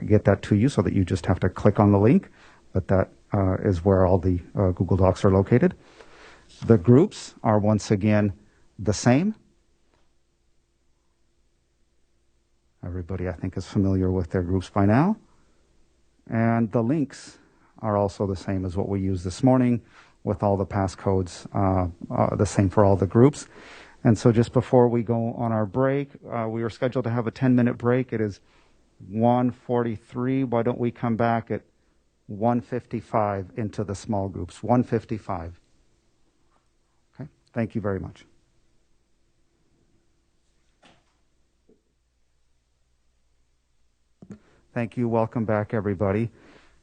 Speaker 6: get that to you so that you just have to click on the link. But that is where all the Google Docs are located. The groups are once again the same. Everybody, I think, is familiar with their groups by now. And the links are also the same as what we used this morning, with all the passcodes the same for all the groups. And so just before we go on our break, we are scheduled to have a 10-minute break. It is 1:43. Why don't we come back at 1:55 into the small groups? 1:55. Okay, thank you very much. Thank you. Welcome back, everybody.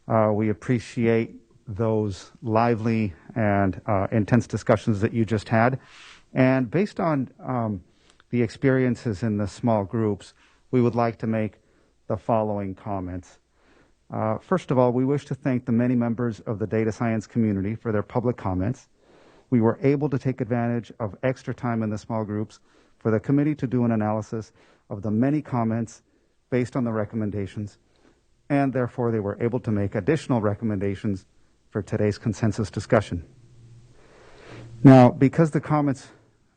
Speaker 6: We appreciate those lively and intense discussions that you just had. And based on the experiences in the small groups, we would like to make the following comments. First of all, we wish to thank the many members of the data science community for their public comments. We were able to take advantage of extra time in the small groups for the committee to do an analysis of the many comments based on the recommendations, and therefore they were able to make additional recommendations for today's consensus discussion. Now, because the comments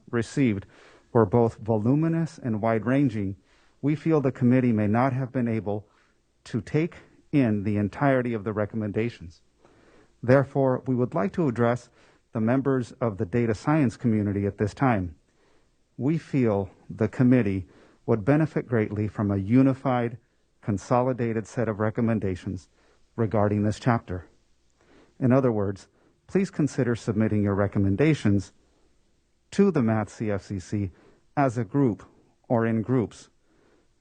Speaker 6: received were both voluminous and wide-ranging, we feel the committee may not have been able to take in the entirety of the recommendations. Therefore, we would like to address the members of the data science community at this time. We feel the committee would benefit greatly from a unified, consolidated set of recommendations regarding this chapter. In other words, please consider submitting your recommendations to the Math CFCC as a group or in groups.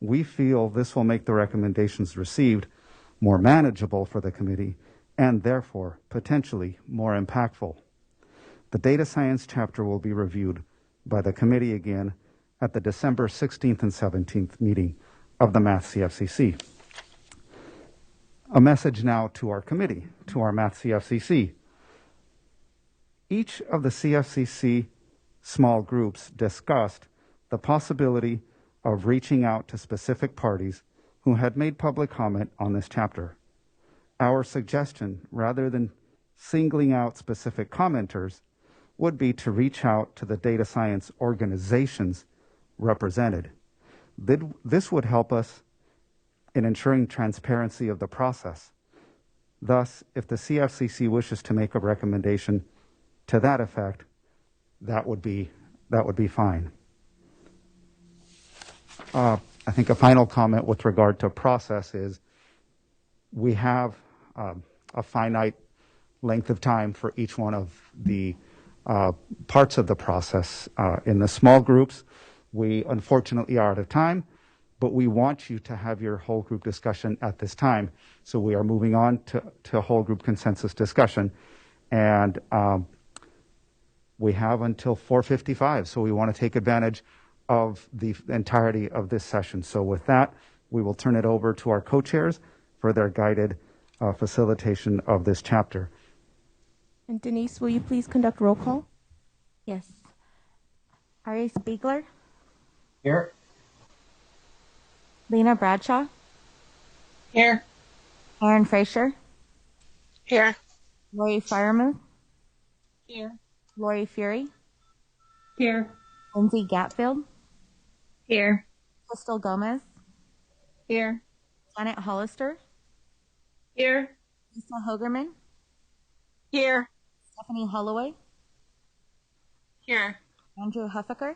Speaker 6: We feel this will make the recommendations received more manageable for the committee and therefore potentially more impactful. The data science chapter will be reviewed by the committee again at the December 16th and 17th meeting of the Math CFCC. A message now to our committee, to our Math CFCC. Each of the CFCC small groups discussed the possibility of reaching out to specific parties who had made public comment on this chapter. Our suggestion, rather than singling out specific commenters, would be to reach out to the data science organizations represented. This would help us in ensuring transparency of the process. Thus, if the CFCC wishes to make a recommendation to that effect, that would be fine. I think a final comment with regard to process is we have a finite length of time for each one of the parts of the process. In the small groups, we unfortunately are out of time, but we want you to have your whole group discussion at this time. So we are moving on to whole group consensus discussion. And we have until 4:55. So we want to take advantage of the entirety of this session. So with that, we will turn it over to our co-chairs for their guided facilitation of this chapter.
Speaker 2: And Denise, will you please conduct roll call? Yes. Ari Spiegler?
Speaker 5: Here.
Speaker 2: Lena Bradshaw?
Speaker 20: Here.
Speaker 2: Aaron Fraser?
Speaker 11: Here.
Speaker 2: Lori Firemuth?
Speaker 20: Here.
Speaker 2: Lori Fury?
Speaker 20: Here.
Speaker 2: Lindsay Gatfield?
Speaker 20: Here.
Speaker 2: Crystal Gomez?
Speaker 20: Here.
Speaker 2: Janet Hollister?
Speaker 20: Here.
Speaker 2: Lisa Hogerman?
Speaker 20: Here.
Speaker 2: Stephanie Holloway?
Speaker 20: Here.
Speaker 2: Andrew Huffaker?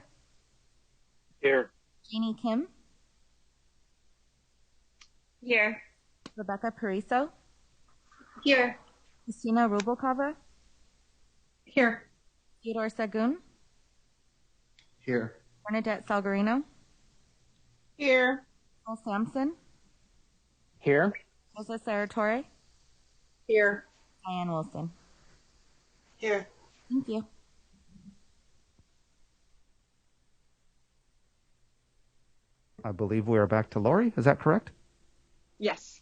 Speaker 8: Here.
Speaker 2: Jeannie Kim?
Speaker 20: Here.
Speaker 2: Rebecca Pariso?
Speaker 19: Here.
Speaker 2: Christina Rubalcava?
Speaker 14: Here.
Speaker 2: Theodore Sagun,
Speaker 5: Here.
Speaker 2: Bernadette Salgarino,
Speaker 20: Here.
Speaker 2: Paul Sampson,
Speaker 3: Here.
Speaker 2: Rosa Sarratore,
Speaker 9: Here.
Speaker 2: Diane Wilson.
Speaker 17: Here.
Speaker 2: Thank you.
Speaker 6: I believe we are back to Lori. Is that correct?
Speaker 4: Yes.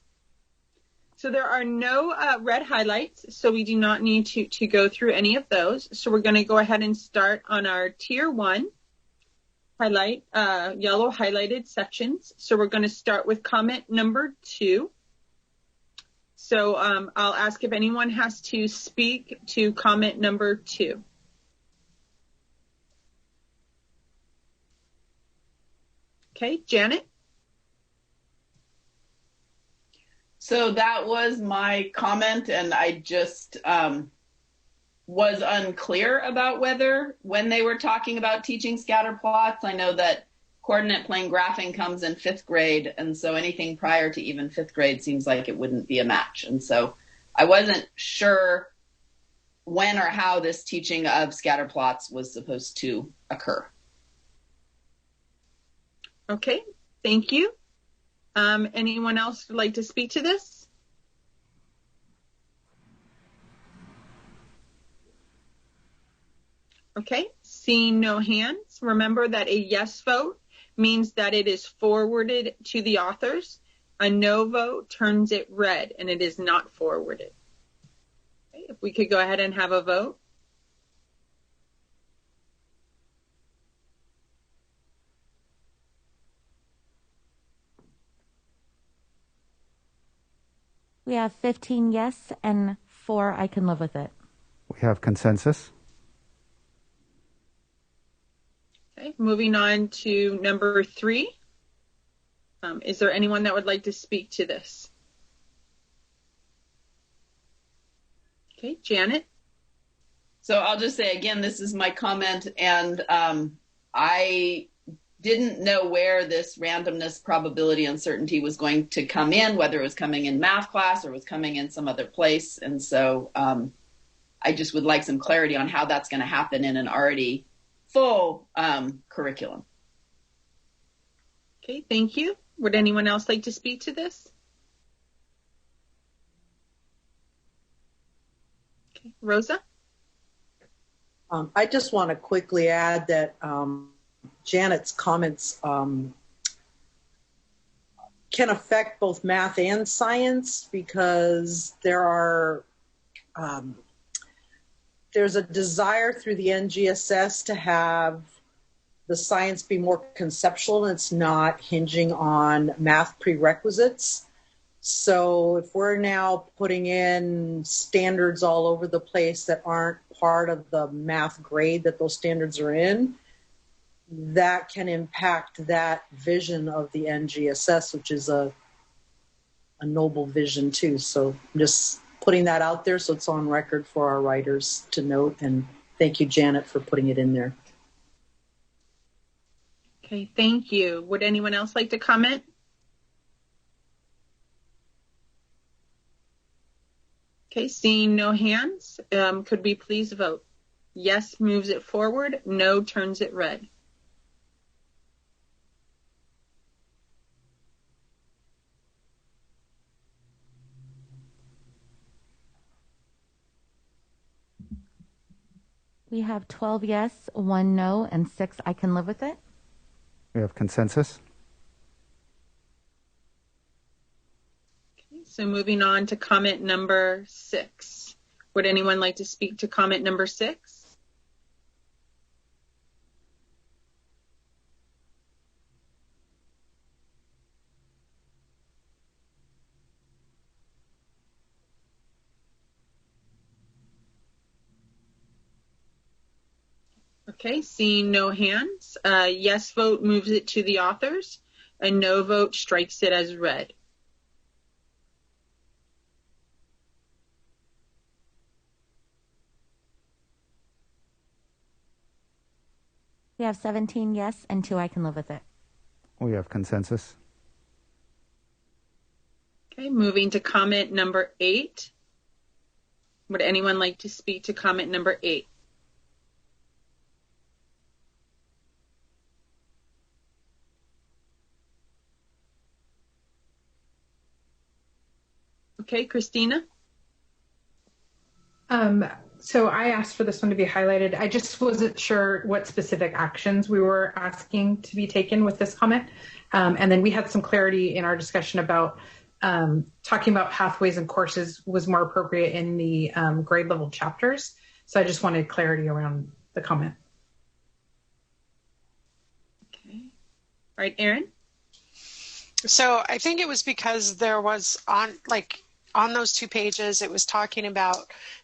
Speaker 4: So there are no red highlights, so we do not need to go through any of those. So we're going to go ahead and start on our tier 1 highlight, yellow highlighted sections. So we're going to start with comment number 2. So I'll ask if anyone has to speak to comment number 2. Okay, Janet?
Speaker 21: So that was my comment, and I just was unclear about when they were talking about teaching scatter plots. I know that coordinate plane graphing comes in 5th grade, and so anything prior to even 5th grade seems like it wouldn't be a match. And so I wasn't sure when or how this teaching of scatter plots was supposed to occur.
Speaker 4: Okay, thank you. Anyone else would like to speak to this? Okay, seeing no hands, remember that a yes vote means that it is forwarded to the authors. A no vote turns it red and it is not forwarded. Okay, if we could go ahead and have a vote.
Speaker 2: We have 15 yes and 4 I can live with it.
Speaker 6: We have consensus.
Speaker 4: Okay, moving on to number 3. Is there anyone that would like to speak to this? Okay, Janet?
Speaker 21: So I'll just say again, this is my comment, and I didn't know where this randomness, probability, uncertainty was going to come in, whether it was coming in math class or was coming in some other place. And so I just would like some clarity on how that's going to happen in an already full curriculum.
Speaker 4: Okay, thank you. Would anyone else like to speak to this? Okay, Rosa?
Speaker 9: I just want to quickly add that Janet's comments can affect both math and science because there's a desire through the NGSS to have the science be more conceptual and it's not hinging on math prerequisites. So if we're now putting in standards all over the place that aren't part of the math grade that those standards are in, that can impact that vision of the NGSS, which is a noble vision too. So I'm just putting that out there so it's on record for our writers to note. And thank you, Janet, for putting it in there.
Speaker 4: Okay, thank you. Would anyone else like to comment? Okay, seeing no hands, could we please vote? Yes moves it forward, no turns it red.
Speaker 2: We have 12 yes, 1 no, and 6 I can live with it.
Speaker 6: We have consensus.
Speaker 4: Okay, so moving on to comment number 6. Would anyone like to speak to comment number 6? Okay, seeing no hands, yes vote moves it to the authors, a no vote strikes it as red.
Speaker 2: We have 17 yes and 2 I can live with it.
Speaker 6: We have consensus.
Speaker 4: Okay, moving to comment number 8. Would anyone like to speak to comment number 8? Okay, Christina?
Speaker 14: So I asked for this one to be highlighted. I just wasn't sure what specific actions we were asking to be taken with this comment. And then we had some clarity in our discussion about talking about pathways and courses was more appropriate in the grade level chapters. So I just wanted clarity around the comment.
Speaker 4: Okay. All right, Erin?
Speaker 11: So I think it was because there was on those 2 pages, it was talking about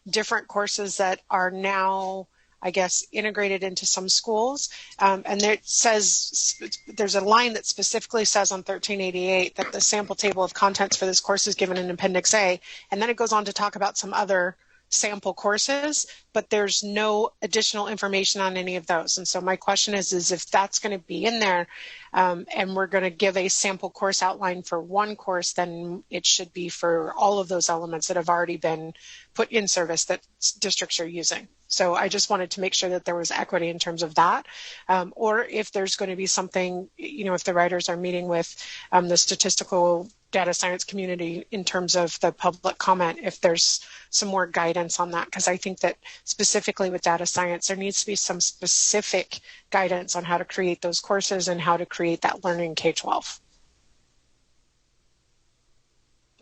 Speaker 11: different courses that are now, I guess, integrated into some schools. And there it says, there's a line that specifically says on 1388 that the sample table of contents for this course is given in Appendix A. And then it goes on to talk about some other sample courses, but there's no additional information on any of those. And so my question is if that's going to be in there and we're going to give a sample course outline for one course, then it should be for all of those elements that have already been put in service that districts are using. So I just wanted to make sure that there was equity in terms of that. Or if there's going to be something, if the writers are meeting with the statistical data science community in terms of the public comment, if there's some more guidance on that, because I think that specifically with data science, there needs to be some specific guidance on how to create those courses and how to create that learning K-12.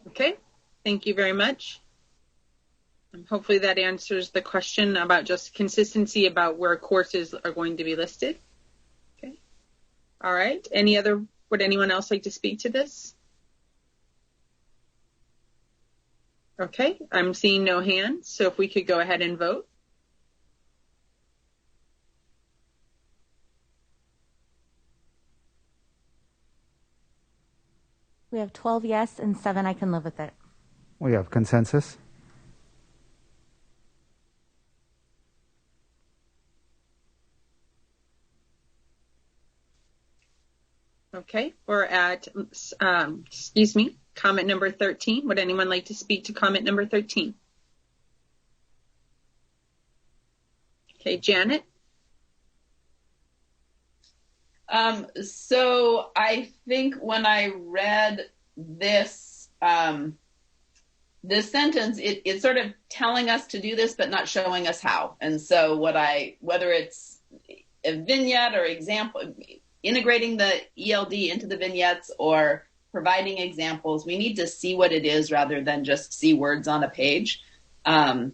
Speaker 4: Okay, thank you very much. Hopefully that answers the question about just consistency about where courses are going to be listed. Okay. All right. Would anyone else like to speak to this? Okay, I'm seeing no hands, so if we could go ahead and vote.
Speaker 2: We have 12 yes and 7 I can live with it.
Speaker 6: We have consensus.
Speaker 4: Okay, we're at, comment number 13. Would anyone like to speak to comment number 13? Okay, Janet?
Speaker 21: So I think when I read this, this sentence, it's sort of telling us to do this, but not showing us how. And so whether it's a vignette or example, integrating the ELD into the vignettes or providing examples, we need to see what it is rather than just see words on a page. And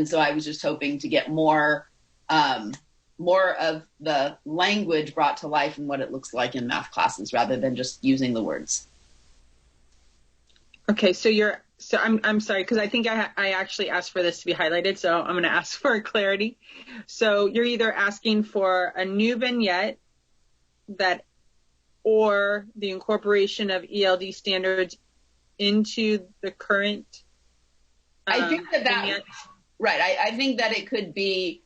Speaker 21: so I was just hoping to get more of the language brought to life and what it looks like in math classes rather than just using the words.
Speaker 4: Okay, so I'm sorry, because I think I actually asked for this to be highlighted, so I'm going to ask for clarity. So you're either asking for a new vignette or the incorporation of ELD standards into the current
Speaker 21: I think that right. I think that it could be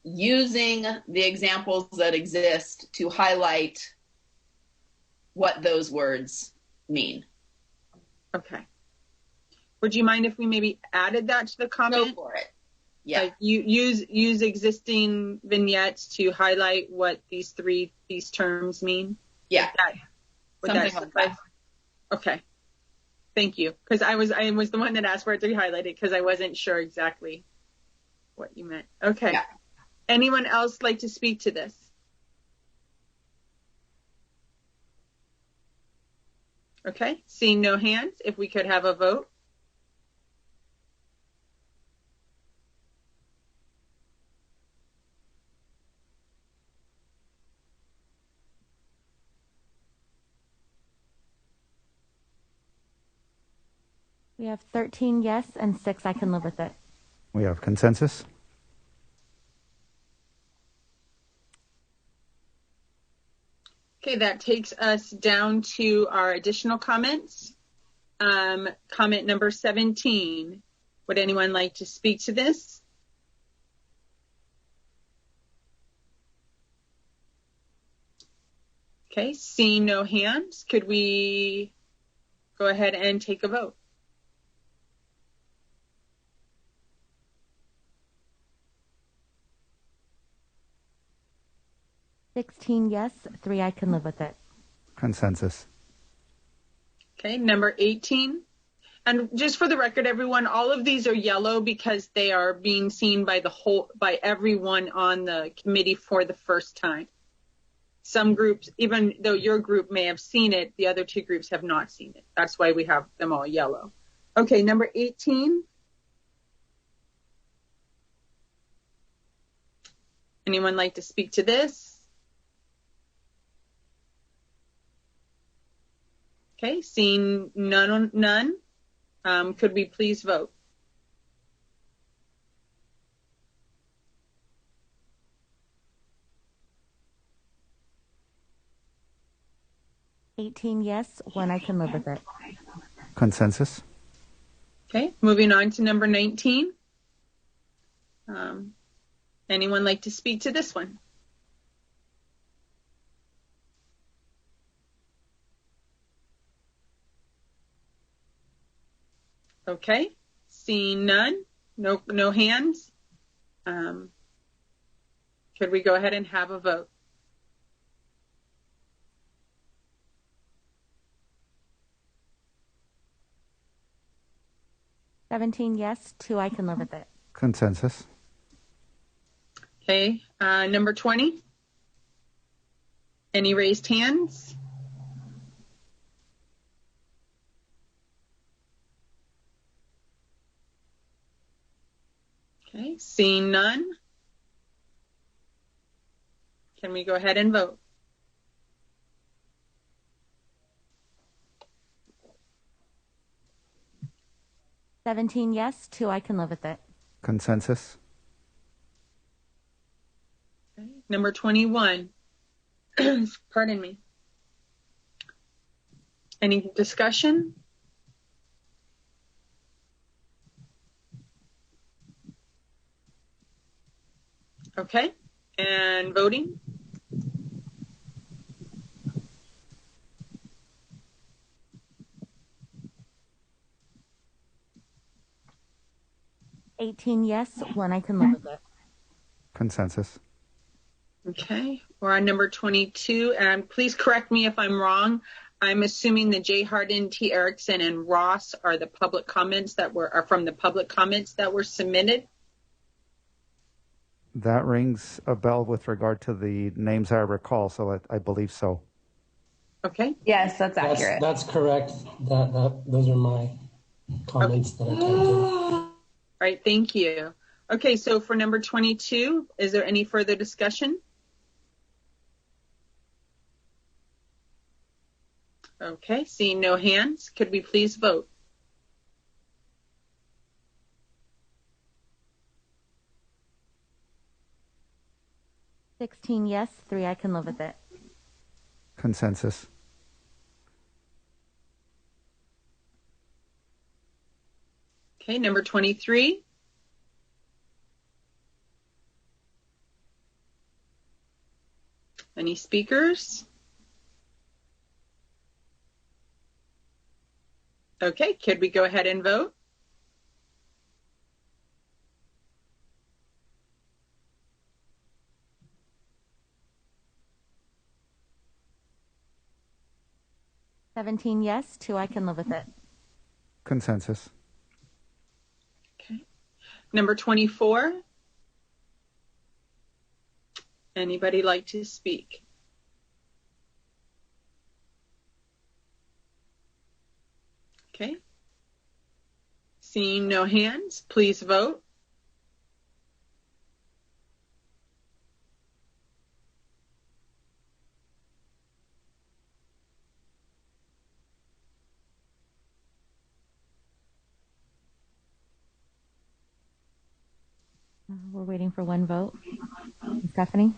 Speaker 21: using the examples that exist to highlight what those words mean.
Speaker 4: Okay. Would you mind if we maybe added that to the comment?
Speaker 21: Go for it. Yeah.
Speaker 4: Like you use existing vignettes to highlight what these terms mean?
Speaker 21: Yeah.
Speaker 4: Something like that. Okay. Thank you. Because I was the one that asked for it to be highlighted because I wasn't sure exactly what you meant. Okay. Yeah. Anyone else like to speak to this? Okay. Seeing no hands, if we could have a vote.
Speaker 2: We have 13 yes and 6 I can live with it.
Speaker 6: We have consensus.
Speaker 4: Okay, that takes us down to our additional comments. Comment number 17. Would anyone like to speak to this? Okay, seeing no hands, could we go ahead and take a vote?
Speaker 2: $16 yes, 3 I can live with it.
Speaker 6: Consensus.
Speaker 4: Okay, number 18. And just for the record, everyone, all of these are yellow because they are being seen by everyone on the committee for the first time. Some groups, even though your group may have seen it, the other two groups have not seen it. That's why we have them all yellow. Okay, number 18. Anyone like to speak to this? Okay, seeing none. Could we please vote?
Speaker 2: Yes, 1 I can live with it.
Speaker 6: Consensus?
Speaker 4: Okay, moving on to number 19. Anyone like to speak to this one? Okay, seeing none, no hands. Could we go ahead and have a vote?
Speaker 2: Yes, 2 I can live with it.
Speaker 6: Consensus?
Speaker 4: Okay, number 20. Any raised hands? Okay, seeing none. Can we go ahead and vote?
Speaker 2: Yes, 2 I can live with it.
Speaker 6: Consensus?
Speaker 4: Okay. Number 21. Pardon me. Any discussion? Okay, and voting?
Speaker 2: Yes, 1 I can live with it.
Speaker 6: Consensus?
Speaker 4: Okay, we're on number 22, and please correct me if I'm wrong. I'm assuming that J. Hardin, T. Erickson, and Ross are the public comments that are from the public comments that were submitted.
Speaker 6: That rings a bell with regard to the names I recall, so I believe so.
Speaker 4: Okay.
Speaker 16: Yes, that's accurate.
Speaker 7: That's correct. Those are my comments that I typed in.
Speaker 4: All right, thank you. Okay, so for number 22, is there any further discussion? Okay, seeing no hands, could we please vote?
Speaker 2: Yes, 3 I can live with it.
Speaker 6: Consensus?
Speaker 4: Okay, number 23. Any speakers? Okay, could we go ahead and vote?
Speaker 2: Yes, 2 I can live with it.
Speaker 6: Consensus?
Speaker 4: Okay. Number 24. Anybody like to speak? Okay. Seeing no hands, please vote.
Speaker 2: We're waiting for one vote. Stephanie?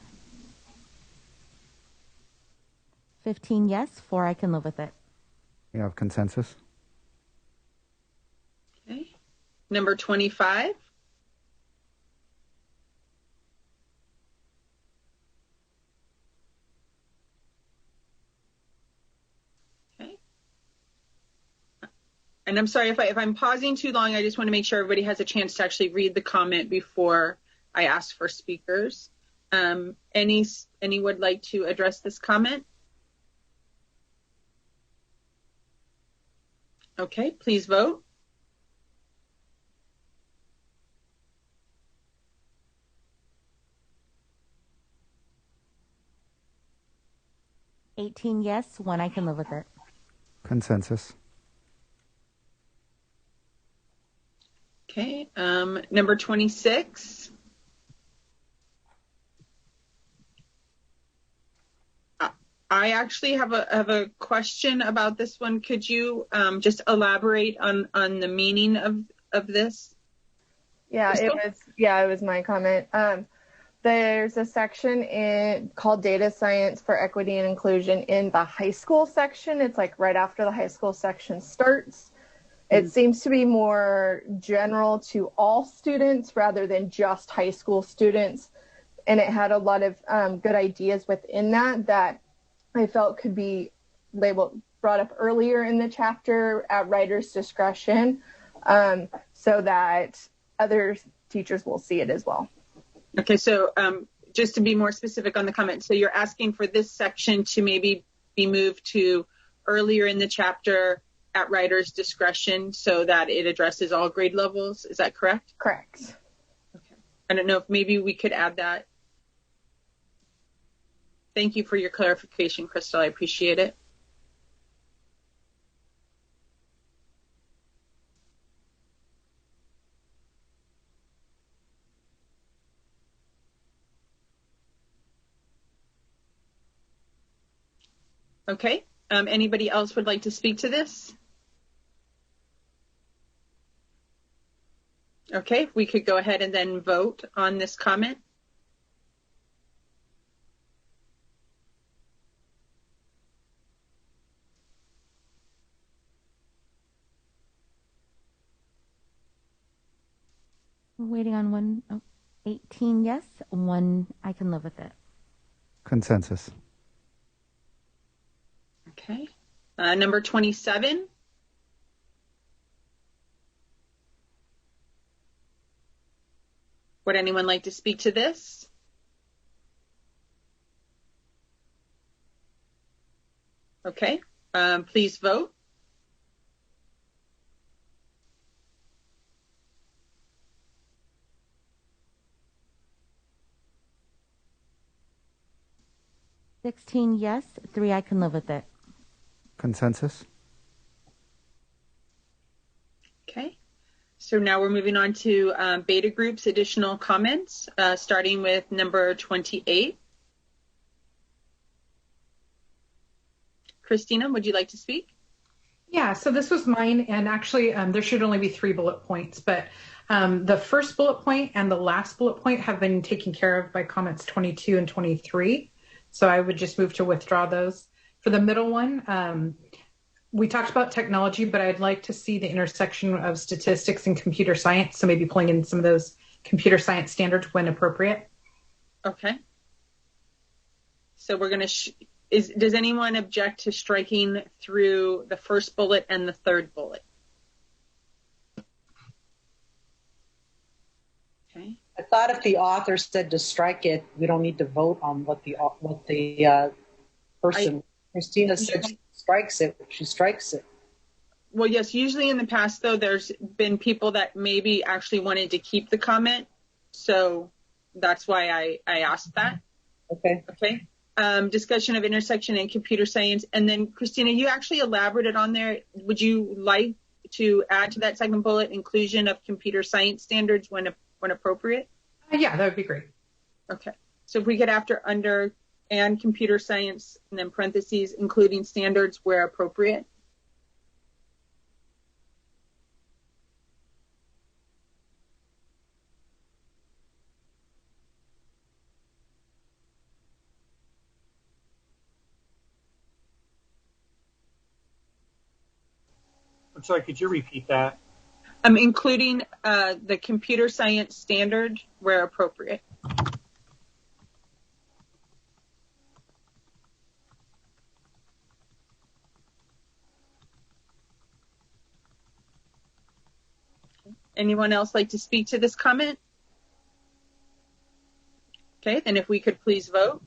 Speaker 2: 15 yes, 4 I can live with it.
Speaker 6: You have consensus?
Speaker 4: Okay. Number 25. Okay. And I'm sorry if I'm pausing too long. I just want to make sure everybody has a chance to actually read the comment before I ask for speakers. Any would like to address this comment? Okay, please vote.
Speaker 2: Yes, 1 I can live with it.
Speaker 6: Consensus.
Speaker 4: Okay, number 26. I actually have a question about this one. Could you just elaborate on the meaning of this?
Speaker 1: Yeah, it was my comment. There's a section called Data Science for Equity and Inclusion in the high school section. It's like right after the high school section starts. It seems to be more general to all students rather than just high school students. And it had a lot of good ideas within that I felt could be brought up earlier in the chapter at writer's discretion, so that other teachers will see it as well.
Speaker 4: Okay, so just to be more specific on the comment, so you're asking for this section to maybe be moved to earlier in the chapter at writer's discretion so that it addresses all grade levels. Is that correct?
Speaker 1: Correct.
Speaker 4: Okay. I don't know if maybe we could add that. Thank you for your clarification, Crystal. I appreciate it. Okay. Anybody else would like to speak to this? Okay, we could go ahead and then vote on this comment.
Speaker 2: We're waiting on 1. 18 yes, 1 I can live with it.
Speaker 6: Consensus.
Speaker 4: Okay. Number 27. Would anyone like to speak to this? Okay. Please vote.
Speaker 2: Yes, 3 I can live with it.
Speaker 6: Consensus.
Speaker 4: Okay. So now we're moving on to beta groups additional comments, starting with number 28. Christina, would you like to speak?
Speaker 14: Yeah, so this was mine, and actually there should only be 3 bullet points, but the first bullet point and the last bullet point have been taken care of by comments 22 and 23. So I would just move to withdraw those. For the middle one, we talked about technology, but I'd like to see the intersection of statistics and computer science. So maybe pulling in some of those computer science standards when appropriate.
Speaker 4: Okay. So we're going to, does anyone object to striking through the first bullet and the third bullet? Okay.
Speaker 9: I thought if the author said to strike it, we don't need to vote on what the person. Christina said she strikes it. She strikes it.
Speaker 4: Well, yes. Usually in the past, though, there's been people that maybe actually wanted to keep the comment, so that's why I asked that.
Speaker 9: Okay.
Speaker 4: Okay. Discussion of intersection and computer science, and then Christina, you actually elaborated on there. Would you like to add to that second bullet inclusion of computer science standards when appropriate?
Speaker 14: Yeah, that would be great.
Speaker 4: Okay. So if we get under and computer science and then parentheses, including standards where appropriate.
Speaker 8: I'm sorry, could you repeat that?
Speaker 4: Including the computer science standard where appropriate. Anyone else like to speak to this comment? Okay, then if we could please vote.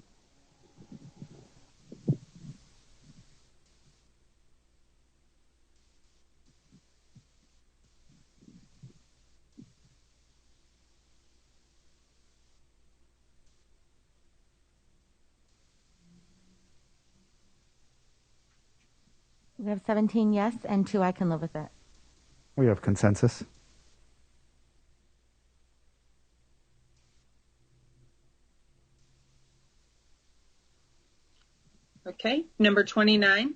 Speaker 2: We have 17 yes and 2 I can live with it.
Speaker 6: We have consensus.
Speaker 4: Okay, number 29.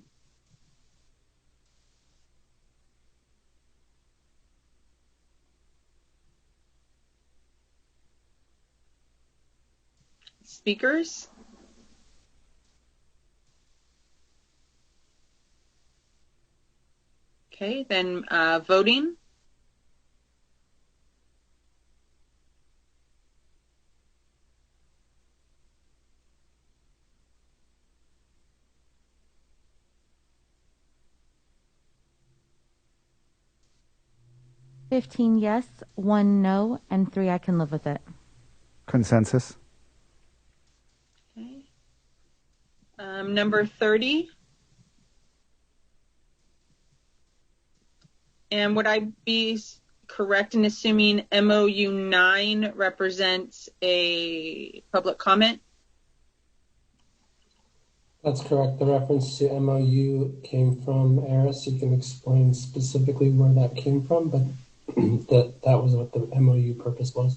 Speaker 4: Speakers. Okay, then voting.
Speaker 2: $15 yes, 1 no, and 3 I can live with it.
Speaker 6: Consensus.
Speaker 4: Okay. Number 30. And would I be correct in assuming MOU 9 represents a public comment?
Speaker 7: That's correct. The reference to MOU came from Eris. You can explain specifically where that came from, but that was what the MOU purpose was.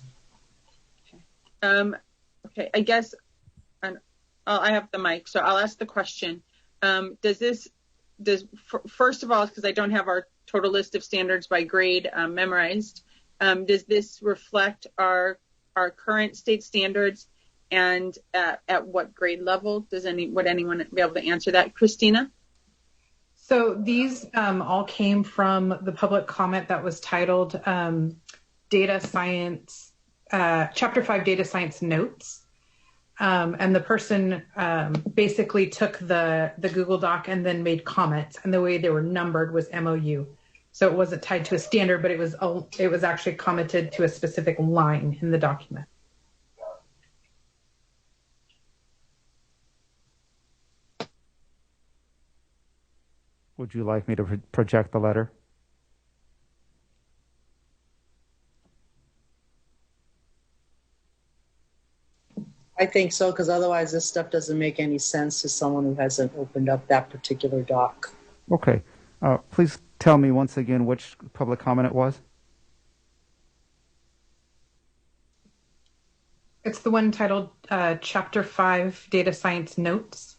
Speaker 4: Okay, I guess I have the mic, so I'll ask the question. First of all, because I don't have our total list of standards by grade memorized, does this reflect our current state standards, and at what grade level? Would anyone be able to answer that? Christina?
Speaker 14: So these all came from the public comment that was titled Data Science, Chapter 5 Data Science Notes. And the person basically took the Google Doc and then made comments, and the way they were numbered was MOU. So it wasn't tied to a standard, but it was actually commented to a specific line in the document.
Speaker 6: Would you like me to project the letter?
Speaker 9: I think so, because otherwise this stuff doesn't make any sense to someone who hasn't opened up that particular doc.
Speaker 6: Okay. Please tell me once again which public comment it was.
Speaker 14: It's the one titled Chapter 5 Data Science Notes.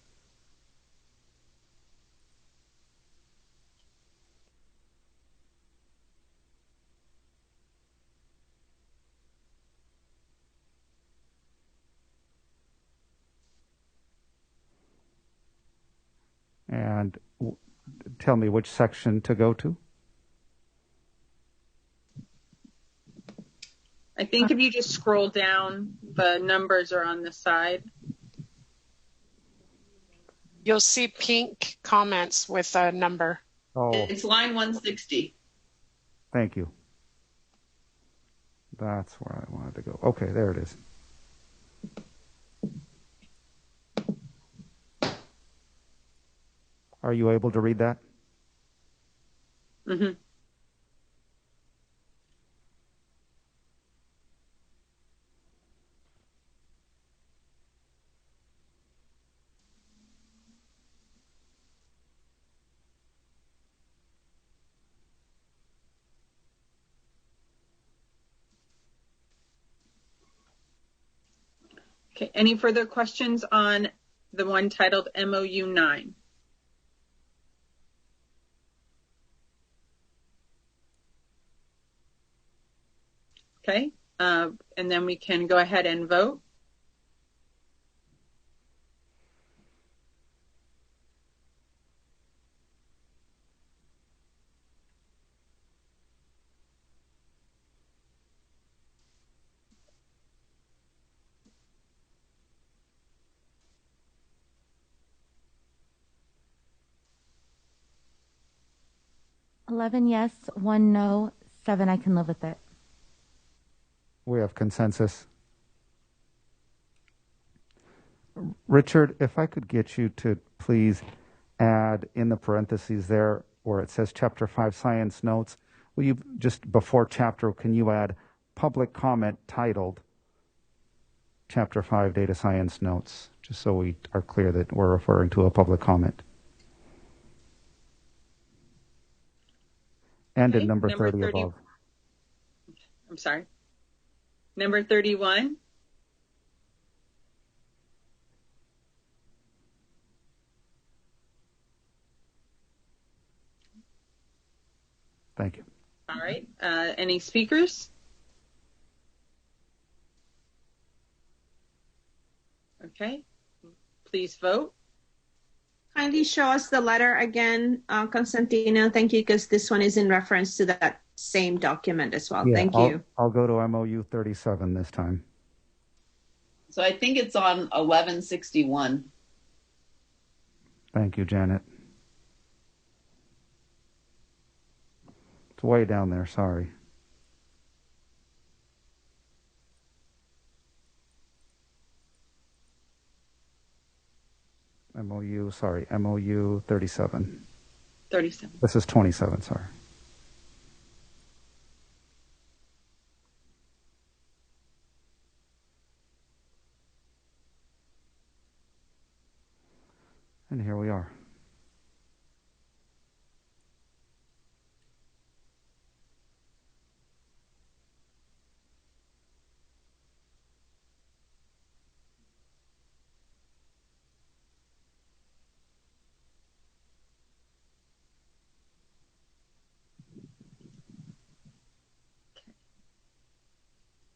Speaker 6: And tell me which section to go to.
Speaker 4: I think if you just scroll down, the numbers are on the side.
Speaker 11: You'll see pink comments with a number.
Speaker 6: Oh,
Speaker 21: It's line 160.
Speaker 6: thank you. That's where I wanted to go. Okay, there it is. Are you able to read that?
Speaker 4: Mm-hmm. Okay, any further questions on the one titled MOU 9? Okay, and then we can go ahead and vote.
Speaker 2: $11 yes, 1 no, 7 I can live with it.
Speaker 6: We have consensus. Richard, if I could get you to please add in the parentheses there where it says Chapter 5 Science Notes, will you just before chapter, can you add public comment titled Chapter 5 Data Science Notes, just so we are clear that we're referring to a public comment. And
Speaker 4: Okay,
Speaker 6: in number
Speaker 4: number
Speaker 6: 30
Speaker 4: 30
Speaker 6: above.
Speaker 4: I'm sorry. Number 31.
Speaker 6: Thank you.
Speaker 4: All right. Any speakers? Okay. Please vote.
Speaker 12: Kindly show us the letter again, Constantino. Thank you, because this one is in reference to that same document as well.
Speaker 6: Yeah,
Speaker 12: Thank you.
Speaker 6: I'll go to MOU 37 this time.
Speaker 21: So I think it's on 1161.
Speaker 6: Thank you, Janet. It's way down there, sorry. MOU 37.
Speaker 4: 37.
Speaker 6: This is 27, sorry. And here we are.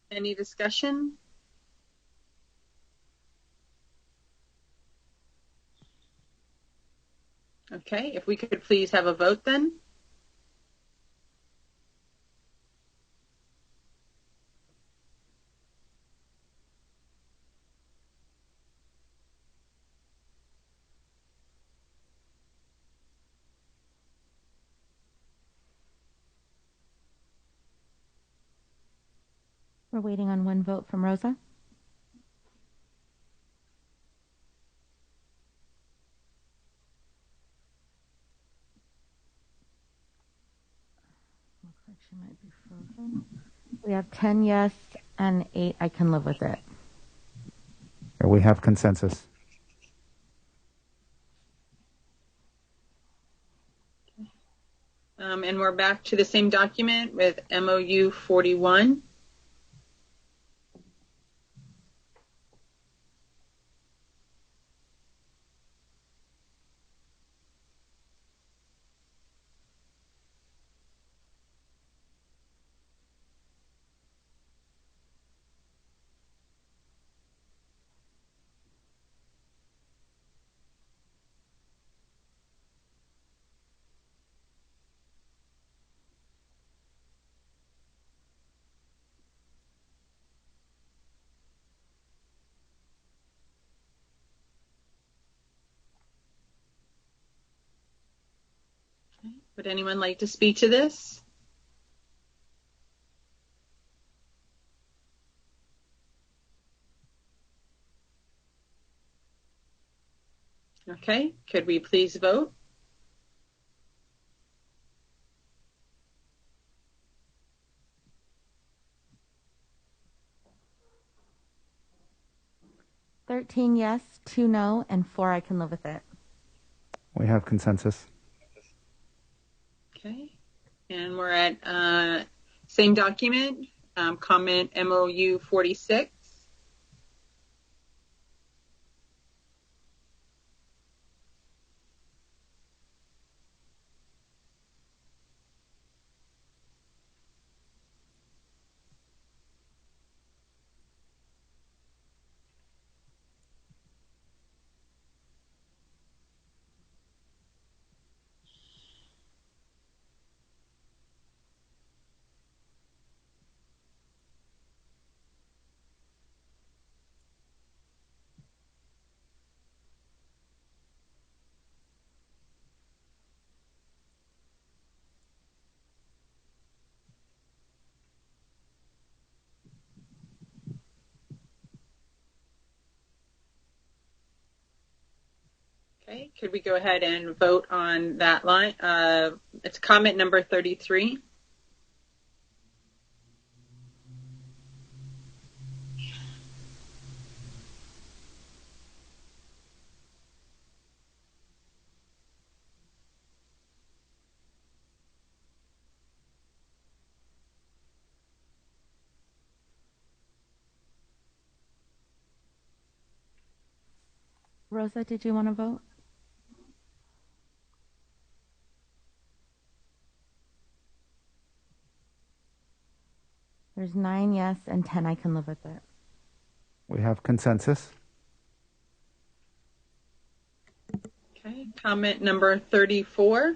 Speaker 4: Any discussion? Okay, if we could please have a vote then.
Speaker 2: We're waiting on one vote from Rosa. Looks like she might be frozen. We have 10 yes and 8 I can live with it.
Speaker 6: We have consensus.
Speaker 4: And we're back to the same document with MOU 41. Would anyone like to speak to this? Okay, could we please vote?
Speaker 2: $13 yes, 2 no, and 4 I can live with it.
Speaker 6: We have consensus.
Speaker 4: Okay, and we're at same document, comment MOU 46. Okay, could we go ahead and vote on that line? It's comment number 33.
Speaker 2: Rosa, did you want to vote? There's 9 yes and 10 I can live with it.
Speaker 6: We have consensus.
Speaker 4: Okay, comment number 34.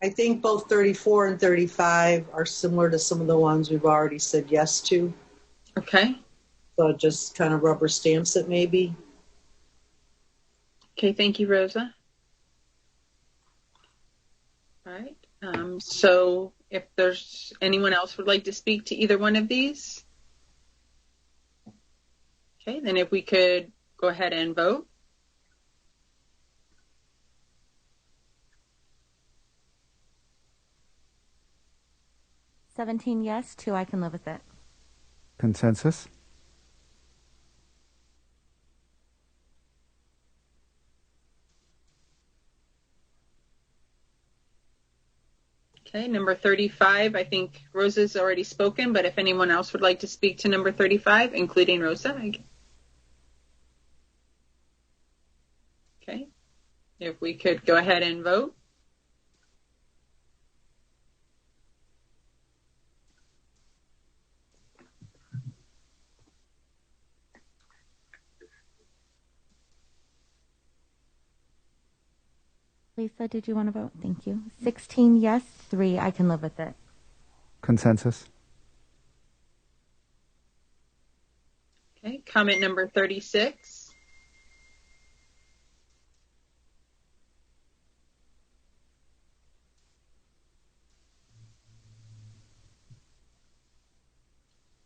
Speaker 9: I think both 34 and 35 are similar to some of the ones we've already said yes to.
Speaker 4: Okay.
Speaker 9: So it just kind of rubber stamps it maybe.
Speaker 4: Okay, thank you, Rosa. All right. So if there's anyone else would like to speak to either one of these. Okay, then if we could go ahead and vote.
Speaker 2: $17 yes, 2 I can live with it.
Speaker 6: Consensus.
Speaker 4: Okay, number 35, I think Rosa's already spoken, but if anyone else would like to speak to number 35, including Rosa. Okay, if we could go ahead and vote.
Speaker 2: Lisa, did you want to vote? Thank you. 16 yes, 3 I can live with it.
Speaker 6: Consensus.
Speaker 4: Okay, comment number 36.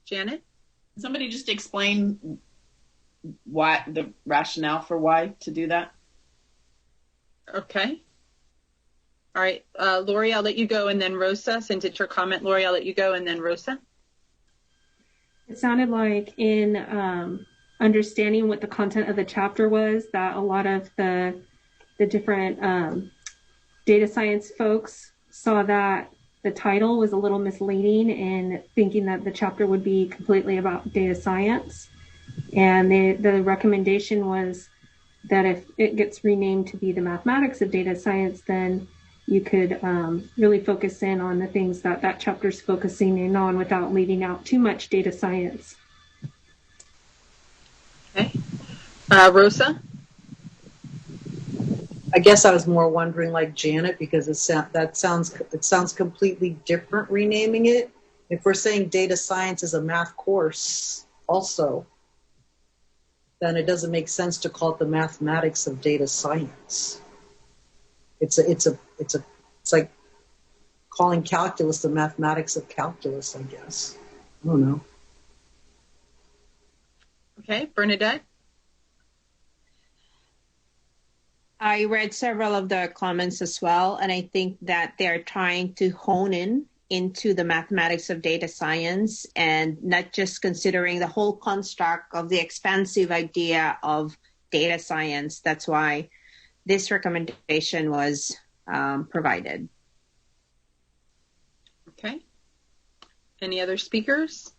Speaker 4: Janet?
Speaker 21: Somebody just explain why the rationale for why to do that.
Speaker 4: Okay. All right, Lori, I'll let you go, and then Rosa, since it's your comment, Lori, I'll let you go, and then Rosa.
Speaker 15: It sounded like in understanding what the content of the chapter was, that a lot of the different data science folks saw that the title was a little misleading in thinking that the chapter would be completely about data science. And the recommendation was that if it gets renamed to be the mathematics of data science, then you could really focus in on the things that that chapter is focusing in on without leaving out too much data science.
Speaker 4: Okay. Rosa?
Speaker 9: I guess I was more wondering like Janet, because it sounds completely different renaming it. If we're saying data science is a math course also, then it doesn't make sense to call it the mathematics of data science. It's like calling calculus the mathematics of calculus, I guess. I don't know.
Speaker 4: Okay, Bernadette?
Speaker 12: I read several of the comments as well, and I think that they're trying to hone in into the mathematics of data science and not just considering the whole construct of the expansive idea of data science. That's why this recommendation was provided.
Speaker 4: Okay. Any other speakers?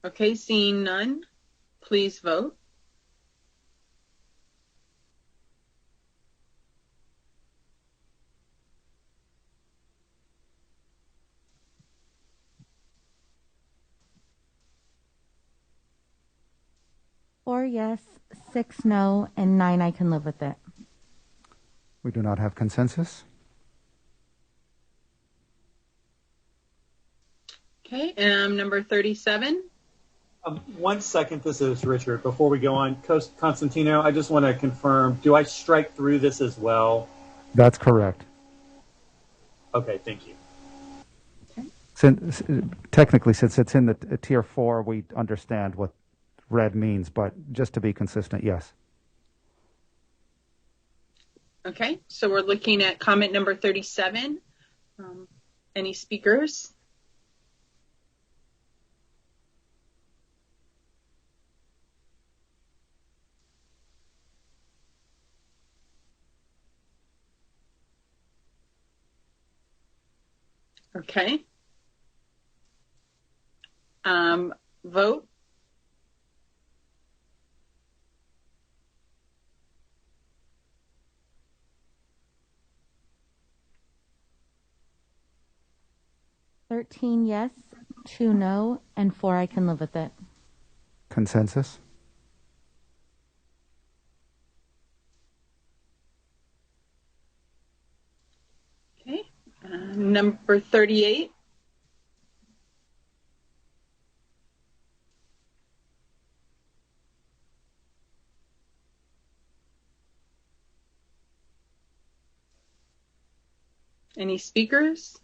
Speaker 4: Okay, seeing none, please vote.
Speaker 2: Four yes, 6 no, and 9 I can live with it.
Speaker 6: We do not have consensus.
Speaker 4: Okay, number 37.
Speaker 8: 1 second, this is Richard. Before we go on, Constantino, I just want to confirm, do I strike through this as well?
Speaker 6: That's correct.
Speaker 8: Okay, thank you.
Speaker 6: Technically, since it's in the tier 4, we understand what red means, but just to be consistent, yes.
Speaker 4: Okay, so we're looking at comment number 37. Any speakers? Okay. Vote.
Speaker 2: Yes, 2 no, and 4 I can live with it.
Speaker 6: Consensus?
Speaker 4: Okay. Number 38. Any speakers?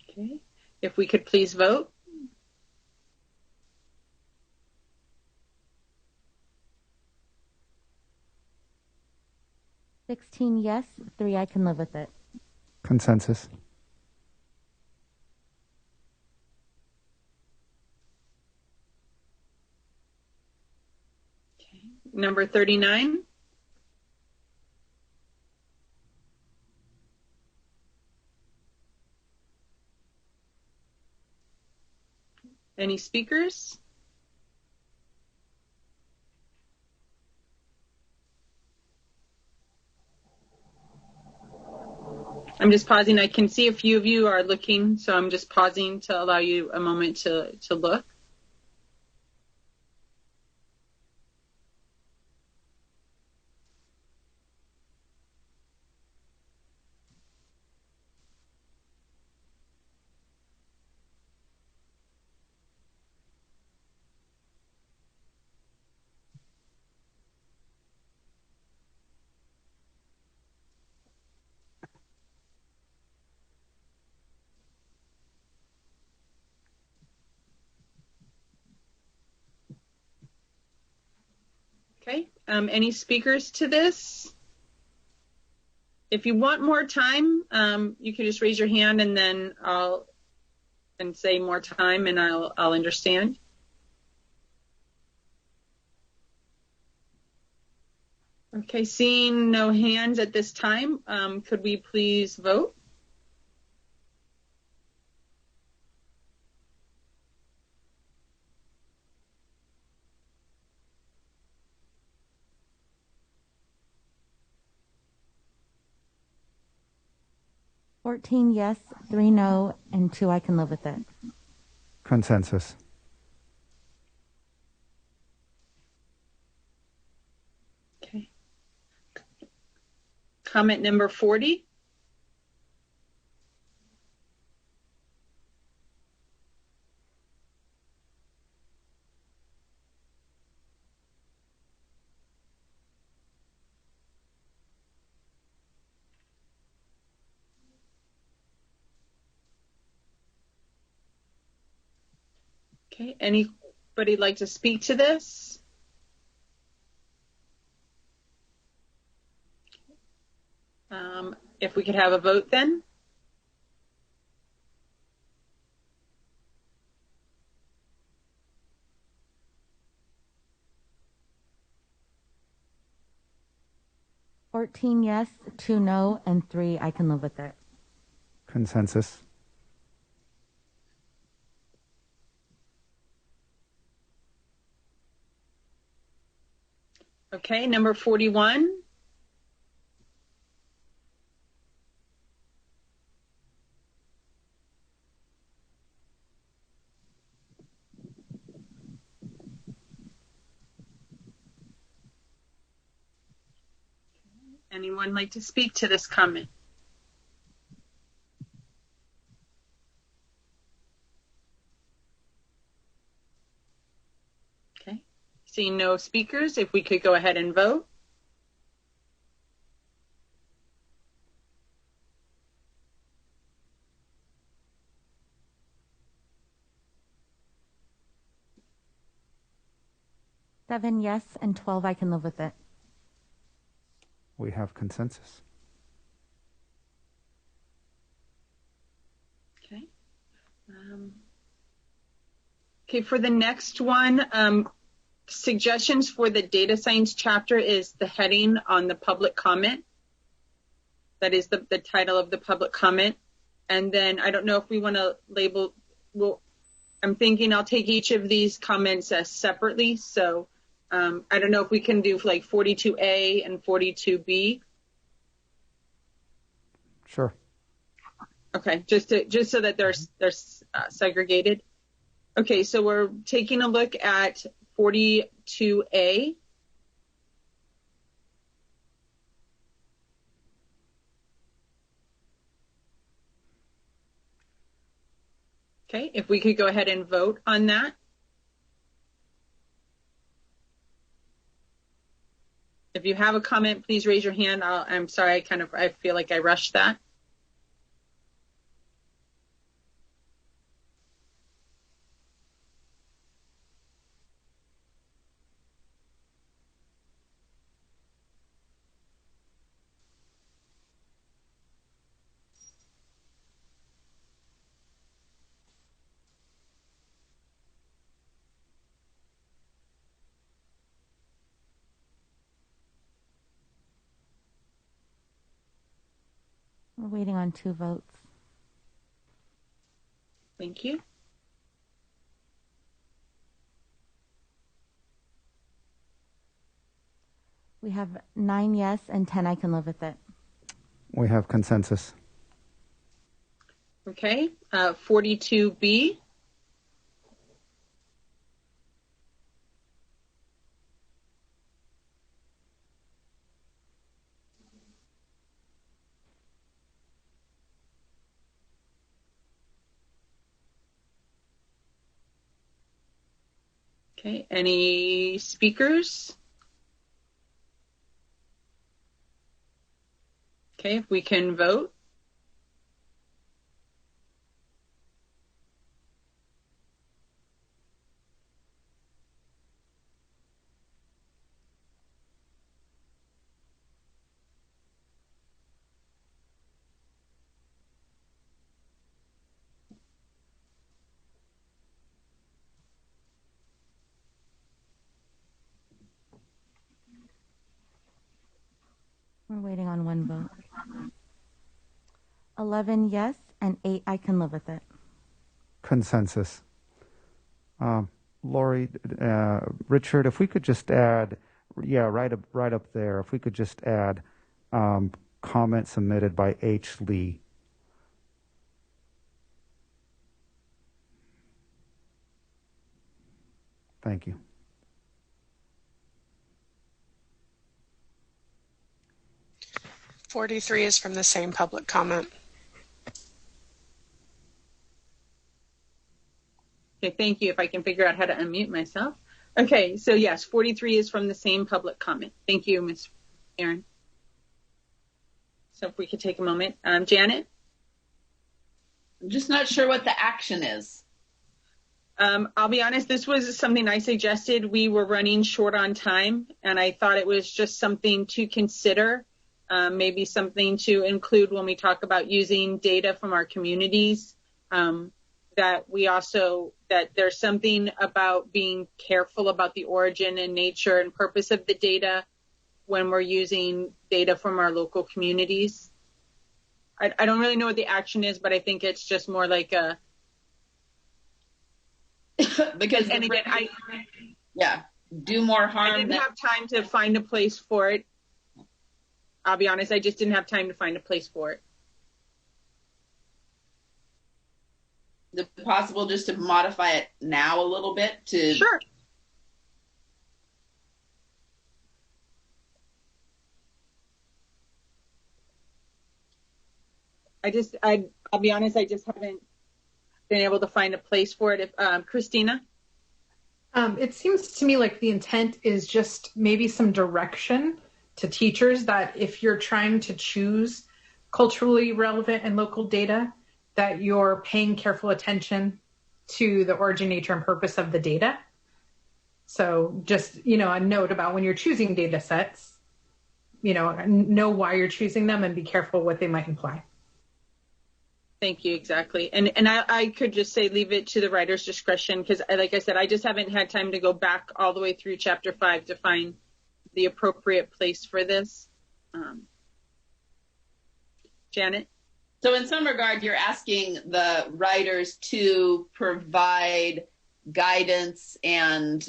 Speaker 4: Okay. If we could please vote.
Speaker 2: Yes, 3 I can live with it.
Speaker 6: Consensus?
Speaker 4: Number 39. Any speakers? I'm just pausing. I can see a few of you are looking, so I'm just pausing to allow you a moment to look. Okay. Any speakers to this? If you want more time, you can just raise your hand and then I'll say more time and I'll understand. Okay, seeing no hands at this time, could we please vote?
Speaker 2: Yes, 3 no, and 2 I can live with it.
Speaker 6: Consensus?
Speaker 4: Okay. Comment number 40. Okay, anybody like to speak to this? If we could have a vote then.
Speaker 2: Yes, 2 no, and 3 I can live with it.
Speaker 6: Consensus?
Speaker 4: Okay, number 41. Anyone like to speak to this comment? Okay, seeing no speakers, if we could go ahead and vote.
Speaker 2: Yes, and 12 I can live with it.
Speaker 6: We have consensus.
Speaker 4: Okay. Okay, for the next one, suggestions for the data science chapter is the heading on the public comment. That is the title of the public comment. And then I don't know if we want to label, well, I'm thinking I'll take each of these comments as separately. So I don't know if we can do like 42A and 42B.
Speaker 6: Sure.
Speaker 4: Okay, just so that they're segregated. Okay, so we're taking a look at 42A. Okay, if we could go ahead and vote on that. If you have a comment, please raise your hand. I'm sorry, I feel like I rushed that.
Speaker 2: We're waiting on 2 votes.
Speaker 4: Thank you.
Speaker 2: We have 9 yes and 10 I can live with it.
Speaker 6: We have consensus.
Speaker 4: Okay, 42B. Okay, any speakers? Okay, if we can vote.
Speaker 2: We're waiting on 1 vote. 11 yes and 8 I can live with it.
Speaker 6: Consensus. Lori, Richard, if we could just add, right up there, if we could just add comment submitted by H. Lee. Thank you.
Speaker 11: .43 is from the same public comment.
Speaker 4: Okay, thank you. If I can figure out how to unmute myself. Okay, so yes, 43 is from the same public comment. Thank you, Ms. Aaron. So if we could take a moment. Janet?
Speaker 21: I'm just not sure what the action is.
Speaker 4: I'll be honest, this was something I suggested. We were running short on time, and I thought it was just something to consider, maybe something to include when we talk about using data from our communities, that there's something about being careful about the origin and nature and purpose of the data when we're using data from our local communities. I don't really know what the action is, but I think it's just more like a...
Speaker 21: because
Speaker 4: and again,
Speaker 21: do more harm.
Speaker 4: I didn't have time to find a place for it. I'll be honest, I just didn't have time to find a place for it.
Speaker 21: Is it possible just to modify it now a little bit to...
Speaker 4: Sure. I'll be honest, I just haven't been able to find a place for it. If Christina?
Speaker 14: It seems to me like the intent is just maybe some direction to teachers that if you're trying to choose culturally relevant and local data, that you're paying careful attention to the origin, nature, and purpose of the data. So just, a note about when you're choosing data sets, know why you're choosing them and be careful what they might imply.
Speaker 4: Thank you, exactly. And I could just say leave it to the writer's discretion because, like I said, I just haven't had time to go back all the way through chapter 5 to find the appropriate place for this. Janet?
Speaker 21: So in some regard, you're asking the writers to provide guidance and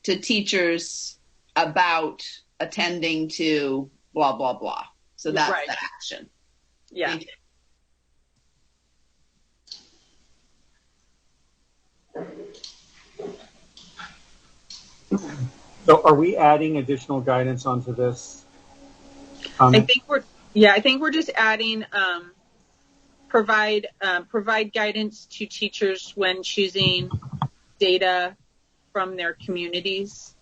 Speaker 21: to teachers about attending to blah, blah, blah. So that's
Speaker 4: right.
Speaker 21: the action.
Speaker 4: Yeah.
Speaker 8: So are we adding additional guidance onto this comment?
Speaker 4: I think we're just adding provide guidance to teachers when choosing data from their communities.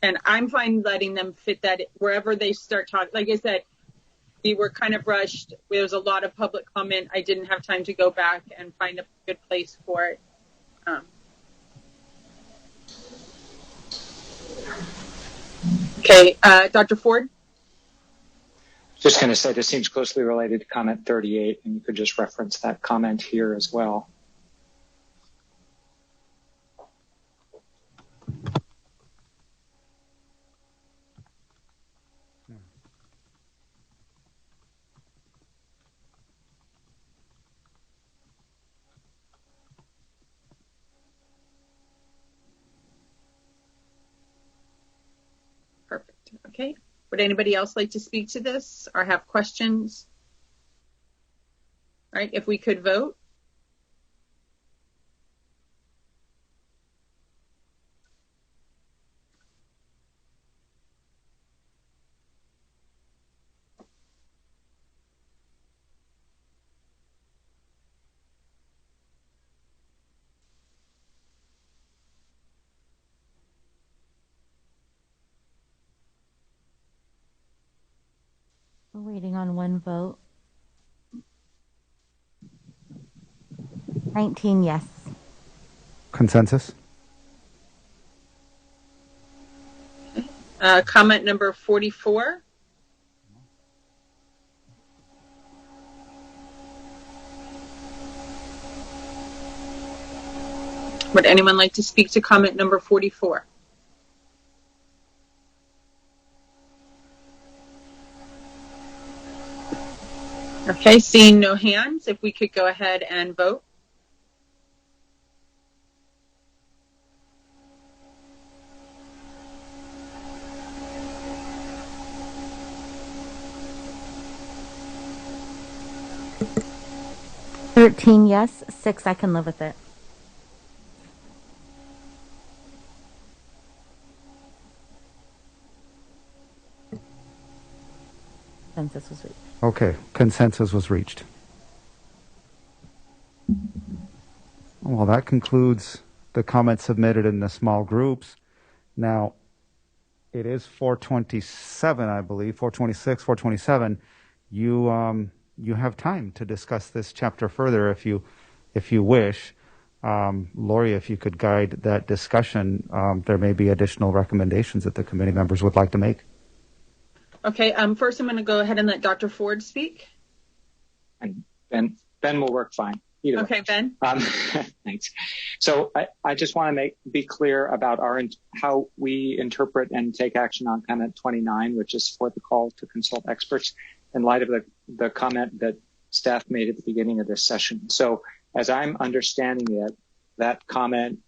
Speaker 4: And I'm fine letting them fit that wherever they start talking. Like I said, we were kind of rushed. There was a lot of public comment. I didn't have time to go back and find a good place for it. Okay, Dr. Ford?
Speaker 13: Just going to say this seems closely related to comment 38, and you could just reference that comment here as well.
Speaker 4: Perfect. Okay. Would anybody else like to speak to this or have questions? All right, if we could vote.
Speaker 2: We're waiting on one vote. 19 yes.
Speaker 6: Consensus?
Speaker 4: Comment number 44. Would anyone like to speak to comment number 44? Okay, seeing no hands, if we could go ahead and vote.
Speaker 2: Yes, 6 I can live with it. Consensus was reached.
Speaker 6: Okay, consensus was reached. Well, that concludes the comments submitted in the small groups. Now, it is 4:27, I believe, 4:26, 4:27. You have time to discuss this chapter further if you wish. Lori, if you could guide that discussion, there may be additional recommendations that the committee members would like to make.
Speaker 4: Okay, first I'm going to go ahead and let Dr. Ford speak.
Speaker 13: And Ben will work fine. Either
Speaker 4: okay,
Speaker 13: way.
Speaker 4: Ben.
Speaker 13: Thanks. So I just want to be clear about how we interpret and take action on comment 29, which is for the call to consult experts in light of the comment that staff made at the beginning of this session. So as I'm understanding it, that comment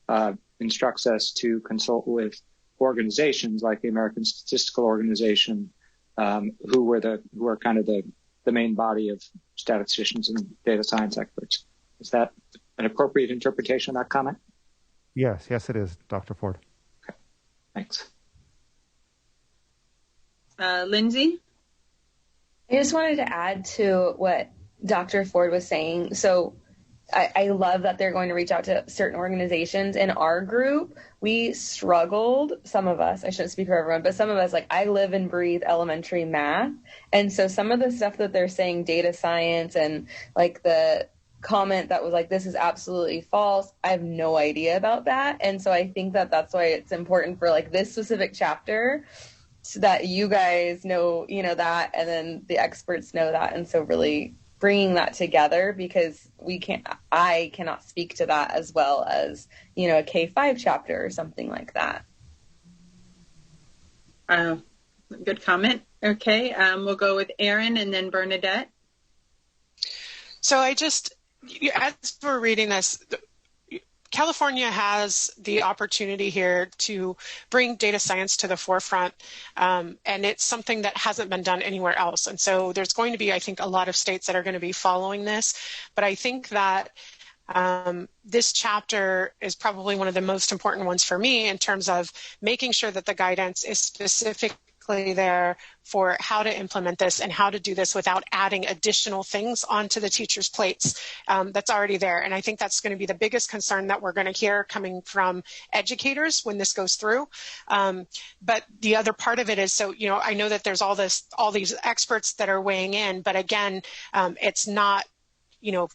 Speaker 13: instructs us to consult with organizations like the American Statistical Organization, who are kind of the main body of statisticians and data science experts. Is that an appropriate interpretation of that comment?
Speaker 6: Yes, it is, Dr. Ford.
Speaker 13: Okay, thanks.
Speaker 4: Lindsay?
Speaker 16: I just wanted to add to what Dr. Ford was saying. So I love that they're going to reach out to certain organizations. In our group, we struggled, some of us, I shouldn't speak for everyone, but some of us, like I live and breathe elementary math. And so some of the stuff that they're saying, data science and like the comment that was like, this is absolutely false, I have no idea about that. And so I think that that's why it's important for like this specific chapter so that you guys know, that, and then the experts know that. And so really bringing that together, because I cannot speak to that as well as, a K-5 chapter or something like that.
Speaker 4: Good comment. Okay. We'll go with Erin and then Bernadette.
Speaker 11: So as we're reading this, California has the opportunity here to bring data science to the forefront, and it's something that hasn't been done anywhere else. And so there's going to be, I think, a lot of states that are going to be following this. But I think that this chapter is probably one of the most important ones for me in terms of making sure that the guidance is specifically there for how to implement this and how to do this without adding additional things onto the teachers' plates that's already there. And I think that's going to be the biggest concern that we're going to hear coming from educators when this goes through. But the other part of it is, so, I know that there's all these experts that are weighing in, but again, it's not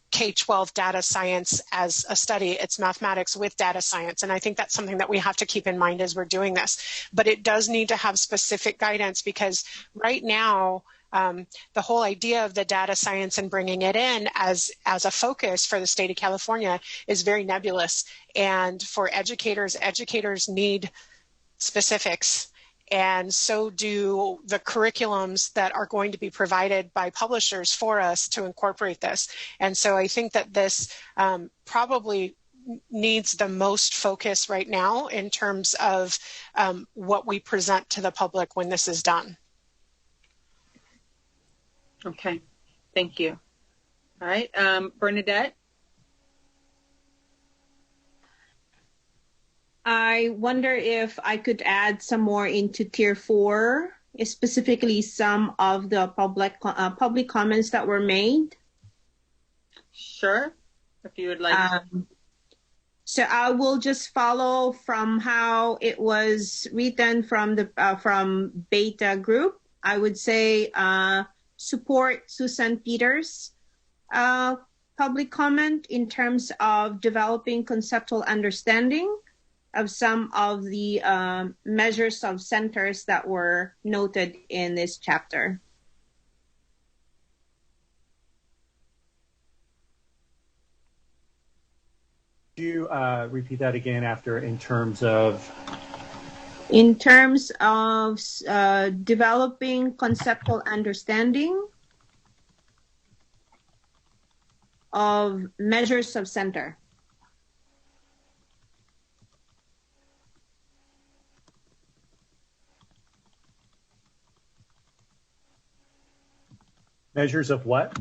Speaker 11: K-12 data science as a study, it's mathematics with data science. And I think that's something that we have to keep in mind as we're doing this. But it does need to have specific guidance, because right now, the whole idea of the data science and bringing it in as a focus for the state of California is very nebulous. And for educators need specifics. And so do the curriculums that are going to be provided by publishers for us to incorporate this. And so I think that this probably needs the most focus right now in terms of what we present to the public when this is done.
Speaker 4: Okay, thank you. All right, Bernadette?
Speaker 12: I wonder if I could add some more into Tier 4, specifically some of the public comments that were made.
Speaker 4: Sure, if you would like.
Speaker 12: So I will just follow from how it was written from the from Beta Group. I would say support Susan Peters' public comment in terms of developing conceptual understanding of some of the measures of centers that were noted in this chapter.
Speaker 8: Could you repeat that again after in terms of?
Speaker 12: In terms of developing conceptual understanding of measures of center.
Speaker 8: Measures of what?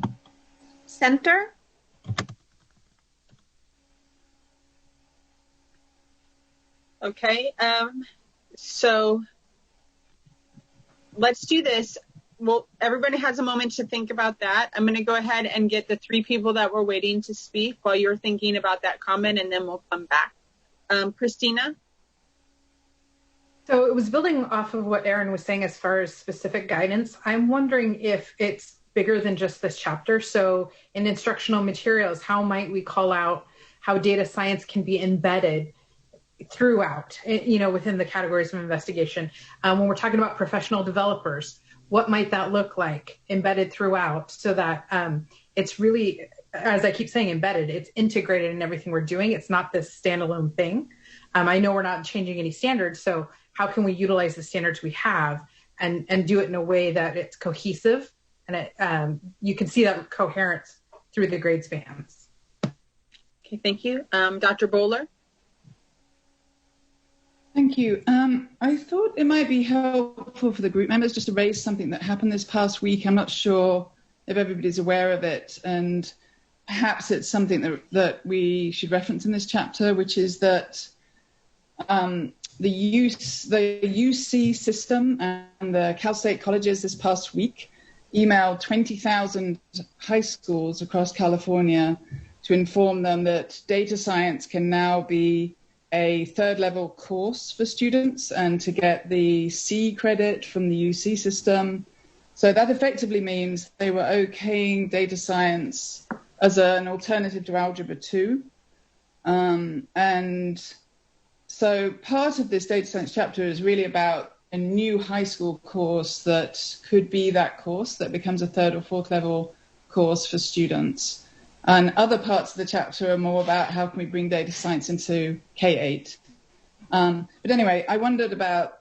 Speaker 12: Center.
Speaker 4: Okay, so let's do this. Well, everybody has a moment to think about that. I'm going to go ahead and get the 3 people that were waiting to speak while you're thinking about that comment, and then we'll come back. Christina?
Speaker 14: So it was building off of what Erin was saying as far as specific guidance. I'm wondering if it's bigger than just this chapter. So in instructional materials, how might we call out how data science can be embedded throughout, within the categories of investigation? When we're talking about professional developers, what might that look like embedded throughout, so that it's really, as I keep saying, embedded, it's integrated in everything we're doing. It's not this standalone thing. I know we're not changing any standards, so how can we utilize the standards we have and do it in a way that it's cohesive, and you can see that coherence through the grade spans.
Speaker 4: Okay, thank you. Dr. Bowler?
Speaker 10: Thank you. I thought it might be helpful for the group members just to raise something that happened this past week. I'm not sure if everybody's aware of it, and perhaps it's something that we should reference in this chapter, which is that the UC system and the Cal State colleges this past week emailed 20,000 high schools across California to inform them that data science can now be a third-level course for students and to get the C credit from the UC system. So that effectively means they were okaying data science as an alternative to Algebra 2. And so part of this data science chapter is really about new high school course that could be that course that becomes a third or fourth level course for students. And other parts of the chapter are more about how can we bring data science into K-8. But anyway, I wondered about,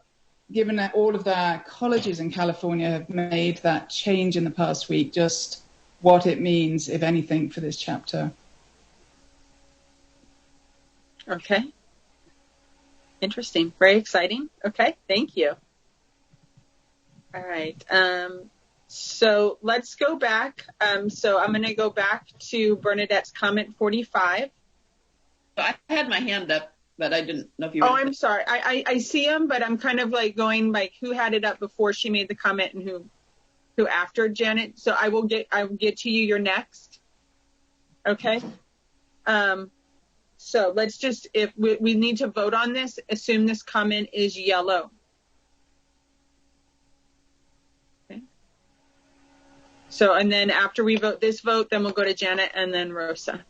Speaker 10: given that all of the colleges in California have made that change in the past week, just what it means, if anything, for this chapter.
Speaker 4: Okay. Interesting. Very exciting. Okay. Thank you. All right. So let's go back. So I'm going to go back to Bernadette's comment 45.
Speaker 21: I had my hand up, but I didn't know if you
Speaker 4: were. Oh, I'm sorry. I see him, but I'm kind of like going like who had it up before she made the comment and who after Janet. So I will get to you. You're next. Okay. So let's just, if we need to vote on this, assume this comment is yellow. Okay. So, and then after we vote this vote, then we'll go to Janet and then Rosa.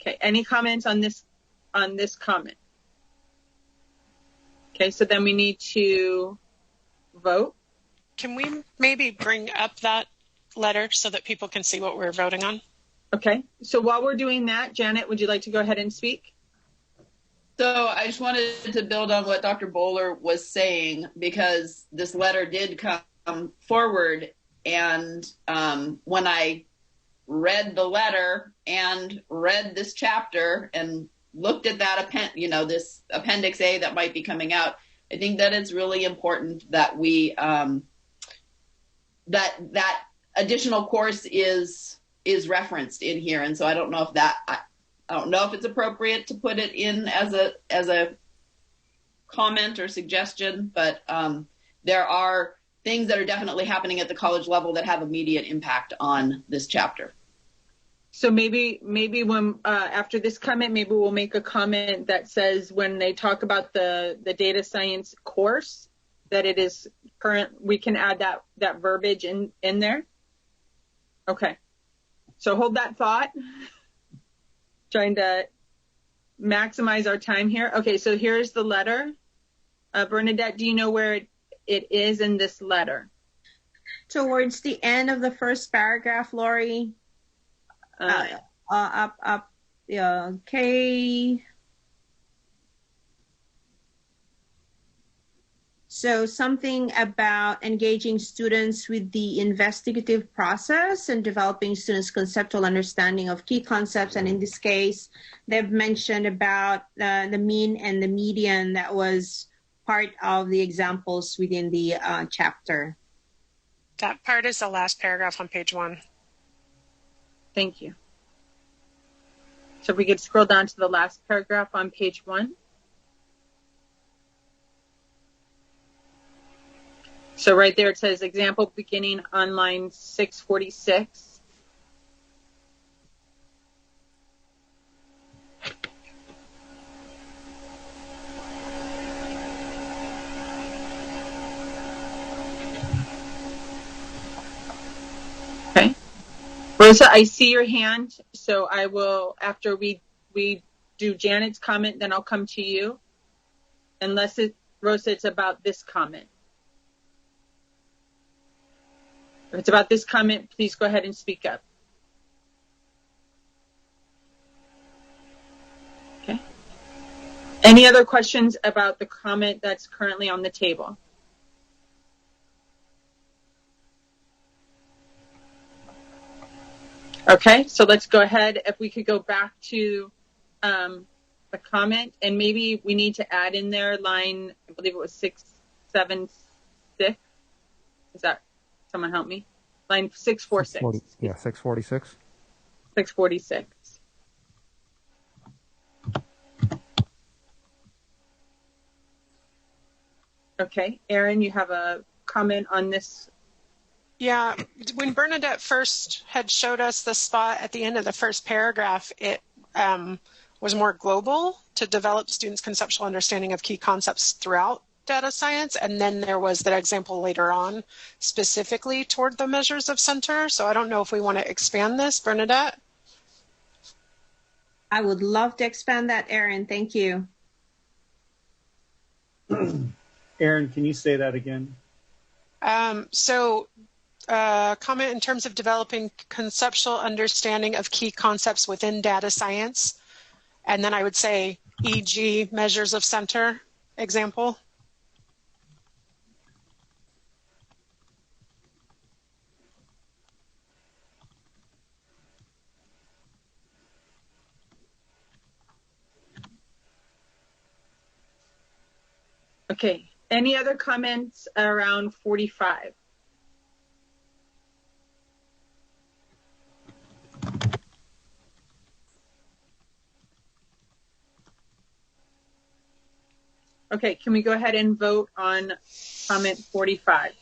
Speaker 4: Okay. Any comments on this comment? Okay. So then we need to vote.
Speaker 11: Can we maybe bring up that letter so that people can see what we're voting on?
Speaker 4: Okay. So while we're doing that, Janet, would you like to go ahead and speak?
Speaker 21: So I just wanted to build on what Dr. Bowler was saying, because this letter did come forward. And when I read the letter and read this chapter and looked at that this Appendix A that might be coming out, I think that it's really important that we that additional course is referenced in here. And so I don't know if I don't know if it's appropriate to put it in as a comment or suggestion, but there are things that are definitely happening at the college level that have immediate impact on this chapter.
Speaker 4: So maybe when after this comment, maybe we'll make a comment that says when they talk about the data science course, that it is current, we can add that verbiage in there. Okay. So hold that thought. Trying to maximize our time here. Okay, so here's the letter. Bernadette, do you know where it is in this letter?
Speaker 12: Towards the end of the first paragraph, Lori. Okay. So something about engaging students with the investigative process and developing students' conceptual understanding of key concepts. And in this case, they've mentioned about the mean and the median that was part of the examples within the chapter.
Speaker 11: That part is the last paragraph on page 1.
Speaker 4: Thank you. So if we could scroll down to the last paragraph on page 1. So right there it says example beginning on line 646. Okay. Rosa, I see your hand, so I will, after we do Janet's comment, then I'll come to you. Unless Rosa, it's about this comment. If it's about this comment, please go ahead and speak up. Okay. Any other questions about the comment that's currently on the table? Okay, so let's go ahead. If we could go back to the comment, and maybe we need to add in there line, I believe it was 676. Is that? Someone help me. Line 646.
Speaker 6: Yeah, 646.
Speaker 4: 646. Okay, Erin, you have a comment on this?
Speaker 11: Yeah, when Bernadette first had showed us the spot at the end of the first paragraph, it was more global to develop students' conceptual understanding of key concepts throughout data science, and then there was that example later on specifically toward the measures of center. So I don't know if we want to expand this, Bernadette.
Speaker 12: I would love to expand that, Erin. Thank you.
Speaker 8: Aaron, can you say that again?
Speaker 11: Comment in terms of developing conceptual understanding of key concepts within data science. And then I would say, e.g., measures of center example.
Speaker 4: Okay, any other comments around 45? Okay, can we go ahead and vote on comment 45?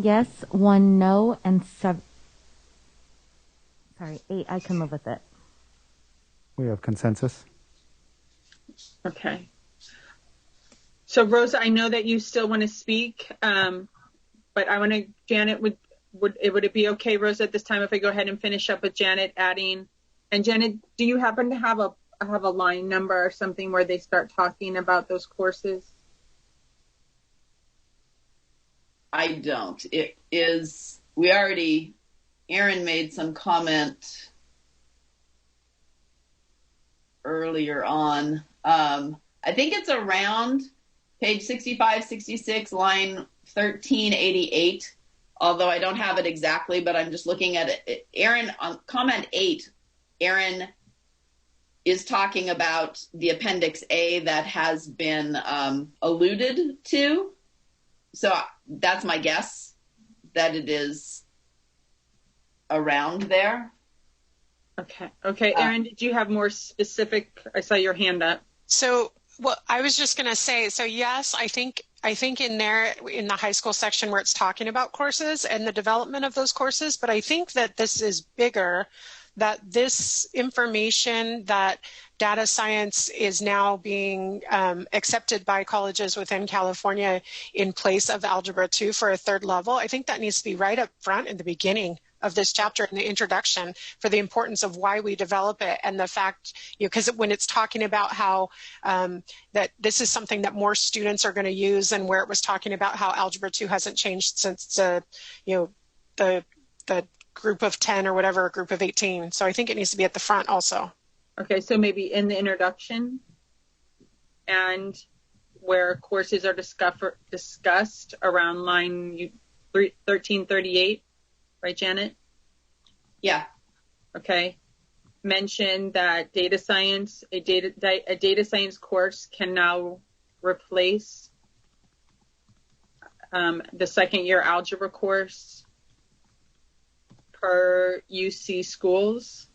Speaker 2: Yes, 1 no, and 8. I can live with it.
Speaker 6: We have consensus.
Speaker 4: Okay. So Rosa, I know that you still want to speak, but I want to, Janet, would it be okay, Rosa, at this time if I go ahead and finish up with Janet adding, and Janet, do you happen to have a line number or something where they start talking about those courses?
Speaker 21: I don't. It is, Aaron made some comment earlier on. I think it's around page 65, 66, line 1388, although I don't have it exactly, but I'm just looking at it. Aaron, on comment 8, Aaron is talking about the Appendix A that has been alluded to. So that's my guess, that it is around there.
Speaker 4: Okay, Aaron, did you have more specific? I saw your hand up.
Speaker 11: So, well, I was just going to say, so yes, I think in there, in the high school section where it's talking about courses and the development of those courses, but I think that this is bigger, that this information that data science is now being accepted by colleges within California in place of Algebra 2 for a third level. I think that needs to be right up front in the beginning of this chapter in the introduction for the importance of why we develop it and the fact, because when it's talking about how that this is something that more students are going to use, and where it was talking about how Algebra 2 hasn't changed since the group of 10 or whatever, a group of 18. So I think it needs to be at the front also.
Speaker 4: Okay, so maybe in the introduction and where courses are discussed around line 1338, right, Janet?
Speaker 21: Yeah.
Speaker 4: Okay. Mention that data science, a data science course can now replace the second year algebra course per UC schools.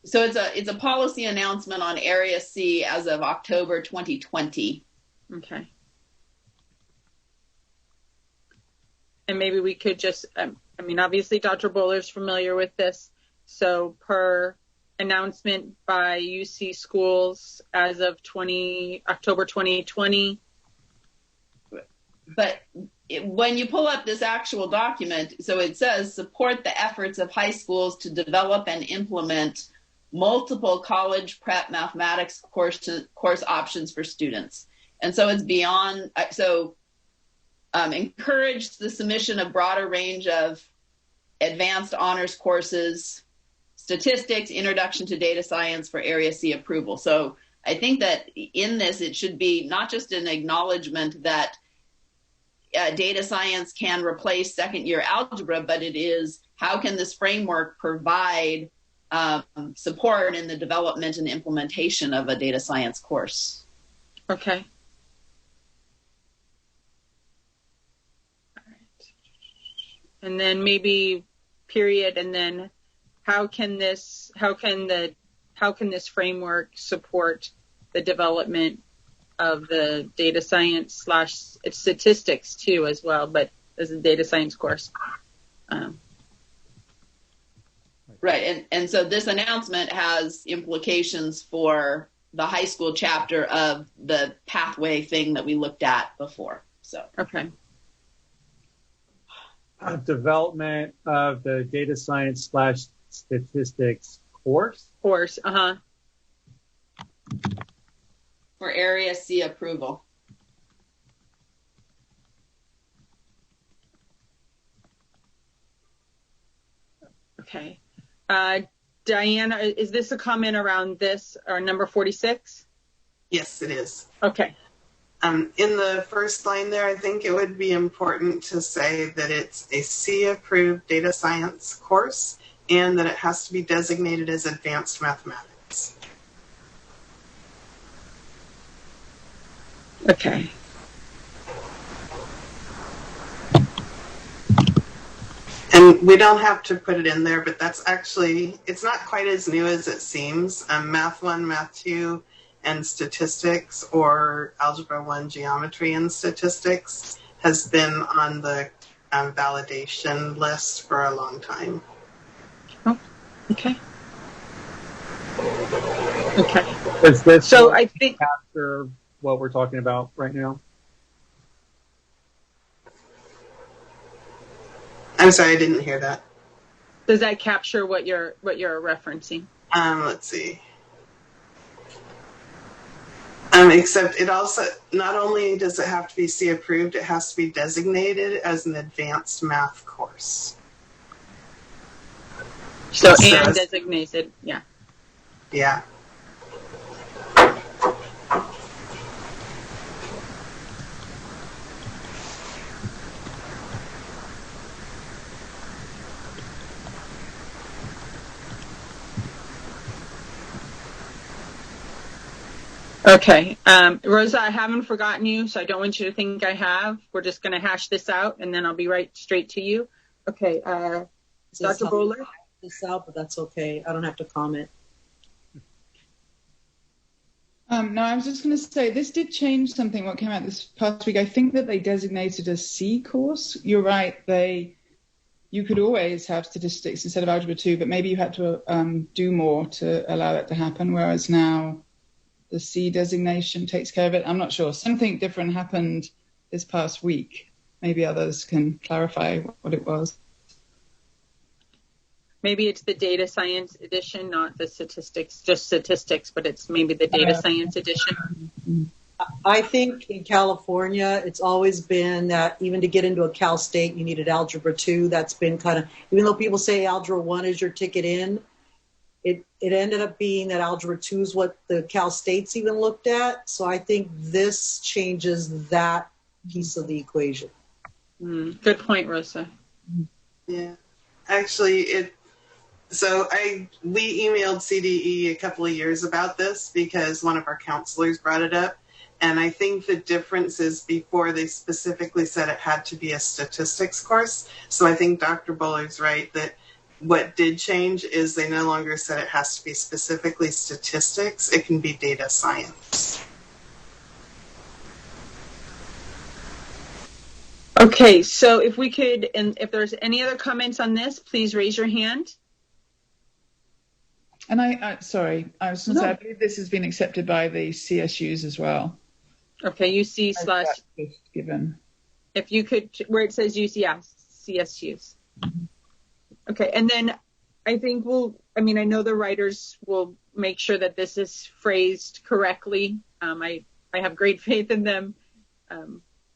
Speaker 21: So it's a policy announcement on Area C as of October 2020.
Speaker 4: Okay. And maybe we could just, obviously Dr. Bowler's familiar with this. So per announcement by UC schools as of October 2020.
Speaker 21: But when you pull up this actual document, so it says support the efforts of high schools to develop and implement multiple college prep mathematics course options for students. And so it's beyond, encourage the submission of broader range of advanced honors courses, statistics, introduction to data science for Area C approval. So I think that in this, it should be not just an acknowledgement that data science can replace second year algebra, but it is how can this framework provide support in the development and implementation of a data science course.
Speaker 4: Okay. All right. And then maybe period, and then how can this framework support the development of the data science / statistics too as well, but as a data science course.
Speaker 21: Right, and so this announcement has implications for the high school chapter of the pathway thing that we looked at before. So
Speaker 4: okay.
Speaker 8: Development of the data science / statistics course.
Speaker 4: Uh-huh.
Speaker 21: For Area C approval.
Speaker 4: Okay. Diana, is this a comment around this or number 46?
Speaker 17: Yes, it is.
Speaker 4: Okay.
Speaker 17: In the first line there, I think it would be important to say that it's a C-approved data science course and that it has to be designated as advanced mathematics.
Speaker 4: Okay.
Speaker 17: And we don't have to put it in there, but that's actually, it's not quite as new as it seems. Math 1, Math 2, and statistics, or Algebra 1 geometry and statistics, has been on the validation list for a long time.
Speaker 4: Oh, okay. Okay.
Speaker 8: Does this
Speaker 4: so I think
Speaker 8: capture what we're talking about right now?
Speaker 17: I'm sorry, I didn't hear that.
Speaker 4: Does that capture what you're referencing?
Speaker 17: Let's see. Except it also, not only does it have to be C approved, it has to be designated as an advanced math course.
Speaker 4: So and designated, yeah.
Speaker 17: Yeah.
Speaker 4: Okay. Rosa, I haven't forgotten you, so I don't want you to think I have. We're just going to hash this out, and then I'll be right straight to you. Okay. Dr. Bowler?
Speaker 9: This out, but that's okay. I don't have to comment.
Speaker 10: No, I was just going to say, this did change something, what came out this past week. I think that they designated a C course. You're right. You could always have statistics instead of Algebra 2, but maybe you had to do more to allow that to happen, whereas now the C designation takes care of it. I'm not sure. Something different happened this past week. Maybe others can clarify what it was.
Speaker 4: Maybe it's the data science edition, not the statistics, just statistics, but it's maybe the data science edition.
Speaker 9: I think in California, it's always been that even to get into a Cal State, you needed Algebra 2. That's been kind of, even though people say Algebra 1 is your ticket in, it ended up being that Algebra 2 is what the Cal States even looked at. So I think this changes that piece of the equation.
Speaker 4: Good point, Rosa.
Speaker 17: Yeah. Actually, we emailed CDE a couple of years about this because one of our counselors brought it up. And I think the difference is before they specifically said it had to be a statistics course. So I think Dr. Buller's right that what did change is they no longer said it has to be specifically statistics. It can be data science.
Speaker 4: Okay, so if we could, and if there's any other comments on this, please raise your hand.
Speaker 10: And I was going to say, I believe this has been accepted by the CSUs as well.
Speaker 4: Okay, UC /
Speaker 10: given.
Speaker 4: If you could, where it says UC, yeah, CSUs. Okay, and then I think I know the writers will make sure that this is phrased correctly. I have great faith in them.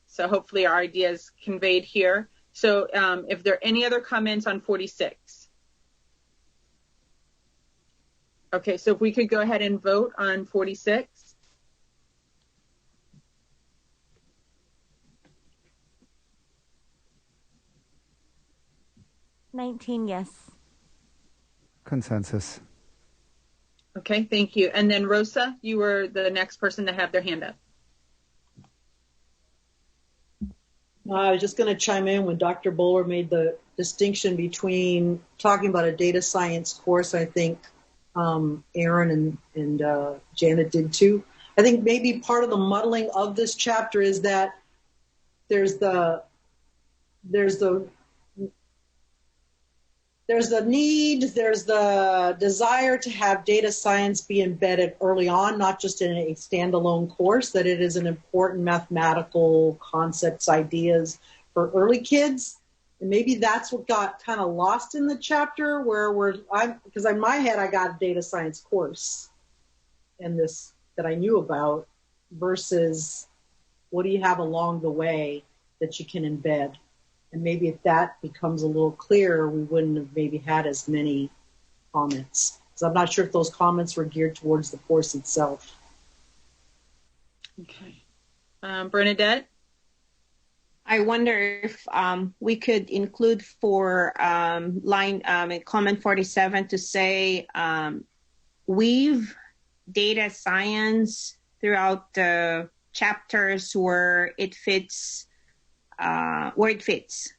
Speaker 4: So hopefully our idea is conveyed here. So if there are any other comments on 46. Okay, so if we could go ahead and vote on 46.
Speaker 2: Yes.
Speaker 6: Consensus.
Speaker 4: Okay, thank you. And then Rosa, you were the next person to have their hand up.
Speaker 9: I was just going to chime in when Dr. Bowler made the distinction between talking about a data science course. I think Aaron and Janet did too. I think maybe part of the muddling of this chapter is that there's the there's the need, there's the desire to have data science be embedded early on, not just in a standalone course, that it is an important mathematical concepts, ideas for early kids. And maybe that's what got kind of lost in the chapter because in my head, I got a data science course in this that I knew about versus what do you have along the way that you can embed. And maybe if that becomes a little clearer, we wouldn't have maybe had as many comments. So I'm not sure if those comments were geared towards the course itself.
Speaker 4: Okay. Bernadette?
Speaker 12: I wonder if we could include for in comment 47 to say weave data science throughout the chapters where it fits.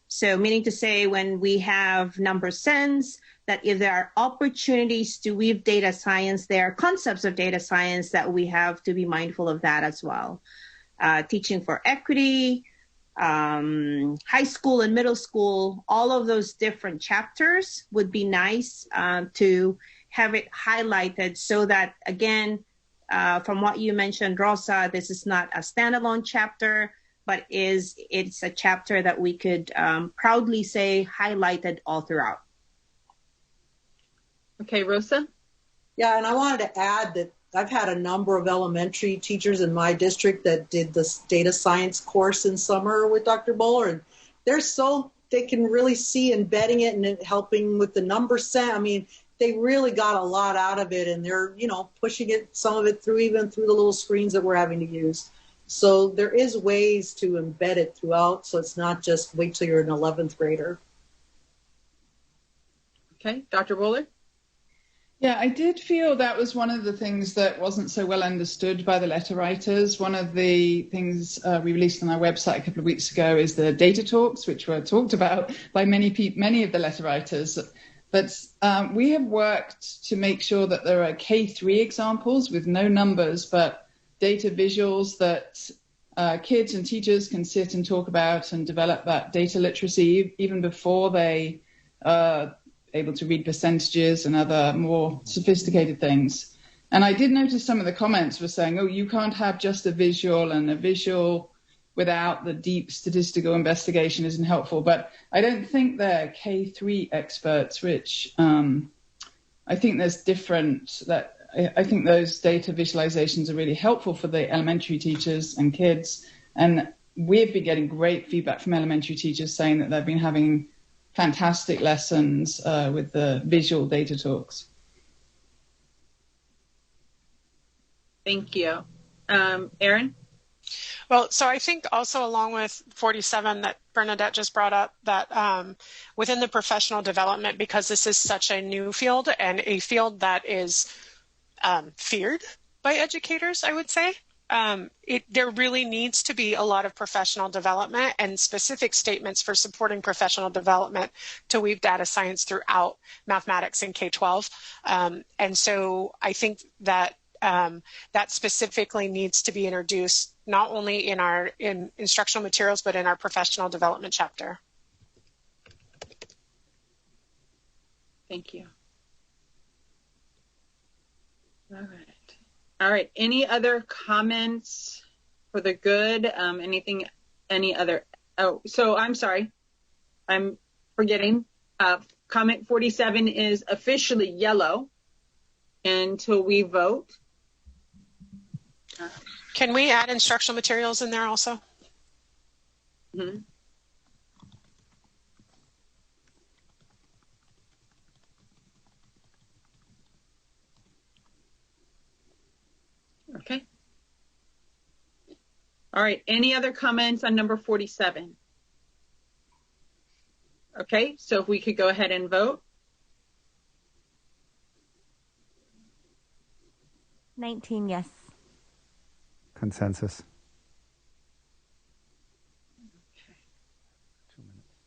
Speaker 12: So meaning to say when we have number sense, that if there are opportunities to weave data science, there are concepts of data science that we have to be mindful of that as well. Teaching for equity, high school and middle school, all of those different chapters would be nice to have it highlighted so that, again, from what you mentioned, Rosa, this is not a standalone chapter, but it's a chapter that we could proudly say highlighted all throughout.
Speaker 4: Okay, Rosa?
Speaker 9: Yeah, and I wanted to add that I've had a number of elementary teachers in my district that did this data science course in summer with Dr. Bowler, and they can really see embedding it and it helping with the number set. I mean, they really got a lot out of it, and they're, pushing it, some of it through even through the little screens that we're having to use. So there is ways to embed it throughout, so it's not just wait till you're an 11th grader.
Speaker 4: Okay, Dr. Bowler?
Speaker 10: Yeah, I did feel that was one of the things that wasn't so well understood by the letter writers. One of the things we released on our website a couple of weeks ago is the data talks, which were talked about by many of the letter writers. But we have worked to make sure that there are K3 examples with no numbers, but data visuals that kids and teachers can sit and talk about and develop that data literacy even before they able to read percentages and other more sophisticated things. And I did notice some of the comments were saying, oh, you can't have just a visual, and a visual without the deep statistical investigation isn't helpful. But I don't think they're K3 experts, which I think there's different, that I think those data visualizations are really helpful for the elementary teachers and kids. And we've been getting great feedback from elementary teachers saying that they've been having fantastic lessons with the visual data talks.
Speaker 4: Thank you. Erin?
Speaker 11: Well, so I think also along with 47 that Bernadette just brought up, that within the professional development, because this is such a new field and a field that is feared by educators, I would say, there really needs to be a lot of professional development and specific statements for supporting professional development to weave data science throughout mathematics in K-12. And so I think that that specifically needs to be introduced not only in instructional materials, but in our professional development chapter.
Speaker 4: Thank you. All right. Any other comments for the good? Any other? Oh, so I'm sorry. I'm forgetting. Comment 47 is officially yellow until we vote.
Speaker 11: Can we add instructional materials in there also?
Speaker 4: Mm-hmm. Okay. All right. Any other comments on number 47? Okay. So if we could go ahead and vote.
Speaker 2: 19, yes.
Speaker 6: Consensus.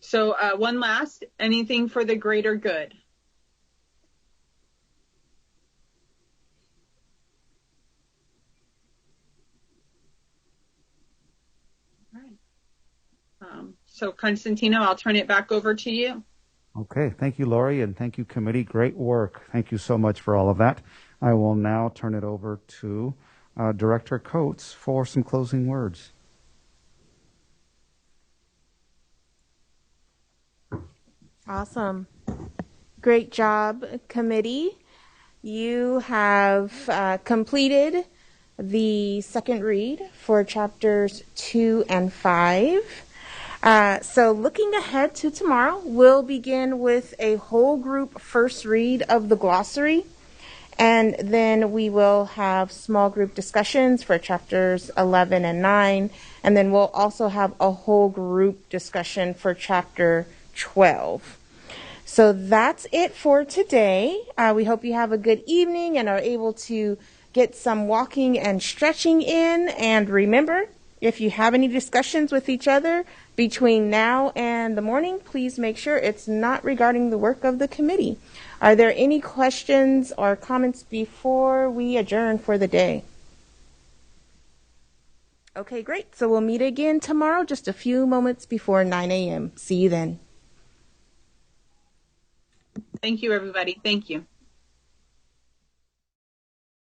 Speaker 4: So one last, anything for the greater good? All right. So Constantino, I'll turn it back over to you.
Speaker 6: Okay, thank you, Lori, and thank you, committee. Great work. Thank you so much for all of that. I will now turn it over to Director Coates for some closing words.
Speaker 2: Awesome. Great job, committee. You have completed the second read for chapters 2 and 5. So looking ahead to tomorrow, we'll begin with a whole group first read of the glossary, and then we will have small group discussions for chapters 11 and 9, and then we'll also have a whole group discussion for chapter 12. So that's it for today. We hope you have a good evening and are able to get some walking and stretching in. And remember, if you have any discussions with each other between now and the morning, please make sure it's not regarding the work of the committee. Are there any questions or comments before we adjourn for the day? Okay, great. So we'll meet again tomorrow, just a few moments before 9 a.m. See you then.
Speaker 4: Thank you, everybody. Thank you.